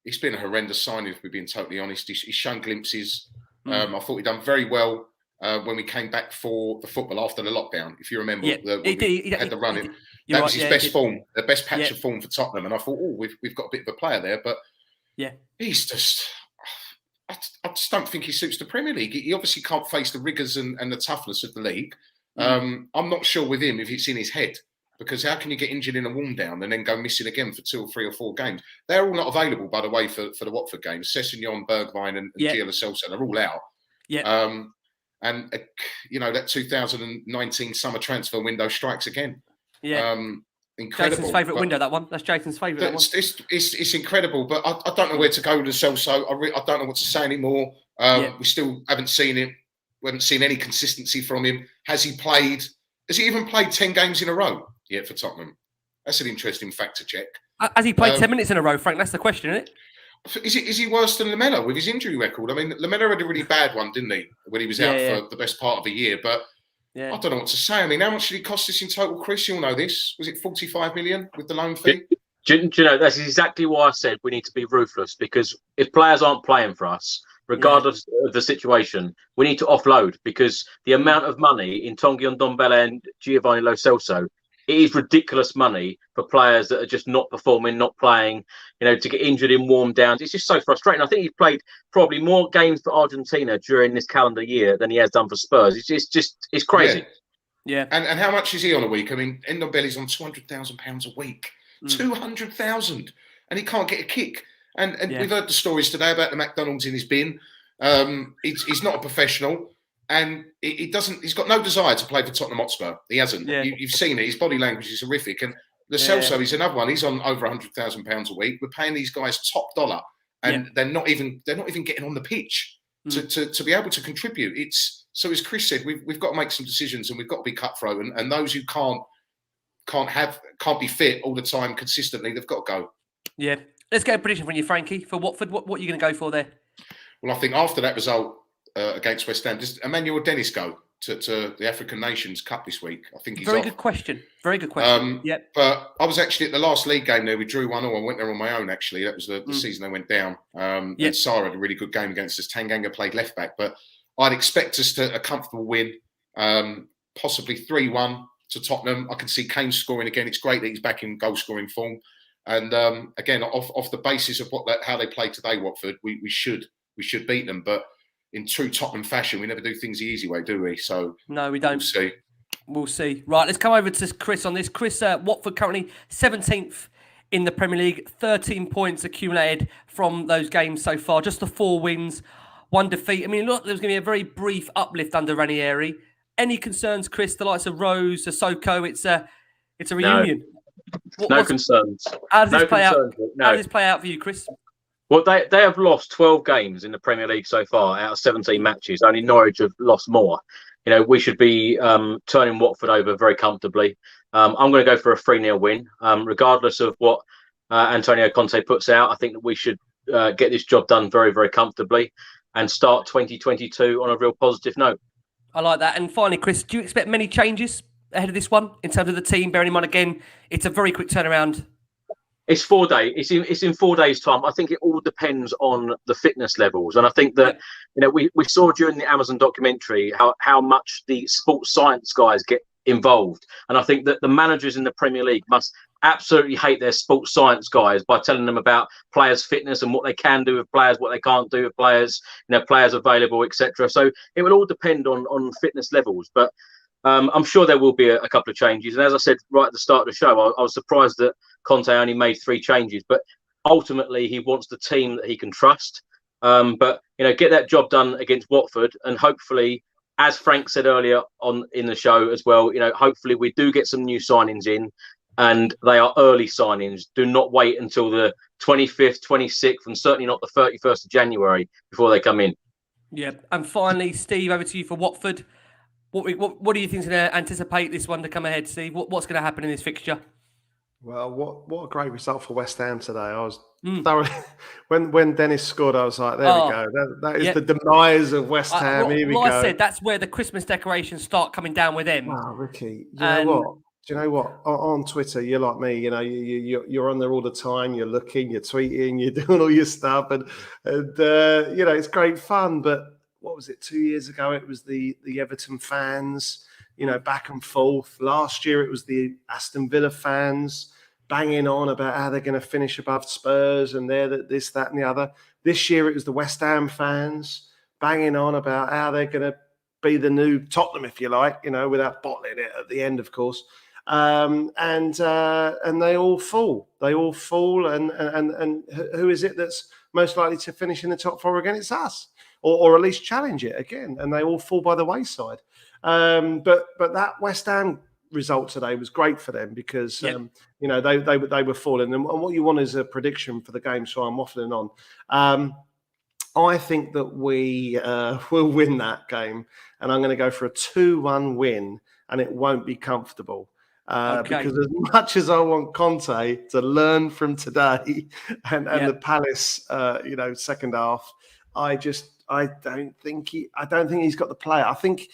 Speaker 3: it's been a horrendous signing, if we're being totally honest. He's shown glimpses. I thought he'd done very well when we came back for the football after the lockdown. If you remember,
Speaker 1: he
Speaker 3: had the run in. That was his best form, the best patch of form for Tottenham. And I thought, we've got a bit of a player there, but he's just. I just don't think he suits the Premier League. He obviously can't face the rigours and the toughness of the league. I'm not sure with him if it's in his head. Because how can you get injured in a warm down and then go missing again for 2 or 3 or 4 games? They're all not available, by the way, for the Watford games. Sessegnon, Bergwijn, and Dier Lo Celso, they're all out. Yeah. That 2019 summer transfer window strikes again. Yeah. Incredible.
Speaker 1: Jason's favourite window, that one. That's Jason's favourite.
Speaker 3: It's incredible, but I don't know where to go with Lo Celso. I don't know what to say anymore. We still haven't seen it. We haven't seen any consistency from him. Has he even played 10 games in a row? Yeah, for Tottenham. That's an interesting fact to check.
Speaker 1: Has he played 10 minutes in a row, Frank? That's the question, isn't it?
Speaker 3: Is he worse than Lamela with his injury record? I mean, Lamela had a really bad one, didn't he? When he was out for the best part of a year. But I don't know what to say. I mean, how much did he cost us in total, Chris? You'll know this. Was it 45 million with the loan fee?
Speaker 2: Do you know, that's exactly why I said we need to be ruthless. Because if players aren't playing for us, regardless of the situation, we need to offload. Because the amount of money in Tanguy Ndombele and Giovanni Lo Celso, it is ridiculous money for players that are just not performing, not playing, to get injured in warm downs. It's just so frustrating. I think he's played probably more games for Argentina during this calendar year than he has done for Spurs. It's crazy.
Speaker 1: Yeah.
Speaker 3: And how much is he on a week? I mean, Ndombele's on £200,000 a week. 200,000. And he can't get a kick. And we've heard the stories today about the McDonald's in his bin. He's not a professional. And he's got no desire to play for Tottenham Hotspur. He hasn't. Yeah. You've seen it. His body language is horrific. And Lo Celso is another one. He's on over £100,000 a week. We're paying these guys top dollar, and they're not even getting on the pitch to be able to contribute. So as Chris said, we've got to make some decisions, and we've got to be cutthroat. And those who can't be fit all the time consistently, they've got to go.
Speaker 1: Yeah. Let's get a prediction from you, Frankie, for Watford. What are you going to go for there?
Speaker 3: Well, I think after that result against West Ham, does Emmanuel Dennis go to the African Nations Cup this week? I think he's
Speaker 1: Very
Speaker 3: off.
Speaker 1: Good question. Very good question.
Speaker 3: But I was actually at the last league game there. We drew 1-1. I went there on my own, actually. That was the season they went down. And Sarr had a really good game against us. Tanganga played left back. But I'd expect us to a comfortable win, possibly 3-1 to Tottenham. I can see Kane scoring again. It's great that he's back in goal-scoring form. And again, off the basis of how they played today, Watford, we should beat them. But in true Tottenham fashion, we never do things the easy way, do we? So
Speaker 1: no, we don't.
Speaker 3: We'll see.
Speaker 1: We'll see. Right, let's come over to Chris on this. Chris, Watford currently 17th in the Premier League, 13 points accumulated from those games so far. Just the 4 wins, 1 defeat. I mean, look, there's going to be a very brief uplift under Ranieri. Any concerns, Chris? The likes of Rose, Sissoko, it's a reunion.
Speaker 2: No concerns.
Speaker 1: How does this play out? How does this play out for you, Chris?
Speaker 2: Well, they have lost 12 games in the Premier League so far out of 17 matches. Only Norwich have lost more. We should be turning Watford over very comfortably. I'm going to go for a 3-0 win. Regardless of what Antonio Conte puts out, I think that we should get this job done very, very comfortably and start 2022 on a real positive note.
Speaker 1: I like that. And finally, Chris, do you expect many changes ahead of this one in terms of the team? Bearing in mind, again, it's a very quick turnaround.
Speaker 2: It's 4 days. It's in 4 days' time. I think it all depends on the fitness levels, and I think that we saw during the Amazon documentary how much the sports science guys get involved, and I think that the managers in the Premier League must absolutely hate their sports science guys by telling them about players' fitness and what they can do with players, what they can't do with players, players available, etc. So it will all depend on fitness levels, but. I'm sure there will be a couple of changes. And as I said right at the start of the show, I was surprised that Conte only made 3 changes. But ultimately, he wants the team that he can trust. But get that job done against Watford, and hopefully, as Frank said earlier in the show as well, hopefully we do get some new signings in, and they are early signings. Do not wait until the 25th, 26th, and certainly not the 31st of January before they come in.
Speaker 1: Yeah, and finally, Steve, over to you for Watford. What do you think is going to anticipate this one to come ahead, Steve? What's going to happen in this fixture?
Speaker 4: Well, what a great result for West Ham today. I was thoroughly when Dennis scored, I was like, there we go. That is the demise of West Ham. Here we go.
Speaker 1: I said, that's where the Christmas decorations start coming down with them.
Speaker 4: Wow, Ricky, Do you know what? On Twitter, you're like me. You're on there all the time. You're looking, you're tweeting, you're doing all your stuff, and it's great fun. But what was it? 2 years ago, it was the Everton fans, back and forth. Last year, it was the Aston Villa fans banging on about how they're going to finish above Spurs and they're this, that, and the other. This year, it was the West Ham fans banging on about how they're going to be the new Tottenham, if you like, without bottling it at the end, of course. And they all fall. And who is it that's most likely to finish in the top 4 again? It's us. Or at least challenge it again, and they all fall by the wayside. But that West Ham result today was great for them because they were falling. And what you want is a prediction for the game. So I'm waffling on. I think that we will win that game, and I'm going to go for a 2-1 win, and it won't be comfortable. Because as much as I want Conte to learn from today and the Palace, second half, I don't think he's got the player. I think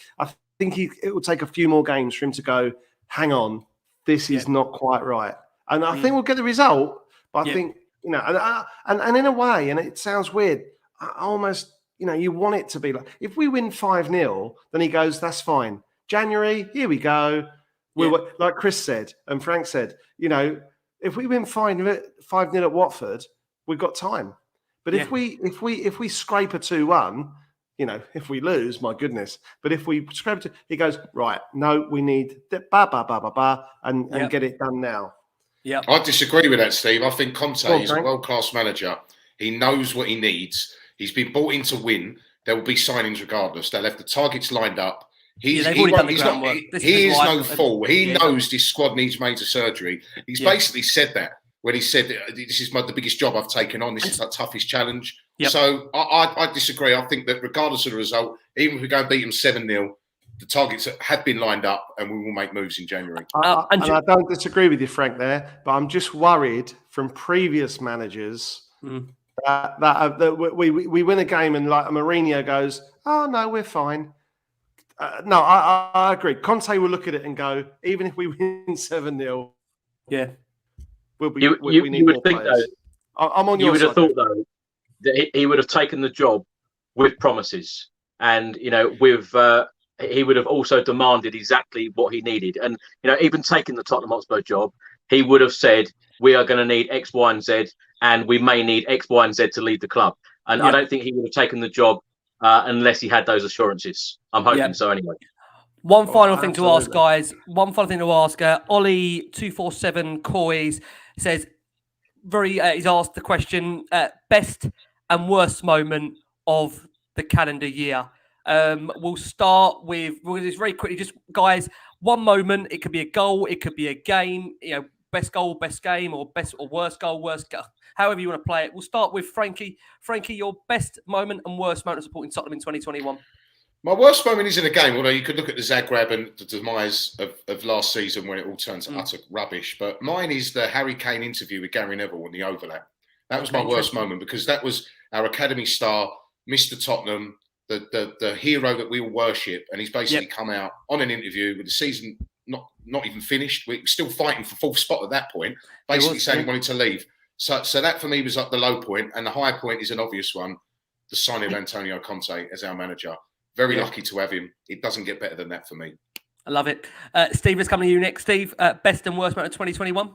Speaker 4: it will take a few more games for him to go, hang on, this is not quite right. And I think we'll get the result, but I think, and in a way, and it sounds weird, I almost, you want it to be like, if we win 5-0, then he goes, that's fine. January, here we go. Like Chris said and Frank said, if we win 5-0 at Watford, we've got time. But if we scrape a 2-1, if we lose, my goodness. But if we scrape it, he goes, right, no, we need and get it done now.
Speaker 3: Yeah, I disagree with that, Steve. I think Conte is a world-class manager. He knows what he needs. He's been brought in to win. There will be signings regardless. They'll have the targets lined up. He is no fool. He knows this squad needs major surgery. He's basically said that when he said, this is the biggest job I've taken on. This is the toughest challenge. Yep. So I disagree. I think that regardless of the result, even if we go and beat them 7-0, the targets have been lined up and we will make moves in January.
Speaker 4: And I don't disagree with you, Frank, there, but I'm just worried from previous managers that we win a game and like Mourinho goes, oh, no, we're fine. No, I agree. Conte will look at it and go, even if we win 7-0, we need more players. I'm on your side. You would have thought, though,
Speaker 2: that he would have taken the job with promises, and he would have also demanded exactly what he needed. And even taking the Tottenham Hotspur job, he would have said, we are going to need X, Y, and Z, and we may need X, Y, and Z to lead the club. And I don't think he would have taken the job unless he had those assurances. I'm hoping so anyway.
Speaker 1: One final thing to ask, guys. One final thing to ask. Ollie247 COYS says, he's asked the question, best and worst moment of the calendar year. We'll start with, just very quickly, just guys, one moment. It could be a goal, it could be a game, best goal, best game, or best or worst goal, however you want to play it. We'll start with Frankie. Frankie, your best moment and worst moment of supporting Tottenham in 2021.
Speaker 3: My worst moment isn't a game, although you could look at the Zagreb and the demise of last season when it all turned to utter rubbish. But mine is the Harry Kane interview with Gary Neville and the overlap. That was my worst moment because that was our academy star, Mr. Tottenham, the hero that we all worship. And he's basically come out on an interview with the season not even finished. We're still fighting for fourth spot at that point. Basically saying he wanted to leave. So that for me was like the low point, and the high point is an obvious one: the signing of Antonio Conte as our manager. Very lucky to have him. It doesn't get better than that for me.
Speaker 1: I love it. Steve, is coming to you next. Steve, best and worst moment of 2021.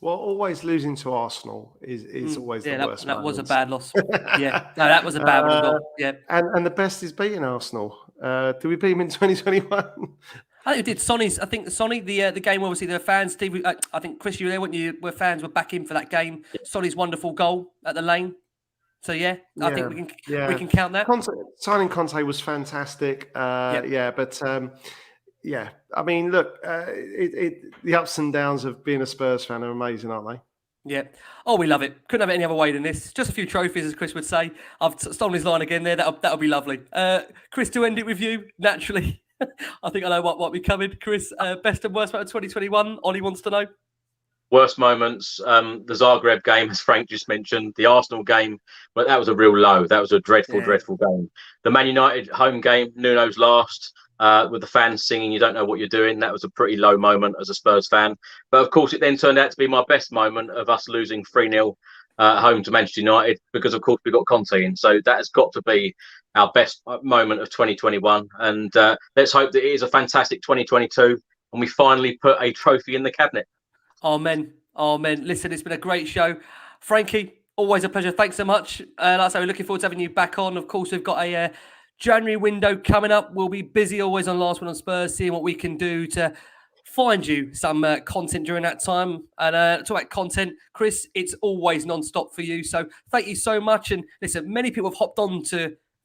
Speaker 4: Well, always losing to Arsenal is always the worst.
Speaker 1: That was a bad loss. Yeah, no, that was a bad one as well. Yeah,
Speaker 4: and the best is beating Arsenal. Did we beat them in 2021?
Speaker 1: I think we did. I think Sonny, the game, obviously, the fans, Steve, I think, Chris, you were there, weren't you? Where fans were back in for that game. Sonny's wonderful goal at the lane. So, I think we can count that.
Speaker 4: Signing Conte was fantastic. But I mean, look, the ups and downs of being a Spurs fan are amazing, aren't they?
Speaker 1: Yeah. Oh, we love it. Couldn't have it any other way than this. Just a few trophies, as Chris would say. I've stolen his line again there. That'll be lovely. Chris, to end it with you, naturally. I think I know what might be coming. Chris, best and worst moment of 2021? Ollie wants to know.
Speaker 2: Worst moments, the Zagreb game, as Frank just mentioned, the Arsenal game, but that was a real low. That was a dreadful game. The Man United home game, Nuno's last, with the fans singing, "You don't know what you're doing." That was a pretty low moment as a Spurs fan. But of course, it then turned out to be my best moment of us losing 3-0 home to Manchester United, because of course we got Conte in. So that has got to be our best moment of 2021. And let's hope that it is a fantastic 2022 and we finally put a trophy in the cabinet.
Speaker 1: Amen. Listen, it's been a great show. Frankie, always a pleasure. Thanks so much. Like I say, we're looking forward to having you back on. Of course, we've got a January window coming up. We'll be busy always on Last Word on Spurs, seeing what we can do to find you some content during that time. And talk about content, Chris, it's always non-stop for you. So thank you so much. And listen, many people have hopped on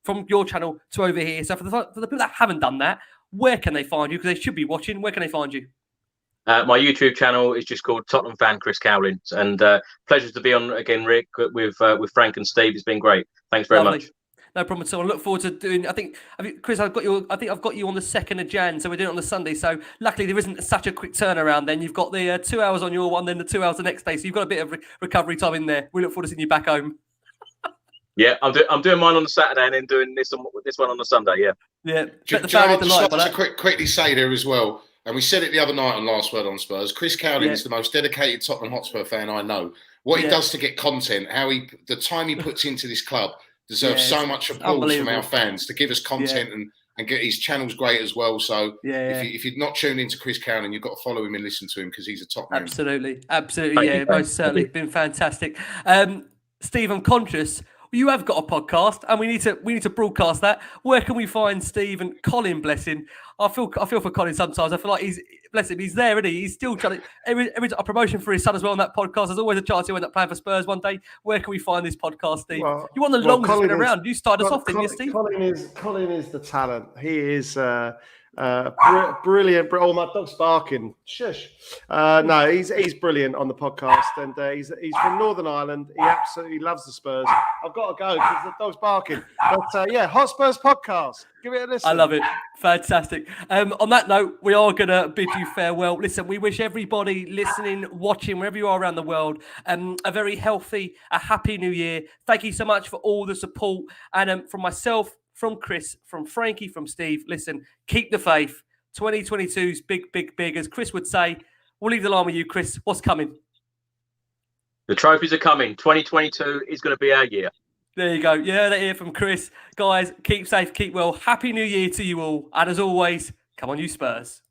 Speaker 1: from your channel to over here. So for the people that haven't done that, where can they find you? Because they should be watching. Where can they find you?
Speaker 2: My YouTube channel is just called Tottenham Fan Chris Cowlin, and pleasure to be on again, Rick, with Frank and Steve. It's been great. Thanks very much.
Speaker 1: No problem at all. I look forward to doing. Chris, I've got you on the 2nd of Jan, so we're doing it on the Sunday. So luckily there isn't such a quick turnaround. Then you've got the 2 hours on your one, then the 2 hours the next day. So you've got a bit of recovery time in there. We look forward to seeing you back home.
Speaker 2: Yeah, I'm doing mine on the Saturday and then doing this one on the Sunday. Yeah.
Speaker 3: Just quickly say there as well. And we said it the other night on Last Word on Spurs. Chris Cowlin is the most dedicated Tottenham Hotspur fan I know. What he does to get content, the time he puts into this club deserves so much applause from our fans to give us content and get his channel's great as well. So if you're not tuned into Chris Cowlin, you've got to follow him and listen to him because he's a top man.
Speaker 1: Absolutely. Most certainly. Been fantastic. Steve, I'm conscious. You have got a podcast, and we need to broadcast that. Where can we find Steve and Colin? Bless him. I feel for Colin sometimes. I feel like he's there, isn't he? He's still trying to every a promotion for his son as well on that podcast. There's always a chance he'll end up playing for Spurs one day. Where can we find this podcast, Steve? You want the longest been around. You started us off, didn't you, Steve?
Speaker 4: Colin is the talent. He is brilliant. Oh, my dog's barking. Shush. No, he's brilliant on the podcast, and he's from Northern Ireland. He absolutely loves the Spurs. I've got to go because the dog's barking. But Hotspurs podcast. Give it a listen.
Speaker 1: I love it. Fantastic. On that note, we are going to bid you farewell. Listen, we wish everybody listening, watching, wherever you are around the world, a very healthy, a happy new year. Thank you so much for all the support. And from myself, from Chris, from Frankie, from Steve, listen, keep the faith. 2022's big, as Chris would say. We'll leave the line with you, Chris. What's coming?
Speaker 2: The trophies are coming. 2022 is going to be our year.
Speaker 1: There you go. Yeah, that here from Chris. Guys, keep safe, keep well. Happy New Year to you all. And as always, come on, you Spurs.